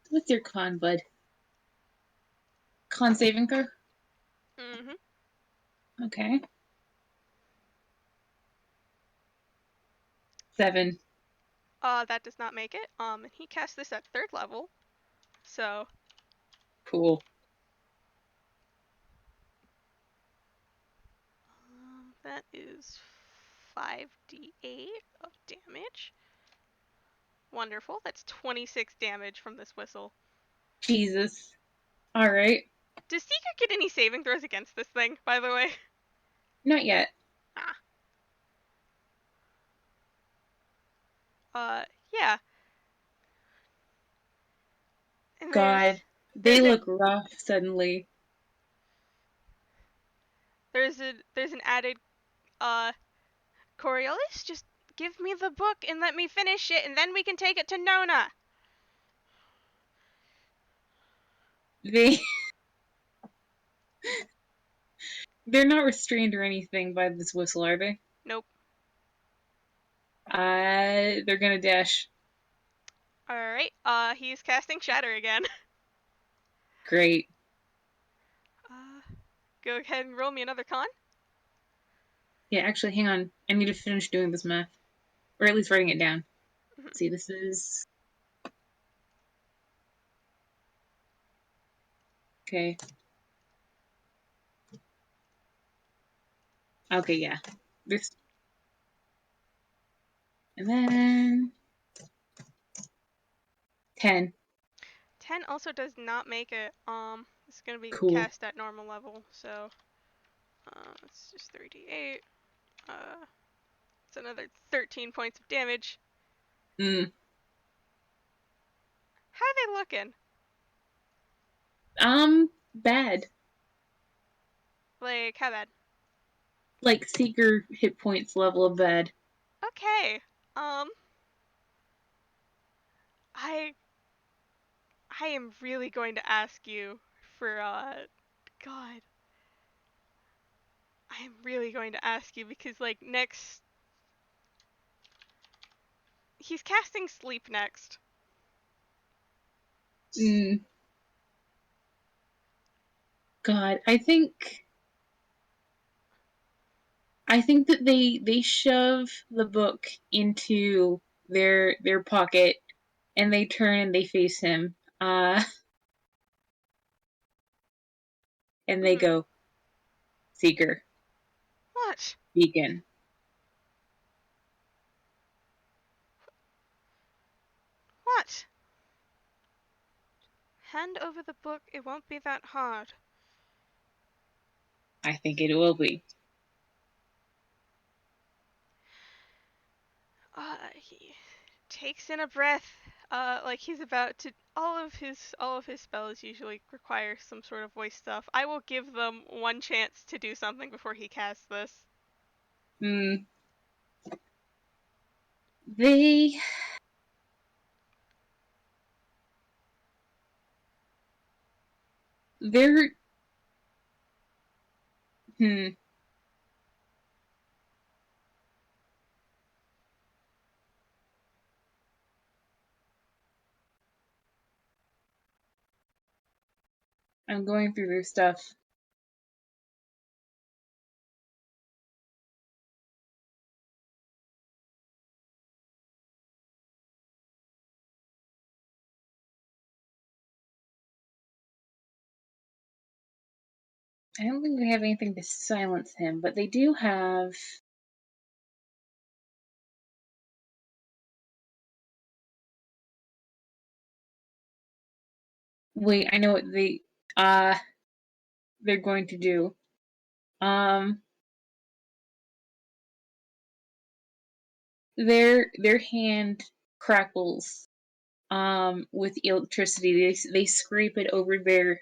What's your con, bud? Con saving throw? Mm-hmm. Okay. 7. That does not make it. And he cast this at 3rd level. So, Cool. that is 5d8 of damage. Wonderful. That's 26 damage from this whistle. Jesus. Alright. Does Seeker get any saving throws against this thing, by the way? Not yet. Ah. Yeah. And God. They there's look an rough suddenly. there's an added uh Coriolis, just give me the book and let me finish it, and then we can take it to Nona. They they're not restrained or anything by this whistle, are they? Nope. They're gonna dash. All right. He's casting Shatter again. Great. Go ahead and roll me another con. Yeah, actually, hang on. I need to finish doing this math, or at least writing it down. Mhm. See, this is okay. Okay, yeah. This and then 10. 10 also does not make it. It's gonna be Cool. cast at normal level, so it's just 3d8. Uh, it's another 13 points of damage. Mm. How are they looking? Bad. Like, how bad? Like seeker hit points level of bad. Okay. Um, I I am really going to ask you for God. I am really going to ask you because like next he's casting sleep next. Mm. God, I think I think that they shove the book into their pocket and they turn and they face him. And they Mhm. go, Seeker, What? Beacon. What? Hand over the book. It won't be that hard. I think it will be. He takes in a breath. Like he's about to. All of his spells usually require some sort of voice stuff. I will give them one chance to do something before he casts this. Hmm. They they're hmm. I'm going through their stuff. I don't think they have anything to silence him, but they do have. Wait, I know what uh they're going to do. Um, their hand crackles with electricity. They scrape it over their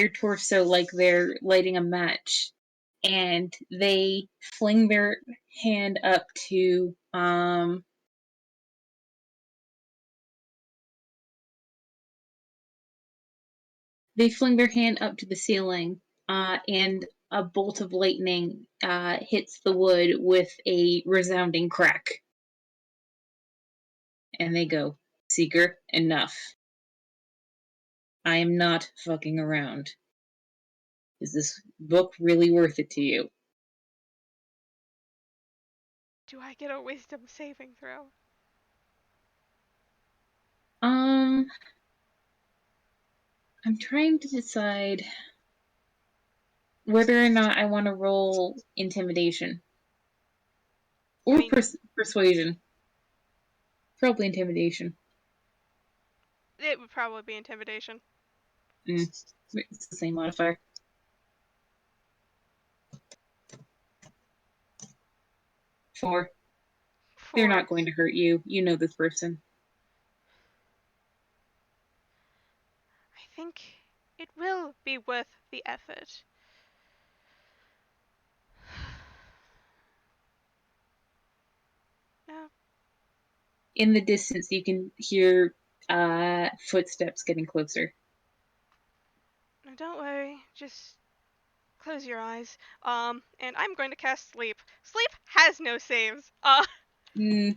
torso like they're lighting a match, and they fling their hand up to they fling their hand up to the ceiling, and a bolt of lightning hits the wood with a resounding crack. And they go, Seeker, enough. I am not fucking around. Is this book really worth it to you? Do I get a wisdom saving throw? Um, I'm trying to decide whether or not I want to roll intimidation I or mean, persuasion. Probably intimidation. it would probably be intimidation. It's the same modifier. 4. They're For not going to hurt you. You know this person. I think it will be worth the effort. No, In the distance, you can hear footsteps getting closer. no, don't worry. Just close your eyes. And I'm going to cast sleep. Sleep has no saves. Mm,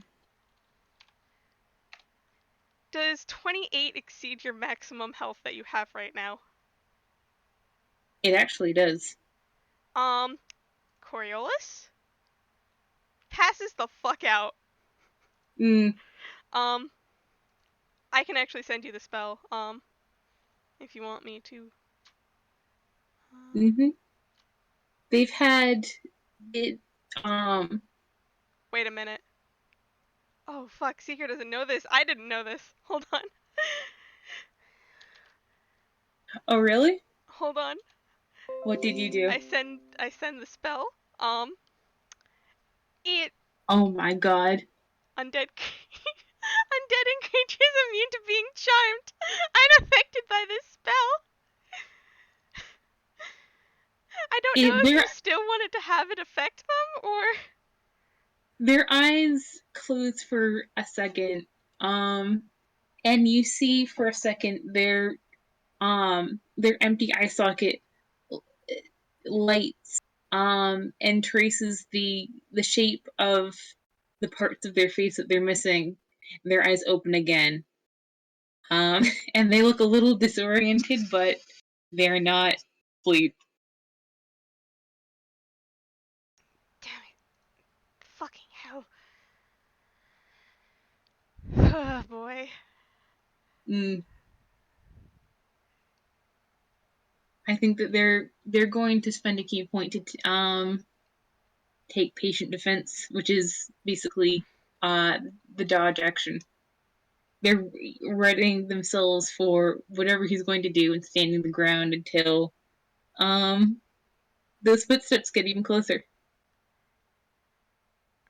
Does 28 exceed your maximum health that you have right now? it actually does. Um, Coriolis passes the fuck out. Mm, Um, I can actually send you the spell. If you want me to. hmm They've had it. Um. Wait a minute. Oh fuck, Seeker doesn't know this. I didn't know this. Hold on. Oh, really? Hold on. What did you do? I send the spell. Um, it Oh my god! undead undead and creatures immune to being charmed, unaffected by this spell. I don't know It, if their you still wanted to have it affect them or. their eyes close for a second. Um, and you see for a second their empty eye socket lights and traces the shape of the parts of their face that they're missing. Their eyes open again. Um, and they look a little disoriented, but they're not asleep. Oh boy. Mm, I think that they're going to spend a key point to take patient defense, which is basically uh the dodge action. They're readying themselves for whatever he's going to do and standing the ground until um those footsteps get even closer.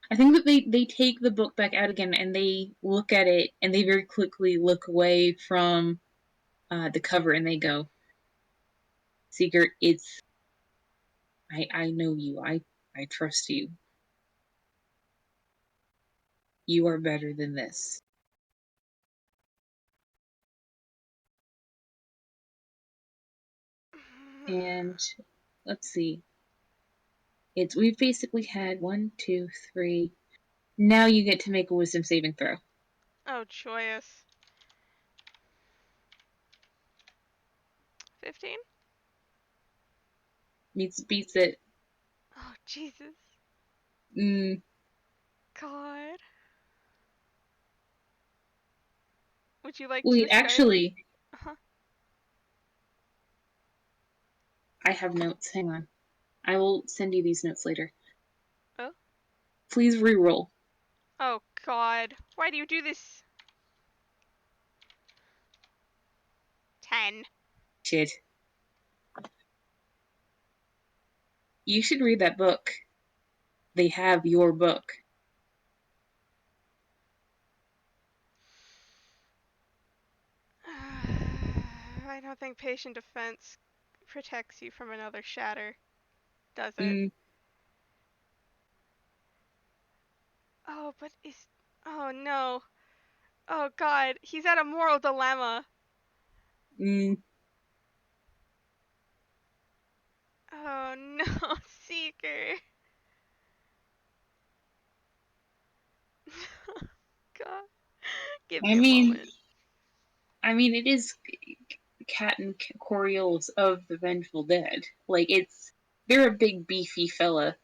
I think that they take the book back out again and they look at it and they very quickly look away from the cover and they go, Seeker, it's I know you. I trust you. You are better than this. And let's see. We've basically had one, two, three. Now you get to make a wisdom saving throw. Oh, joyous. 15? Beats it. Oh, Jesus. Mm, God. Would you like to wait, describe? actually, Uh-huh. I have notes. Hang on. I will send you these notes later. Oh? Please re-roll. Oh, God. Why do you do this? 10. Shit. You should read that book. They have your book. I don't think patient defense protects you from another shatter, does it? Mm, Oh, but is. Oh, no. Oh, God. He's at a moral dilemma. mm. Oh, no, Seeker. God. Give I me a mean, moment. it is Cat and Coriolis of the Vengeful Dead. Like they're a big beefy fella.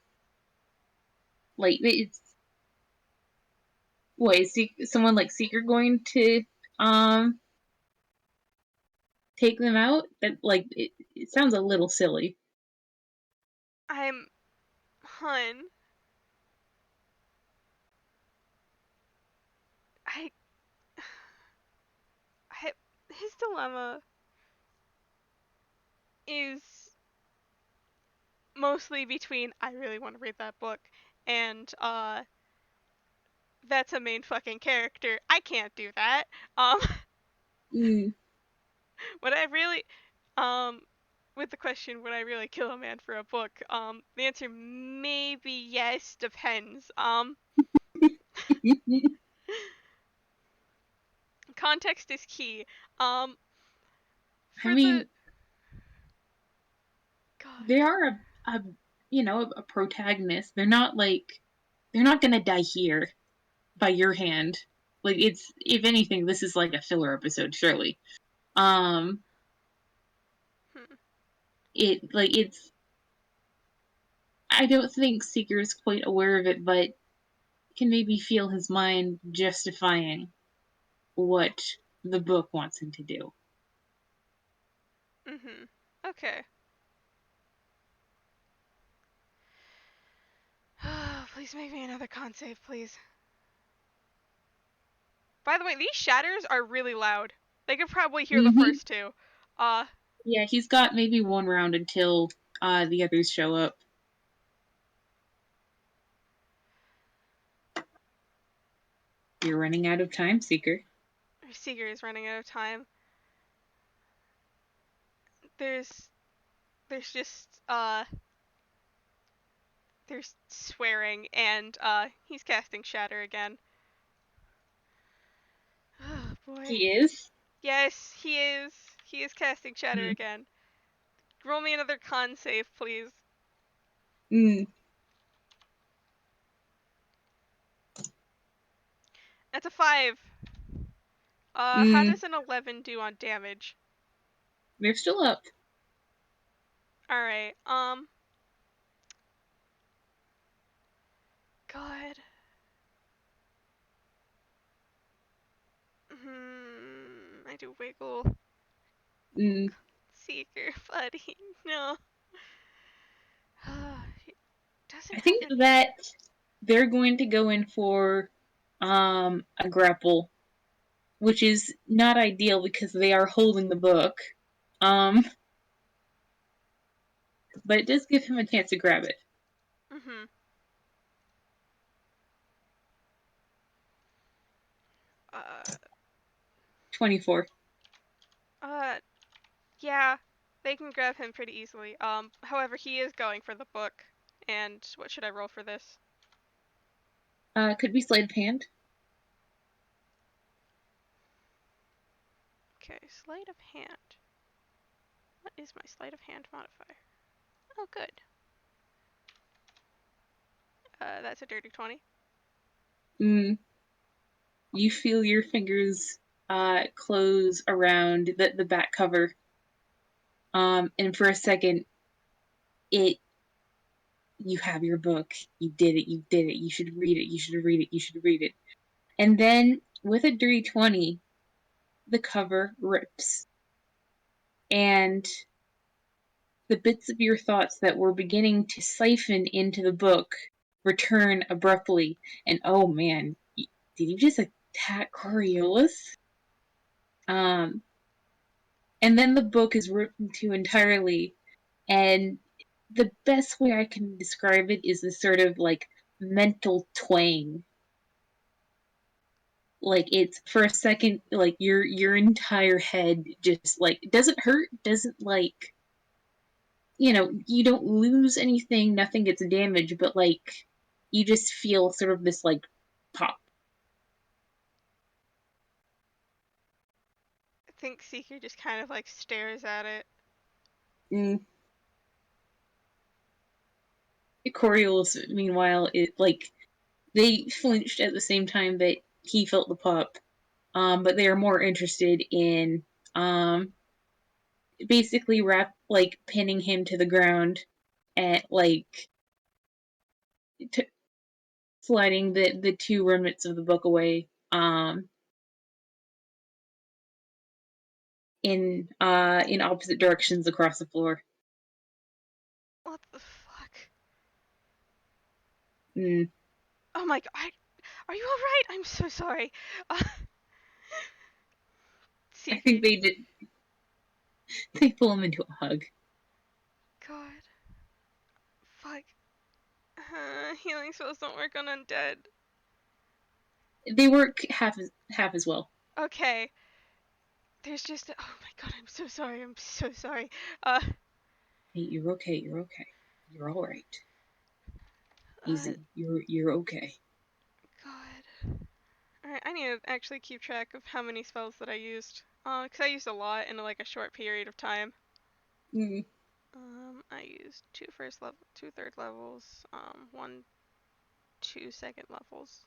Like it's what is someone like Seeker going to um take them out? That like it sounds a little silly. I'm. Hun. I. I. His dilemma is mostly between I really want to read that book and that's a main fucking character. I can't do that. Um Mm, would I really um with the question would I really kill a man for a book? The answer maybe yes, depends. Context is key. Um I for the mean, God. they are a a protagonist. They're not gonna die here by your hand. Like it's if anything, this is like a filler episode, surely. Um, Hmm. it's I don't think Seeker is quite aware of it, but can maybe feel his mind justifying what the book wants him to do. Mhm. Okay. Please make me another con save, please. By the way, these shatters are really loud. They could probably hear the Mm-hmm. first two. Uh, Yeah, he's got maybe one round until the others show up. You're running out of time, Seeker. Seeger is running out of time. There's there's just there's swearing and he's casting shatter again. Oh boy. He is. Yes, he is. He is casting shatter Mm. again. Roll me another con save, please. Mm. That's a 5. How Mm. does an 11 do on damage? They're still up. Alright, God. to wiggle. Mm, Seeker, buddy, no. He doesn't I have think any. that they're going to go in for a grapple, which is not ideal because they are holding the book. Um, but it does give him a chance to grab it. Mhm. Uh, 24. uh, yeah, they can grab him pretty easily. However, he is going for the book. And what should I roll for this? Could be sleight of hand. Okay, sleight of hand. What is my sleight of hand modifier? Oh, good. That's a dirty 20. Mm, you feel your fingers close around the back cover. And for a second, it you have your book. You did it. You did it. You should read it. You should read it. You should read it. And then with a dirty 20, the cover rips. And the bits of your thoughts that were beginning to siphon into the book return abruptly. And oh man, did you just attack Coriolis? Um, and then the book is ripped in two entirely. And the best way I can describe it is this sort of like mental twang. Like it's for a second, like your entire head just like doesn't hurt, doesn't like you don't lose anything, nothing gets damaged, but like you just feel sort of this like pop. I think Seeker just kind of like stares at it. Mm. Coriolis, meanwhile, it like they flinched at the same time that he felt the pop, but they are more interested in basically like pinning him to the ground and like t- sliding the two remnants of the book away in opposite directions across the floor. What the fuck? Mm, Oh my god. Are you alright? I'm so sorry. Uh, I Seeker. think they did. They pull him into a hug. God. Fuck. Healing spells don't work on undead. They work half as well. Okay. There's just. Oh my god, I'm so sorry. I'm so sorry. Uh, Hey, you're okay. You're okay. You're all right. uh, Easy. You're okay. God. Alright, I need to actually keep track of how many spells that I used. Cause I used a lot in like a short period of time. Mm. I used two third levels, one, two second levels,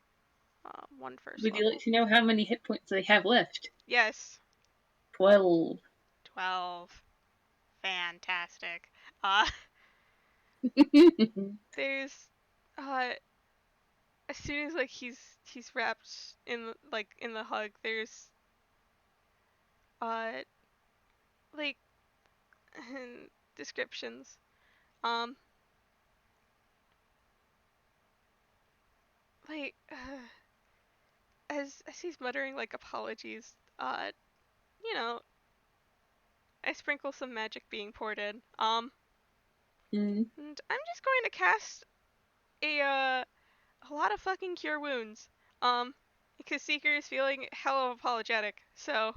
one first Would you like level. to know how many hit points they have left? Yes, 12. 12. Fantastic. Uh, there's, uh, as soon as like he's wrapped in like in the hug, there's, uh, like descriptions. Um, like, as he's muttering like apologies, you know, I sprinkle some magic being poured in. Mm. And I'm just going to cast a lot of fucking cure wounds. Um, because Seeker is feeling hella apologetic. So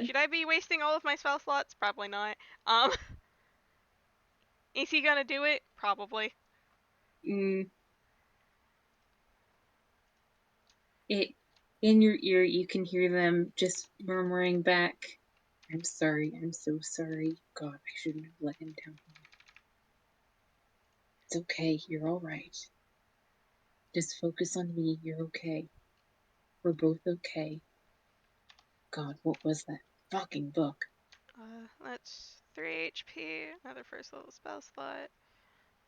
should I be wasting all of my spell slots? Probably not. Um, is he gonna do it? Probably. Mm. It in your ear you can hear them just murmuring back. I'm sorry. I'm so sorry. God, I shouldn't have let him down. It's okay. You're all right. Just focus on me. You're okay. We're both okay. God, what was that fucking book? That's 3 HP. Another first level spell slot.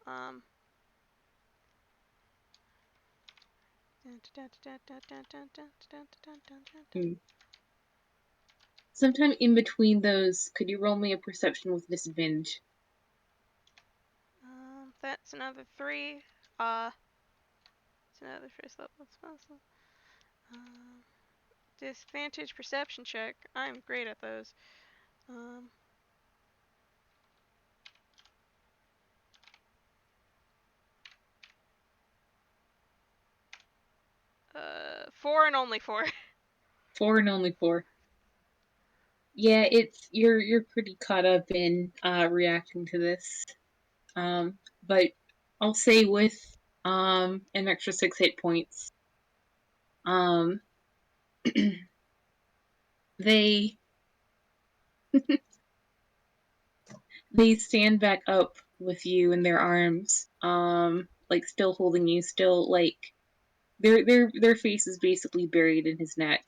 Um, Hmm. Sometime in between those, could you roll me a perception with disadvantage? That's another 3. It's another first level spell. Um, Disadvantage perception check. I'm great at those. Um, 4 and only 4. 4 and only 4. Yeah, it's you're pretty caught up in reacting to this. But I'll say with an extra 6 hit points, um, they they stand back up with you in their arms, like still holding you, still like their face is basically buried in his neck,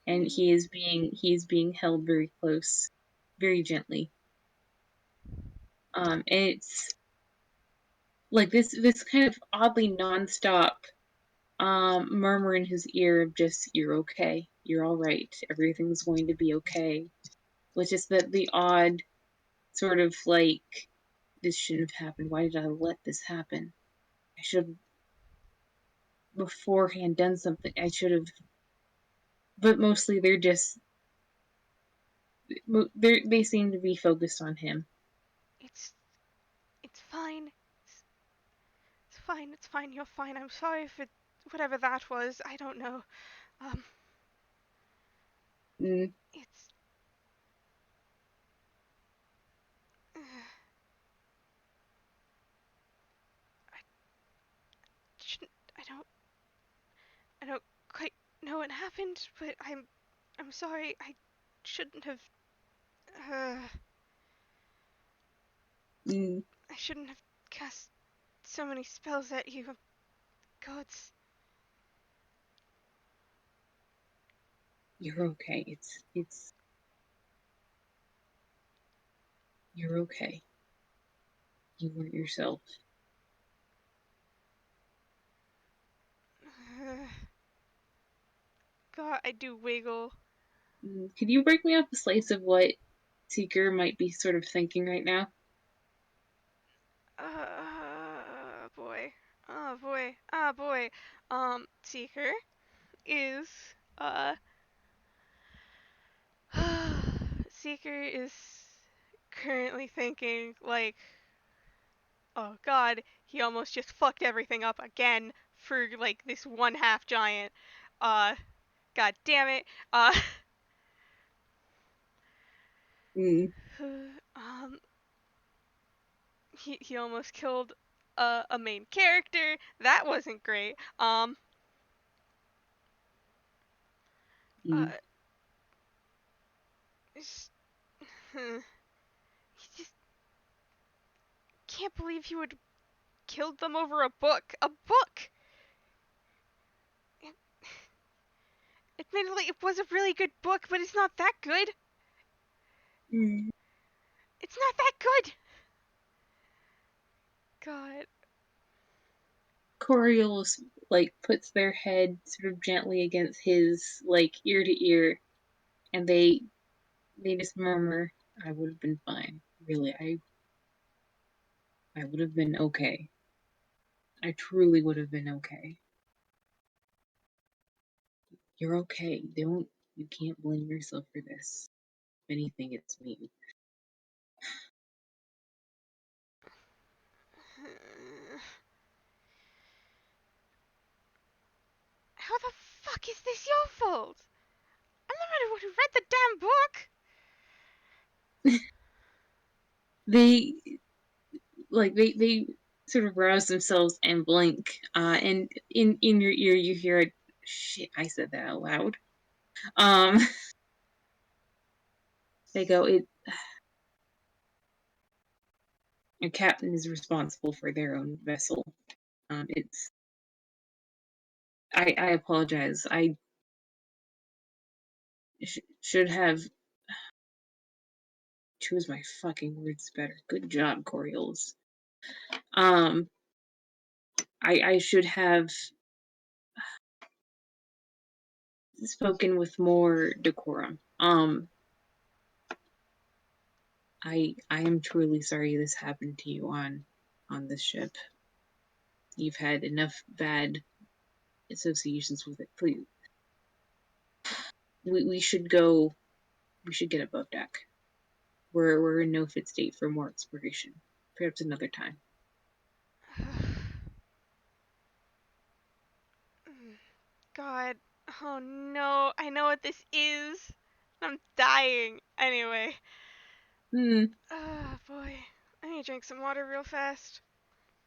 and he is being held very close, very gently. And it's like this kind of oddly nonstop murmur in his ear of just "You're okay, you're all right, everything's going to be okay," with just the odd sort of like, "This shouldn't have happened. Why did I let this happen? I should have beforehand done something. I should have." But mostly they seem to be focused on him. it's it's fine. It's fine. It's fine. You're fine. I'm sorry for whatever that was. I don't know. Um, Mm, it's. I shouldn't. I don't. I don't quite know what happened, but I'm sorry. I shouldn't have. Uh, mm, I shouldn't have cast so many spells at you. Gods. you're okay. It's you're okay. You weren't yourself. God, I do wiggle. Could you break me off a slice of what Seeker might be sort of thinking right now? Boy. Oh boy. Ah boy. Seeker is uh Seeker is currently thinking like, oh god, he almost just fucked everything up again for like this one half giant. Uh God damn it. Uh Mm, um he almost killed a main character. That wasn't great. mm, Uh he just can't believe he would killed them over a book. A book! Admittedly, it was a really good book, but it's not that good. mm. It's not that good! God. Coriolis like puts their head sort of gently against his, like ear to ear, and they just murmur, "I would have been fine. Really, I would have been okay. I truly would have been okay. You're okay. You can't blame yourself for this. If anything, it's me." How the fuck is this your fault? I'm the one who read the damn book! They they sort of rouse themselves and blink, and in your ear you hear it. Shit, I said that out loud. Um, they go, "It a captain is responsible for their own vessel. It's I apologize. I should have choose my fucking words better. Good job, Coriolis. Um, I should have spoken with more decorum. I am truly sorry this happened to you on this ship. You've had enough bad associations with it. Please, we should go. We should get above deck. We're in no fit state for more exploration. Perhaps another time. God. Oh no, I know what this is. I'm dying. Anyway. Hmm. Oh boy. I need to drink some water real fast.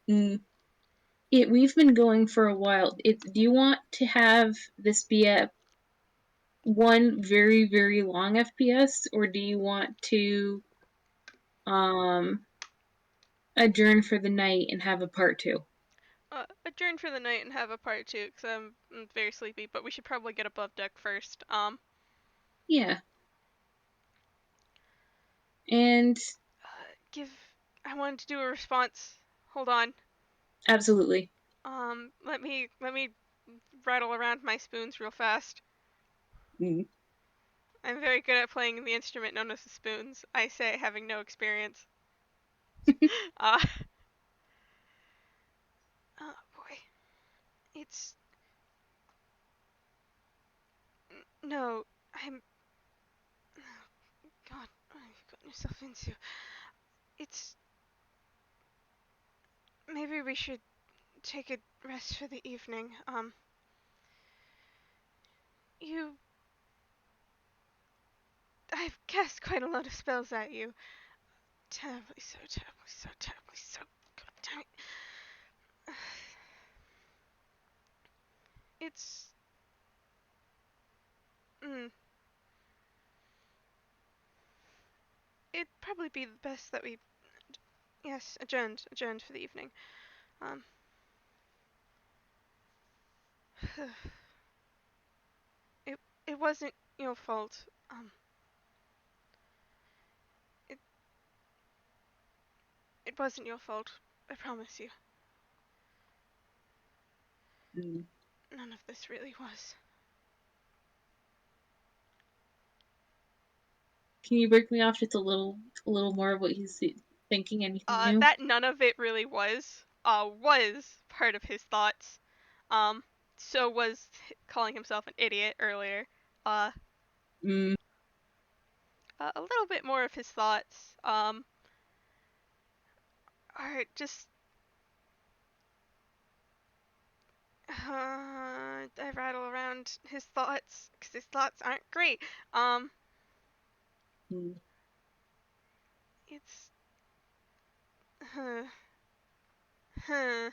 Mm. We've been going for a while. Do you want to have this be a one very very long FPS, or do you want to um adjourn for the night and have a part two? Adjourn for the night and have a part two because I'm very sleepy. But we should probably get above deck first. Yeah, and Give. I wanted to do a response. Hold on. absolutely. Let me rattle around my spoons real fast. Mm. I'm very good at playing the instrument known as the spoons. I say having no experience. Uh, oh boy. It's no. I'm. God, what have you gotten yourself into? It's. Maybe we should take a rest for the evening. You. I've cast quite a lot of spells at you. Terribly so, terribly so, terribly so. God damn it. It's. Mm, it'd probably be best that we. Yes, adjourned for the evening. Um. it it wasn't your fault. It it wasn't your fault. I promise you. Mm. None of this really was. Can you break me off just a little more of what he's thinking? Anything new? That none of it really was part of his thoughts. Um, so was calling himself an idiot earlier. Uh, Mm. a little bit more of his thoughts. Are just. I rattle around his thoughts because his thoughts aren't great. Um, Mm. it's. Huh. Huh.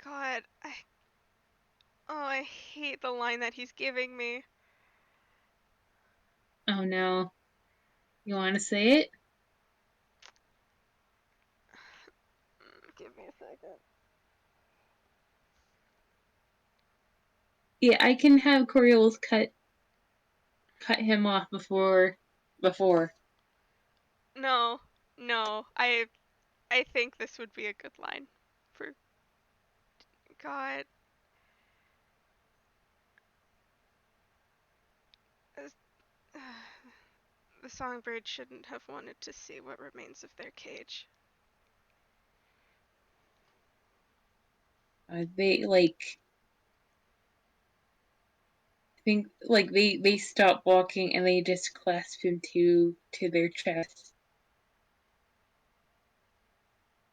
God, I hate the line that he's giving me. Oh no. You want to say it? Give me a second. Yeah, I can have Coriolis cut him off before. No, no. I think this would be a good line. For God, uh, the songbird shouldn't have wanted to see what remains of their cage. They like think like they stop walking and they just clasp him to their chest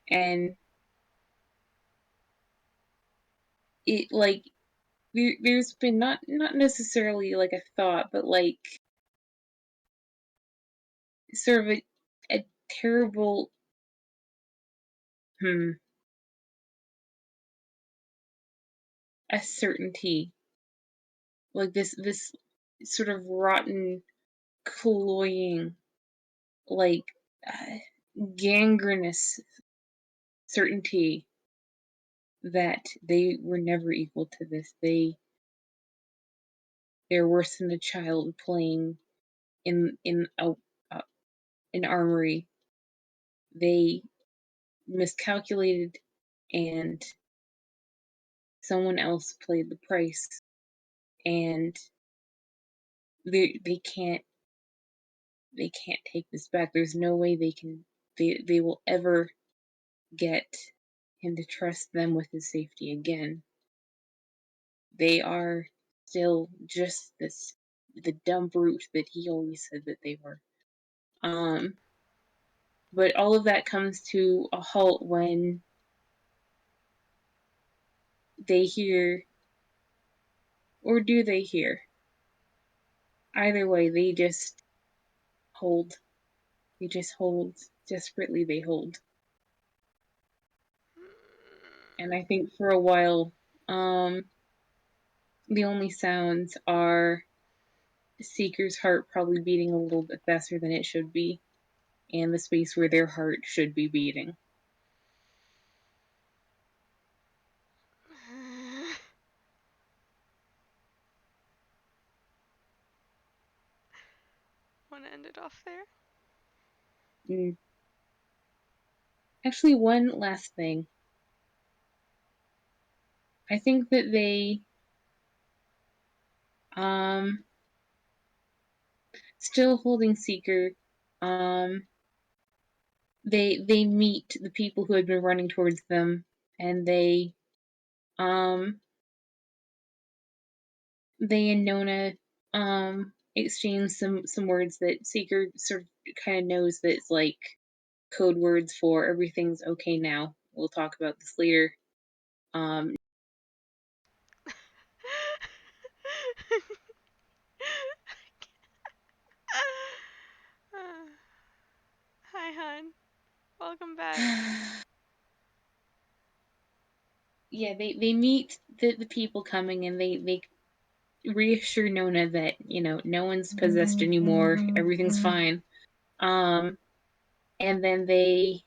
and it like there's been not necessarily like a thought but like sort of a terrible hmm a certainty like this sort of rotten cloying like uh, gangrenous certainty that they were never equal to this they're worse than a child playing in uh, an armory. They miscalculated, and someone else played the price, and they can't take this back. There's no way they will ever get him to trust them with his safety again. They are still just the dumb brute that he always said that they were. Um, but all of that comes to a halt when they hear, or do they hear? Either way, hold. They just hold. Desperately, they hold. And I think for a while, the only sounds are Seeker's heart probably beating a little bit faster than it should be, and the space where their heart should be beating. Want to end it off there? Mm. Actually, one last thing. I think that they um still holding Seeker. Um they meet the people who had been running towards them, and um they and Nona exchange some words that Seeker sort of kind of knows that it's like code words for everything's okay now. We'll talk about this later. Um Hi, hon. Welcome back. yeah, they meet the people coming, and they reassure Nona that, no one's possessed anymore, everything's fine. Um and then they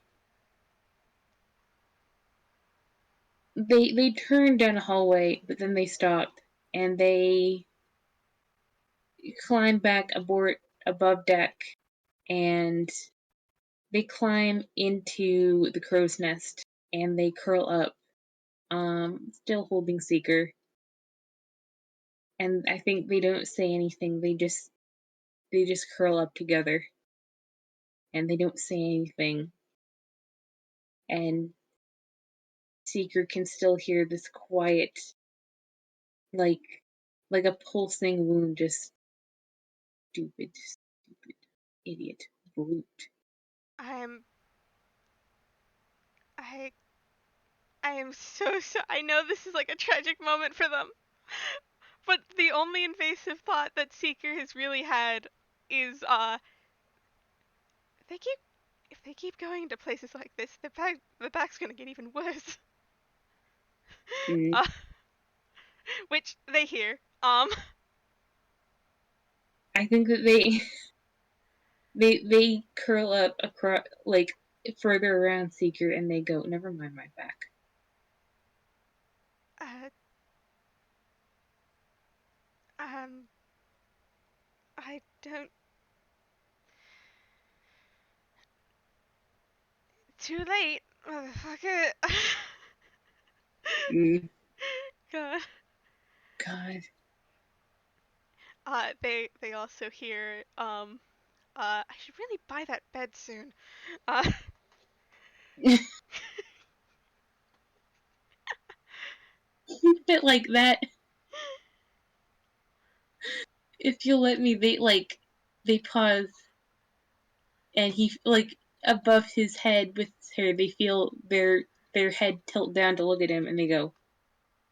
turn down a hallway, but then they stop, and they climb back aboard above deck, and they climb into the crow's nest, and they curl up, still holding Seeker. And I think they don't say anything. They just curl up together, and they don't say anything. And Seeker can still hear this quiet, like a pulsing wound, just stupid, idiot, brute. I'm. I. I am so. I know this is like a tragic moment for them, but the only invasive thought that Seeker has really had is they keep if they keep going to places like this, the back's gonna get even worse. Mm. uh, which they hear. I think that they curl up across, like, further around Seeker, and they go, "Never mind my back." uh, um, I don't. Too late, motherfucker. Mm. God. God. They also hear. I should really buy that bed soon. Uh, Bit like that. If you'll let me, they pause, and he, like, above his head with his hair, they feel their head tilt down to look at him, and they go,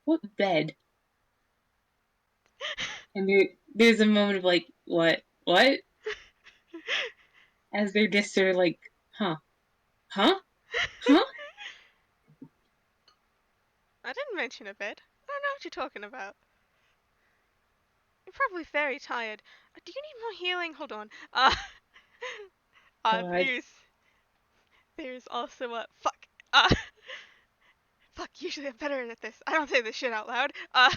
"What bed?" And there's a moment of like, what? As they're just sort of like, huh, huh, huh. I didn't mention a bed. I don't know what you're talking about. You're probably very tired. Do you need more healing? Hold on. God. There's also a fuck. Fuck. Usually I'm better at this. I don't say this shit out loud. Uh,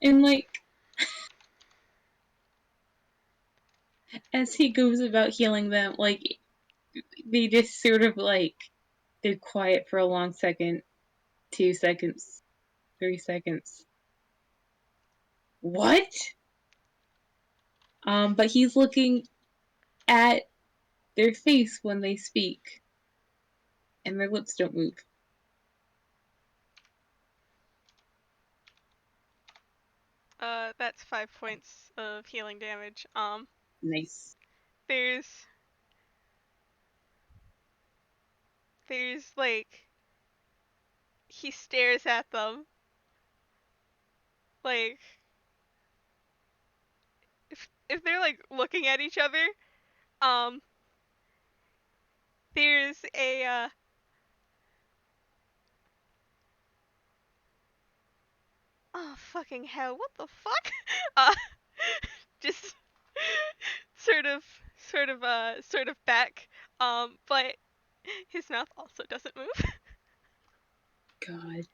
And, like, as he goes about healing them, like, they just sort of, like, they're quiet for a long second, 2 seconds, 3 seconds. What? But he's looking at their face when they speak, and their lips don't move. That's 5 points of healing damage. Nice. There's like he stares at them like if they're like looking at each other, um there's a oh fucking hell, what the fuck? uh just sort of sort of back, but his mouth also doesn't move. God.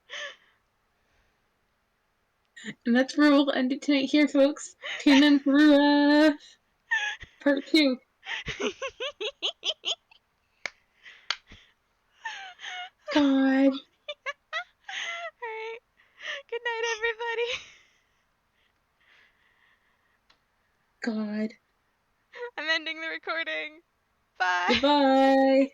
And that's where we'll end it tonight here, folks. Tune in for part 2. God. Alright. Good night, everybody. God. I'm ending the recording. Bye. Goodbye.